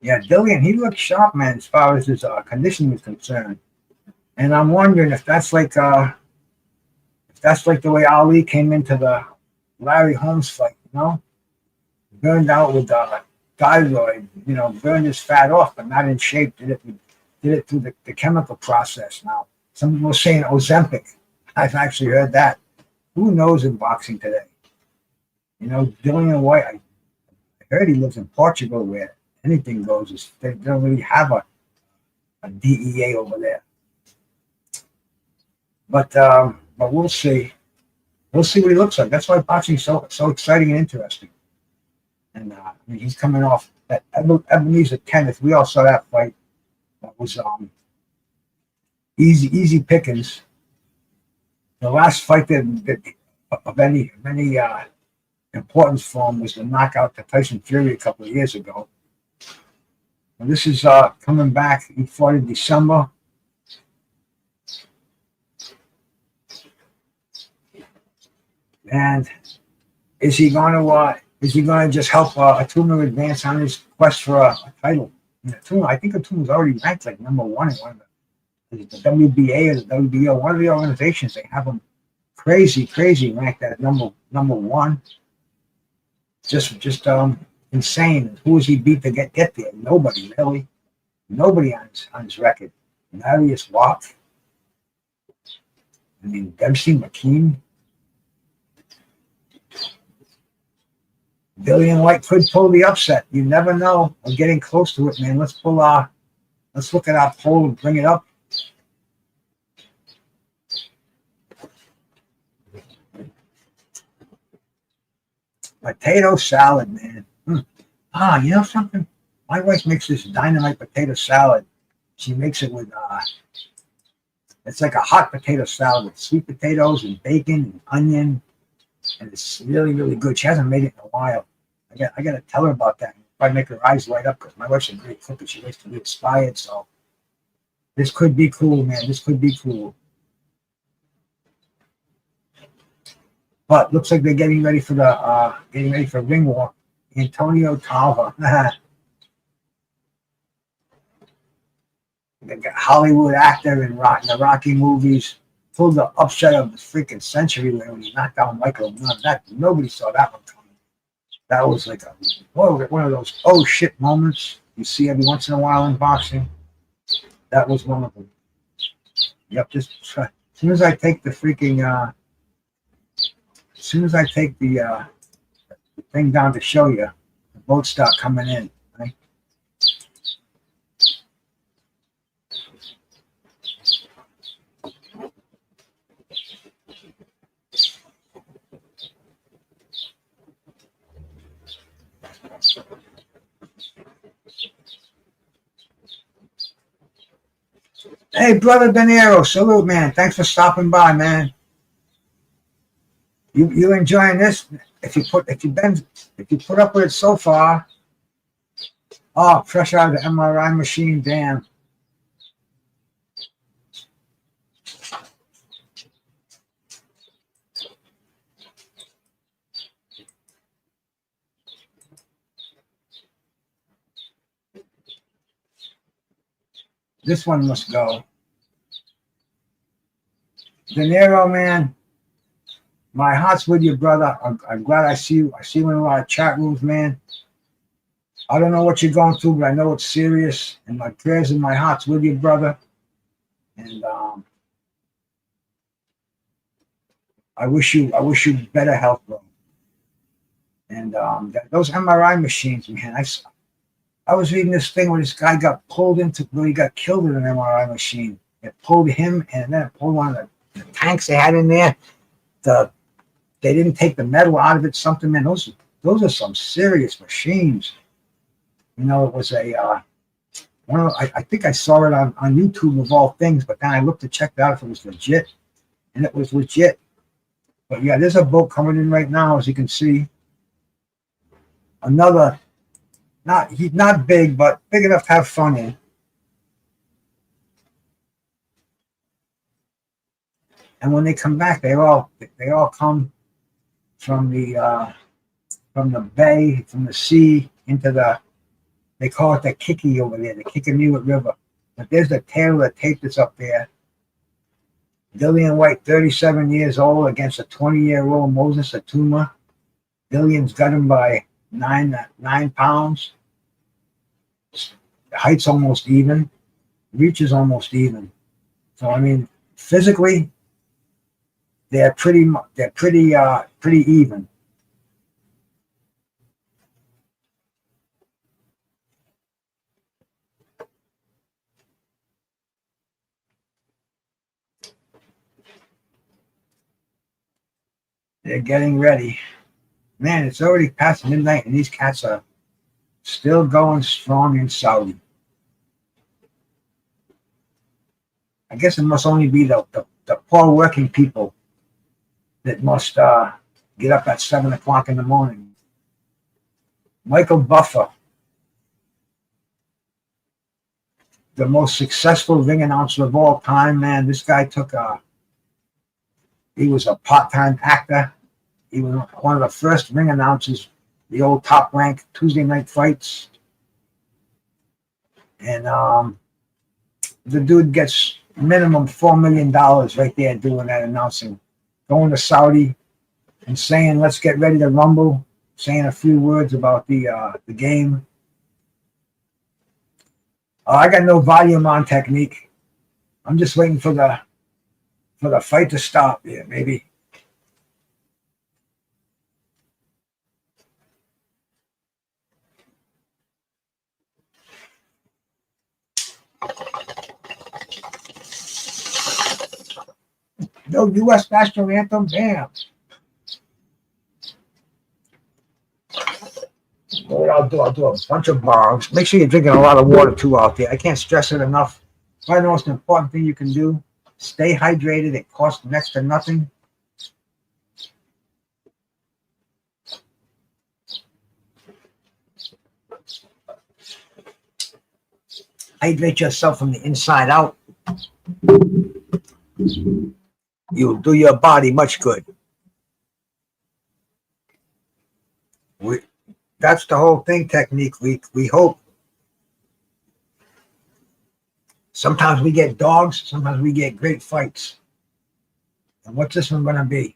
Yeah, Dillian, he looked sharp, man, as far as his condition was concerned. And I'm wondering if that's like the way Ali came into the Larry Holmes fight, you know? Burned out with thyroid, you know, burned his fat off, but not in shape. Did it through the chemical process now. Some people are saying Ozempic. I've actually heard that. Who knows in boxing today? You know, Dillian Whyte, I heard he lives in Portugal where anything goes. They don't really have a DEA over there. But we'll see. We'll see what he looks like. That's why boxing's so exciting and interesting. And I mean, he's coming off that Ebenezer Kenneth. We all saw that fight. That was easy pickings. The last fight that of any importance for him was the knockout to Tyson Fury a couple of years ago. And this is coming back. He fought in December. And is he going to just help Itauma advance on his quest for a title? I think Atuma's already ranked like number one in one of the WBA or the WBO, one of the organizations. They have him crazy ranked at number one. Just insane. Who has he beat to get there? Nobody, really. Nobody on his record. Marius Watt. I mean, Dempsey McKean. Dillian Whyte could pull the upset. You never know. We're getting close to it, man. Let's look at our poll and bring it up. Potato salad, man. You know something? My wife makes this dynamite potato salad. She makes it with it's like a hot potato salad with sweet potatoes and bacon and onion. And it's really good. She hasn't made it in a while. I gotta tell her about that. Probably make her eyes light up because my wife's a great cook and she likes to be inspired. So this could be cool, man. This could be cool. But looks like they're getting ready for ring war. Antonio Talva. The Hollywood actor in the Rocky movies. Pulled the upset of the freaking century when he knocked out Michael Nunn. Nobody saw that one coming. That was like one of those oh shit moments you see every once in a while in boxing. That was one of them. Yep, just as soon as I take the thing down to show you, the boats start coming in. Right? Hey, brother Danero, salute, man. Thanks for stopping by, man. You enjoying this? If you put up with it so far, Oh, fresh out of the MRI machine, damn. This one must go. De Niro, man, my heart's with you, brother. I'm glad I see you. I see you in a lot of chat rooms, man. I don't know what you're going through, but I know it's serious. And my prayers and my heart's with you, brother. And I wish you better health, bro. And those MRI machines, man. I was reading this thing where this guy got pulled into, where he got killed in an MRI machine. It pulled him, and then it pulled one of the tanks they had in there. They didn't take the metal out of it. Something, man. Those are some serious machines. You know, it was a one of, I think I saw it on YouTube of all things, but then I looked to check it out if it was legit, and it was legit. But yeah, there's a boat coming in right now, as you can see. Another, he's not big, but big enough to have fun in. And when they come back, they all come from the bay, from the sea into the, they call it the Kiki over there, the Kikaniwit River. But there's the tail that taped us up there. Dillian Whyte, 37 years old, against a 20-year-old Moses Itauma. Dillian's got him by 9 pounds. The height's almost even. Reach is almost even. So I mean, physically, they're pretty even. They're getting ready. Man, it's already past midnight, and these cats are still going strong in Saudi. I guess it must only be the poor working people that must get up at 7 o'clock in the morning. Michael Buffer, the most successful ring announcer of all time, man. This guy he was a part-time actor. He was one of the first ring announcers, the old Top Rank Tuesday night fights. And the dude gets minimum $4 million right there doing that announcing. Going to Saudi and saying, let's get ready to rumble, saying a few words about the game. I got no volume on technique. I'm just waiting for the fight to stop here, maybe. No U.S. national anthem, damn. What I'll do a bunch of bongs. Make sure you're drinking a lot of water too out there. I can't stress it enough. Probably the most important thing you can do. Stay hydrated. It costs next to nothing. Hydrate yourself from the inside out. You'll do your body much good. That's the whole thing, technique. We hope. Sometimes we get dogs. Sometimes we get great fights. And what's this one going to be?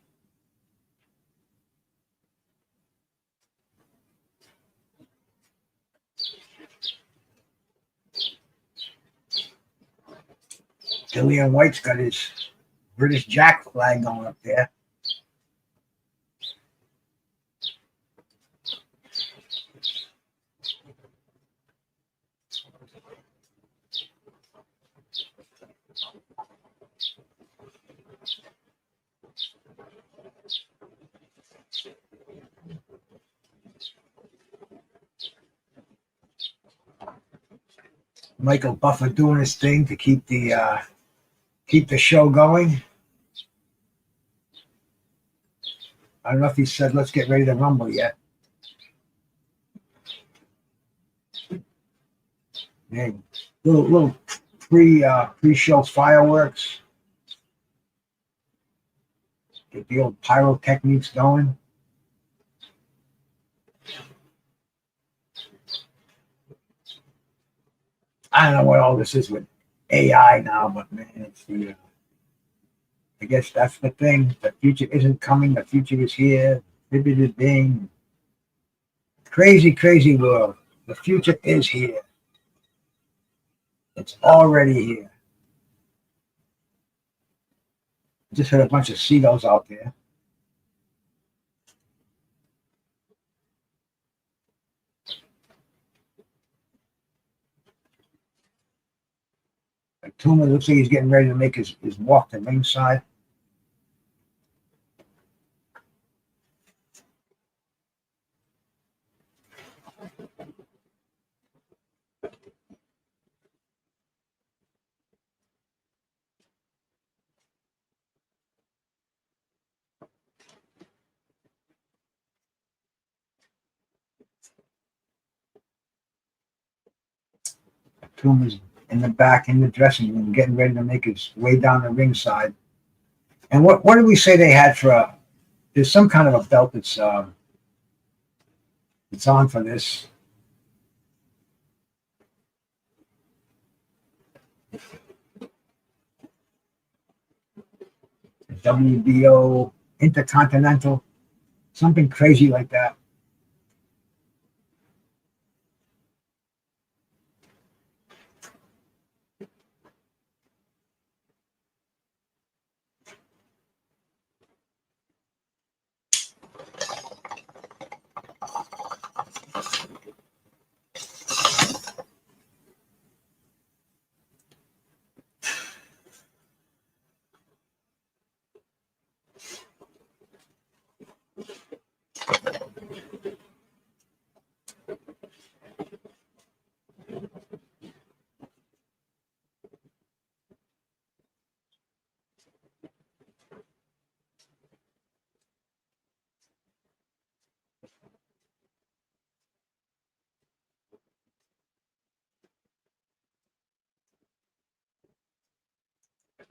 Dillian Whyte's got his British Jack flag going up there. Michael Buffer doing his thing to keep the show going. I don't know if he said let's get ready to rumble yet. Hey, little pre-show fireworks. Get the old pyrotechnics going. I don't know what all this is with AI now, but man, it's the. I guess that's the thing. The future isn't coming. The future is here. Bibbidi bing. Crazy, crazy world. The future is here. It's already here. Just heard a bunch of seagulls out there. Itauma looks like he's getting ready to make his walk to ringside. Itauma's in the back in the dressing room, getting ready to make his way down the ringside. And what did we say they had for a? There's some kind of a belt that's it's on for this. WBO Intercontinental, something crazy like that.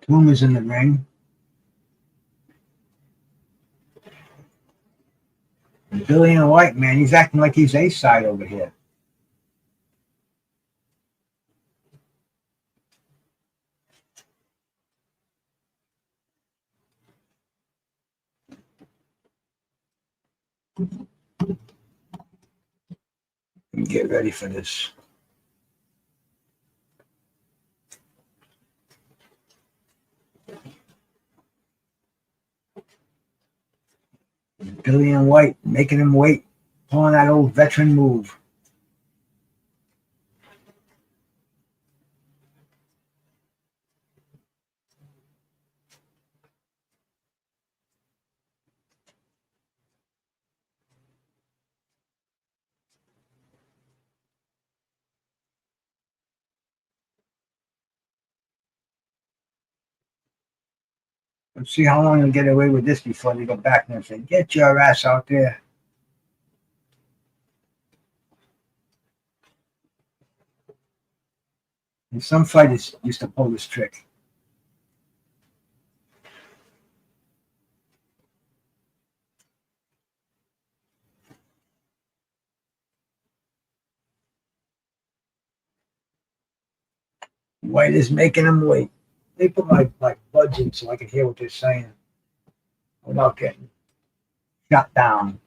Itauma's in the ring. Dillian Whyte, man, he's acting like he's A-side over here. Get ready for this. Dillian Whyte making him wait, pulling that old veteran move. Let's see how long they'll get away with this before they go back there and say, get your ass out there. And some fighters used to pull this trick. White is making him wait. They put my buds in so I can hear what they're saying without getting shut down.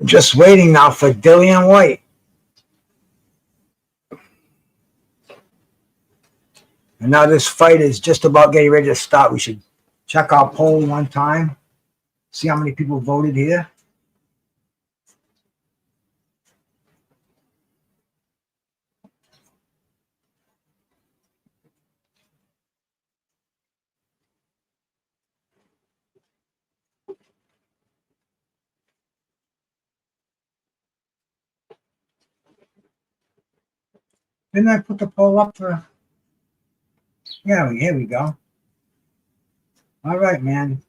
Just waiting now for Dillian Whyte. And now this fight is just about getting ready to start. We should check our poll one time, see how many people voted here. Didn't I put the poll up for? Yeah, here we go. All right, man.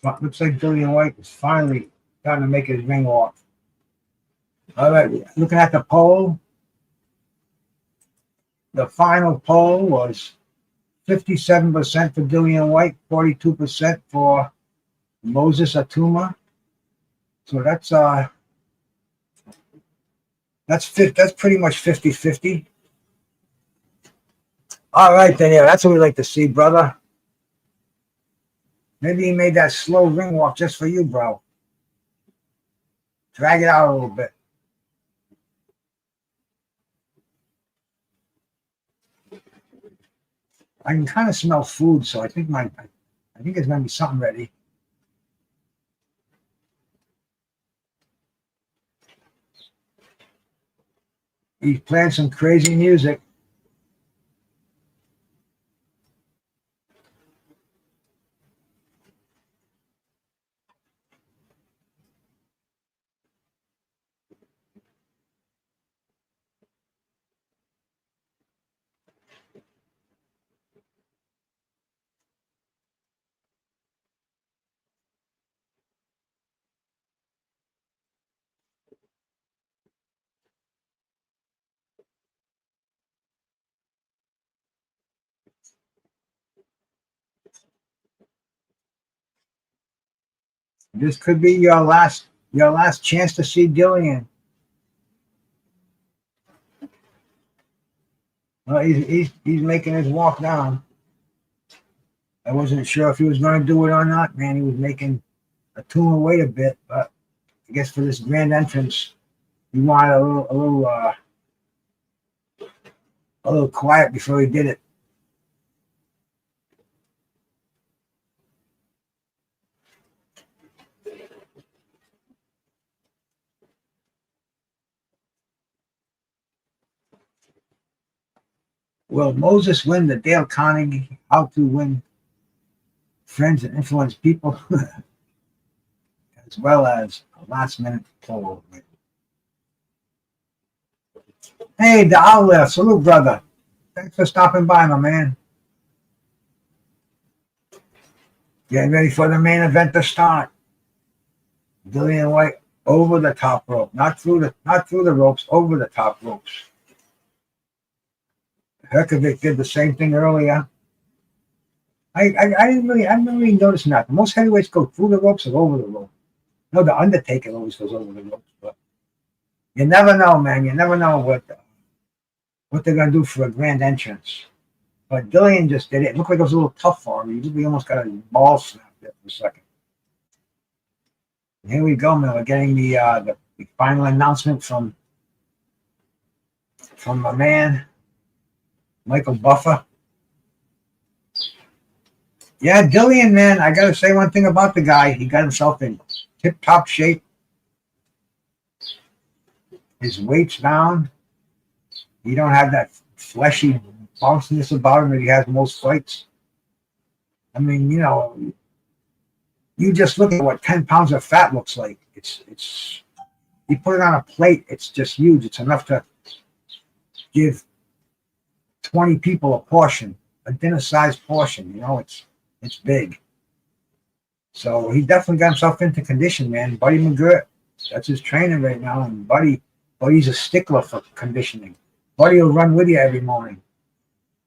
Well, looks like Dillian Whyte is finally starting to make his ring walk. All right, looking at the poll, the final poll was 57% for Dillian Whyte, 42% for Moses Itauma. So that's pretty much 50-50. All right, then, yeah, that's what we like to see, brother. Maybe he made that slow ring walk just for you, bro. Drag it out a little bit. I can kind of smell food, so I think there's gonna be something ready. He's playing some crazy music. This could be your last chance to see Dillian. Well, he's making his walk down. I wasn't sure if he was going to do it or not, man. He was making Itauma wait a bit, but I guess for this grand entrance, he wanted a little quiet before he did it. Will Moses win the Dale Carnegie How to Win Friends and Influence People, as well as a last-minute poll? Hey, the Owl, salute, brother. Thanks for stopping by, my man. Getting ready for the main event to start. Dillian Whyte over the top rope, not through the ropes, over the top ropes. Hrgovic did the same thing earlier. I didn't really notice that. Most heavyweights go through the ropes or over the rope. No, the Undertaker always goes over the ropes, but you never know, man. You never know what they're gonna do for a grand entrance. But Dillian just did it. It looked like it was a little tough for him. He almost got his ball snapped there for a second. And here we go, man. We're getting the final announcement from my man, Michael Buffer. Yeah, Dillian, man, I got to say one thing about the guy. He got himself in tip-top shape. His weight's down. He don't have that fleshy bounciness about him that he has most fights. I mean, you just look at what 10 pounds of fat looks like. It's you put it on a plate, it's just huge. It's enough to give 20 people a portion, a dinner-sized portion. It's big. So he definitely got himself into condition, man. Buddy McGirt, that's his trainer right now, and Buddy's a stickler for conditioning. Buddy will run with you every morning.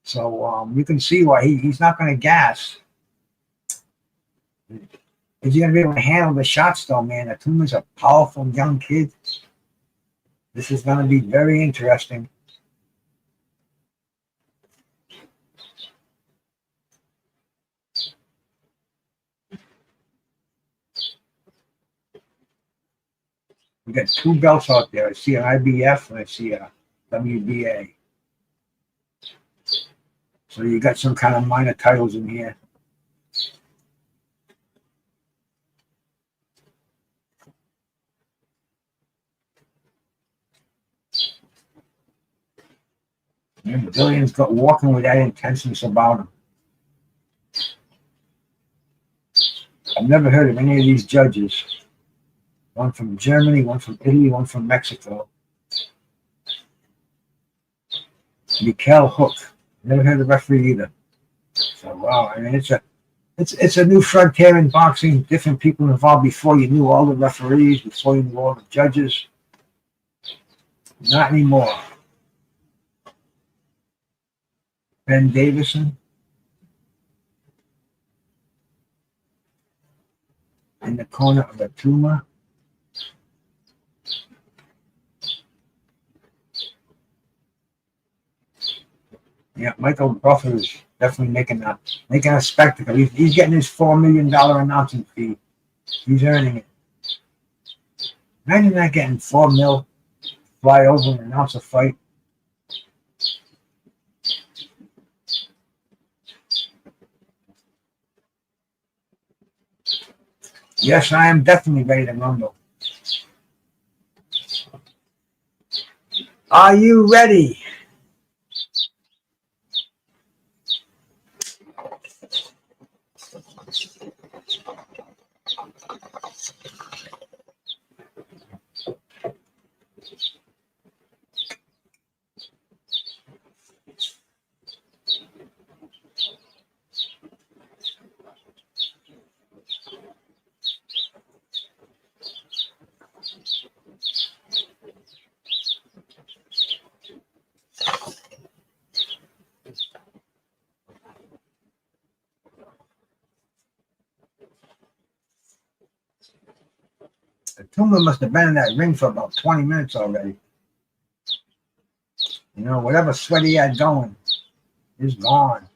So you can see why he's not going to gas. Is he going to be able to handle the shots, though, man? Itauma's a powerful young kid. This is going to be very interesting. We got two belts out there. I see an IBF and I see a WBA. So you got some kind of minor titles in here. Dillian's got walking with that intenseness about him. I've never heard of any of these judges. One from Germany, one from Italy, one from Mexico. Mikel Hook. Never heard of the referee either. So wow, I mean it's a new frontier in boxing. Different people involved. Before you knew all the referees, before you knew all the judges. Not anymore. Ben Davison in the corner of Itauma. Yeah, Michael Buffer is definitely making a spectacle. He's getting his $4 million announcing fee. He's earning it. Imagine not getting $4 million, fly over and announce a fight. Yes, I am definitely ready to rumble. Are you ready? Itauma must have been in that ring for about 20 minutes already. You know, whatever sweat he had going is gone.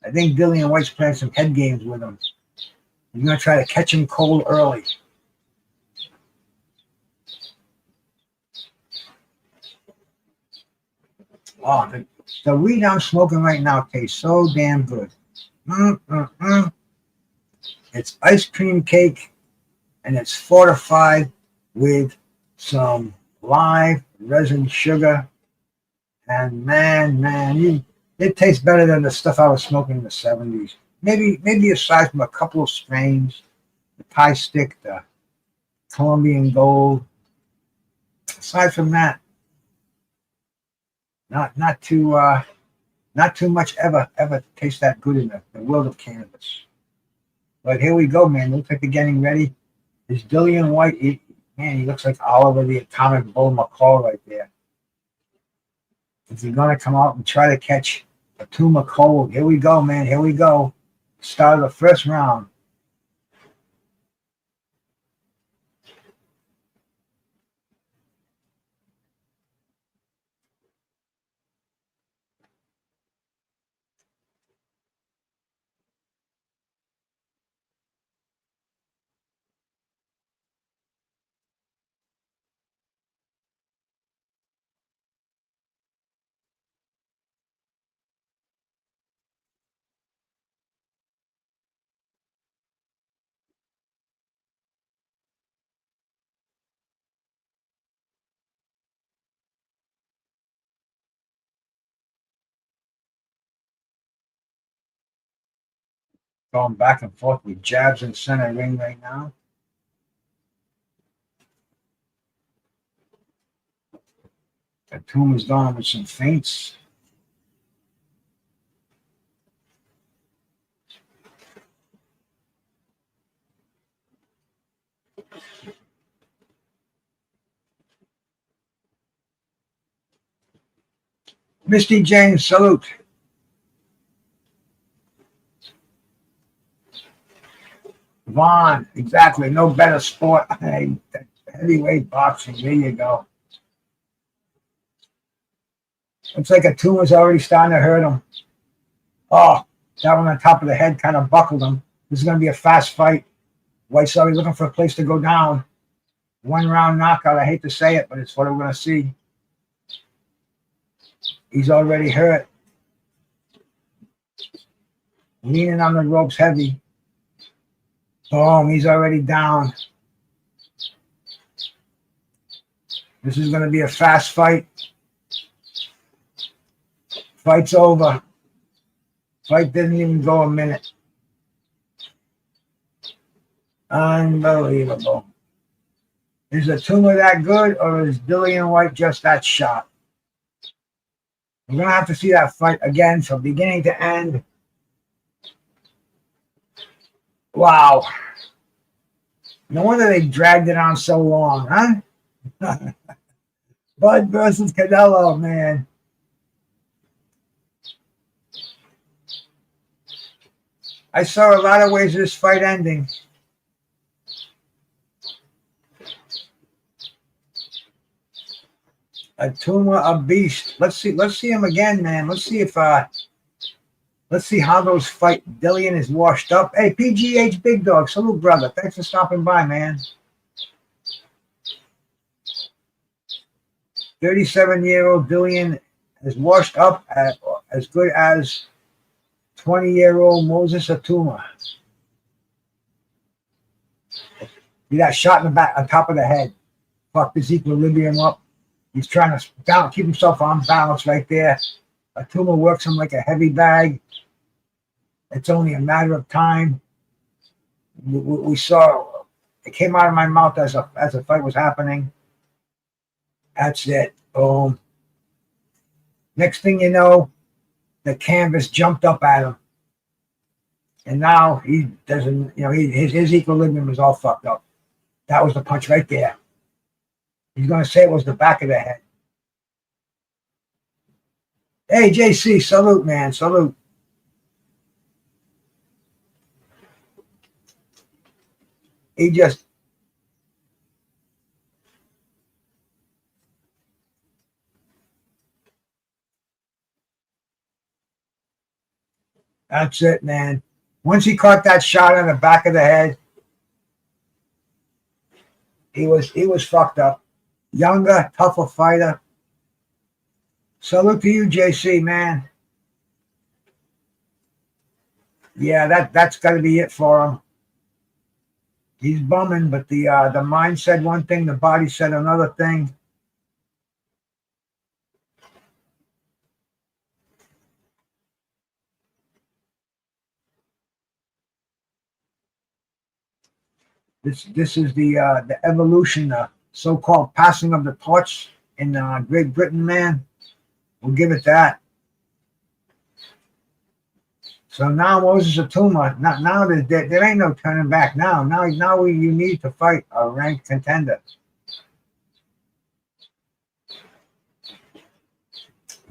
I think Dillian Whyte's playing some head games with him. He's going to try to catch him cold early. Oh, the weed I'm smoking right now tastes so damn good. It's ice cream cake, and it's fortified with some live resin sugar. And man, it tastes better than the stuff I was smoking in the 70s. Maybe aside from a couple of strains, the Thai stick, the Colombian Gold. Aside from that, not too much ever tastes that good in the world of cannabis. But here we go, man. Looks like they're getting ready. This Dillian Whyte, he looks like Oliver the Atomic Bull McCall right there. Is he gonna come out and try to catch Itauma cold? Here we go, man. Here we go. Start of the first round. Going back and forth with jabs in center ring right now. Itauma's going with some feints. Misty James, salute. Vaughn, exactly. No better sport. Hey, heavyweight boxing. There you go. Looks like Itauma's already starting to hurt him. Oh, that one on top of the head kind of buckled him. This is going to be a fast fight. White's already looking for a place to go down. 1 round knockout. I hate to say it, but it's what we're going to see. He's already hurt. Leaning on the ropes heavy. Boom, he's already down. This is going to be a fast fight. Fight's over. Fight didn't even go a minute. Unbelievable. Is Itauma that good, or is Dillian Whyte just that shot? We're going to have to see that fight again from beginning to end. Wow. No wonder they dragged it on so long, huh? Bud versus Canelo, man. I saw a lot of ways of this fight ending. Itauma, a beast. Let's see him again, man. Let's see how those fight. Dillian is washed up. Hey, PGH Big Dog, salute, brother. Thanks for stopping by, man. 37-year-old Dillian is washed up as good as 20-year-old Moses Itauma. He got shot in the back on top of the head. Fucked his equilibrium up. He's trying to keep himself on balance right there. Itauma works him like a heavy bag. It's only a matter of time. We saw it came out of my mouth as the fight was happening. That's it. Boom. Next thing you know, the canvas jumped up at him, and now he doesn't. His equilibrium is all fucked up. That was the punch right there. He's going to say it was the back of the head. Hey, JC, salute, man. Salute. He just... That's it, man. Once he caught that shot on the back of the head, he was fucked up. Younger, tougher fighter. Salute to you, JC, man. Yeah, that's got to be it for him. He's bumming, but the mind said one thing, the body said another thing. This is the evolution, so-called passing of the torch in Great Britain, man. We'll give it that. So now Moses Itauma, now there ain't no turning back now. Now you need to fight a ranked contender.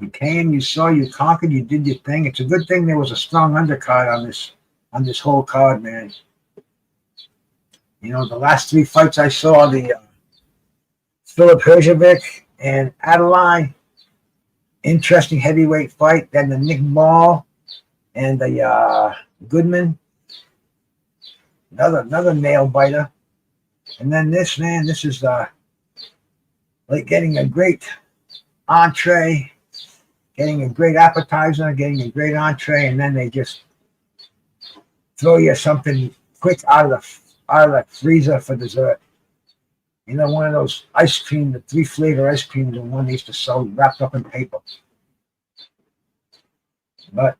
You came, you saw, you conquered, you did your thing. It's a good thing there was a strong undercard on this whole card, man. You know, the last three fights I saw, the Filip Hrgovic and Adeleye, interesting heavyweight fight. Then the Nick Ball and the Goodman, another nail biter. And then this, man, this is like getting a great entree, getting a great appetizer, getting a great entree, and then they just throw you something quick out of the freezer for dessert. You know, one of those ice cream, the 3-flavor ice creams, and one they used to sell wrapped up in paper. But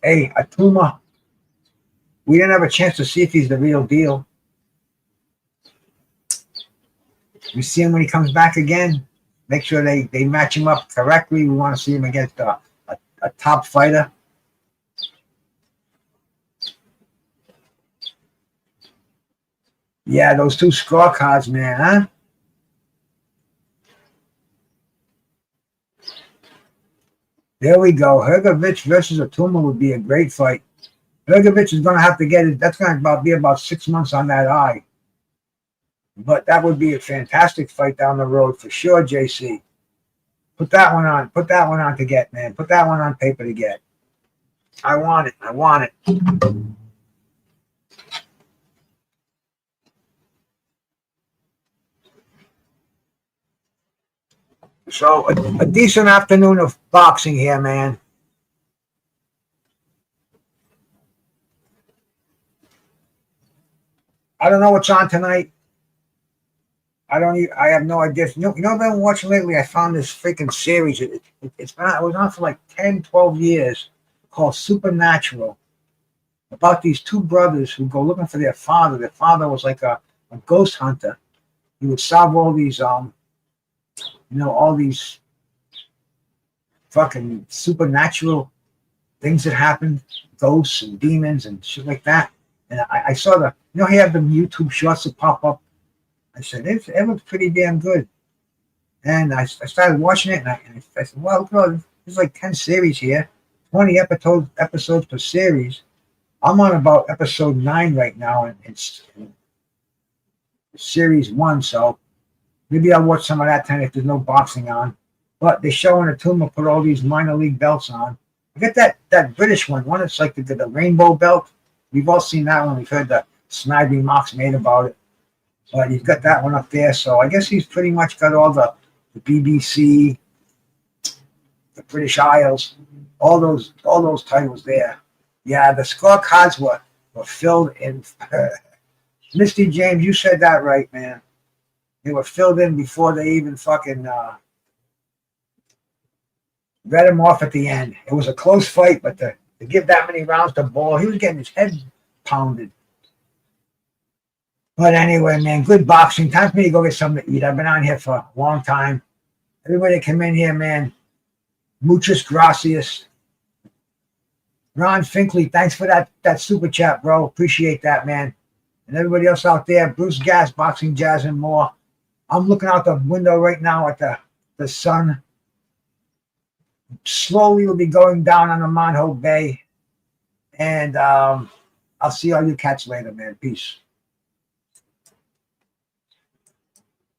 hey, Itauma, we didn't have a chance to see if he's the real deal. We see him when he comes back again. Make sure they match him up correctly. We want to see him against a top fighter. Yeah, those two scorecards, man, huh? There we go. Hrgovic versus Itauma would be a great fight. Hrgovic is going to have to get it. That's going to be about 6 months on that eye. But that would be a fantastic fight down the road for sure, JC. Put that one on. Put that one on to get, man. Put that one on paper to get. I want it. I want it. So a decent afternoon of boxing here, man. I don't know what's on tonight. I don't even, I have no idea. You know what I've been watching lately? I found this freaking series. It was on for like 10, 12 years called Supernatural, about these two brothers who go looking for their father. Their father was like a ghost hunter. He would solve all these, all these fucking supernatural things that happened, ghosts and demons and shit like that. And I saw he had the YouTube shorts that pop up. I said, it looks pretty damn good. And I started watching it, and I said, well, there's like 10 series here, 20 episodes per series. I'm on about episode 9 right now, and it's series 1, so maybe I'll watch some of that tonight if there's no boxing on. But they're showing Itauma put all these minor league belts on. I get that British one that's like the rainbow belt. We've all seen that one. We've heard the snide remarks made about it. But he's got that one up there. So I guess he's pretty much got all the BBC, the British Isles, all those titles there. Yeah, the scorecards were filled in. Misty James, you said that right, man. They were filled in before they even fucking read him off at the end. It was a close fight, but to give that many rounds to Ball, he was getting his head pounded. But anyway, man, good boxing. Time for me to go get something to eat. I've been on here for a long time. Everybody that come in here, man, muchas gracias. Ron Finkley, thanks for that super chat, bro. Appreciate that, man. And everybody else out there, BruceGas, Boxing, Jazz, and more. I'm looking out the window right now at the sun. Slowly will be going down on the Mount Hope Bay. And I'll see all you cats later, man. Peace.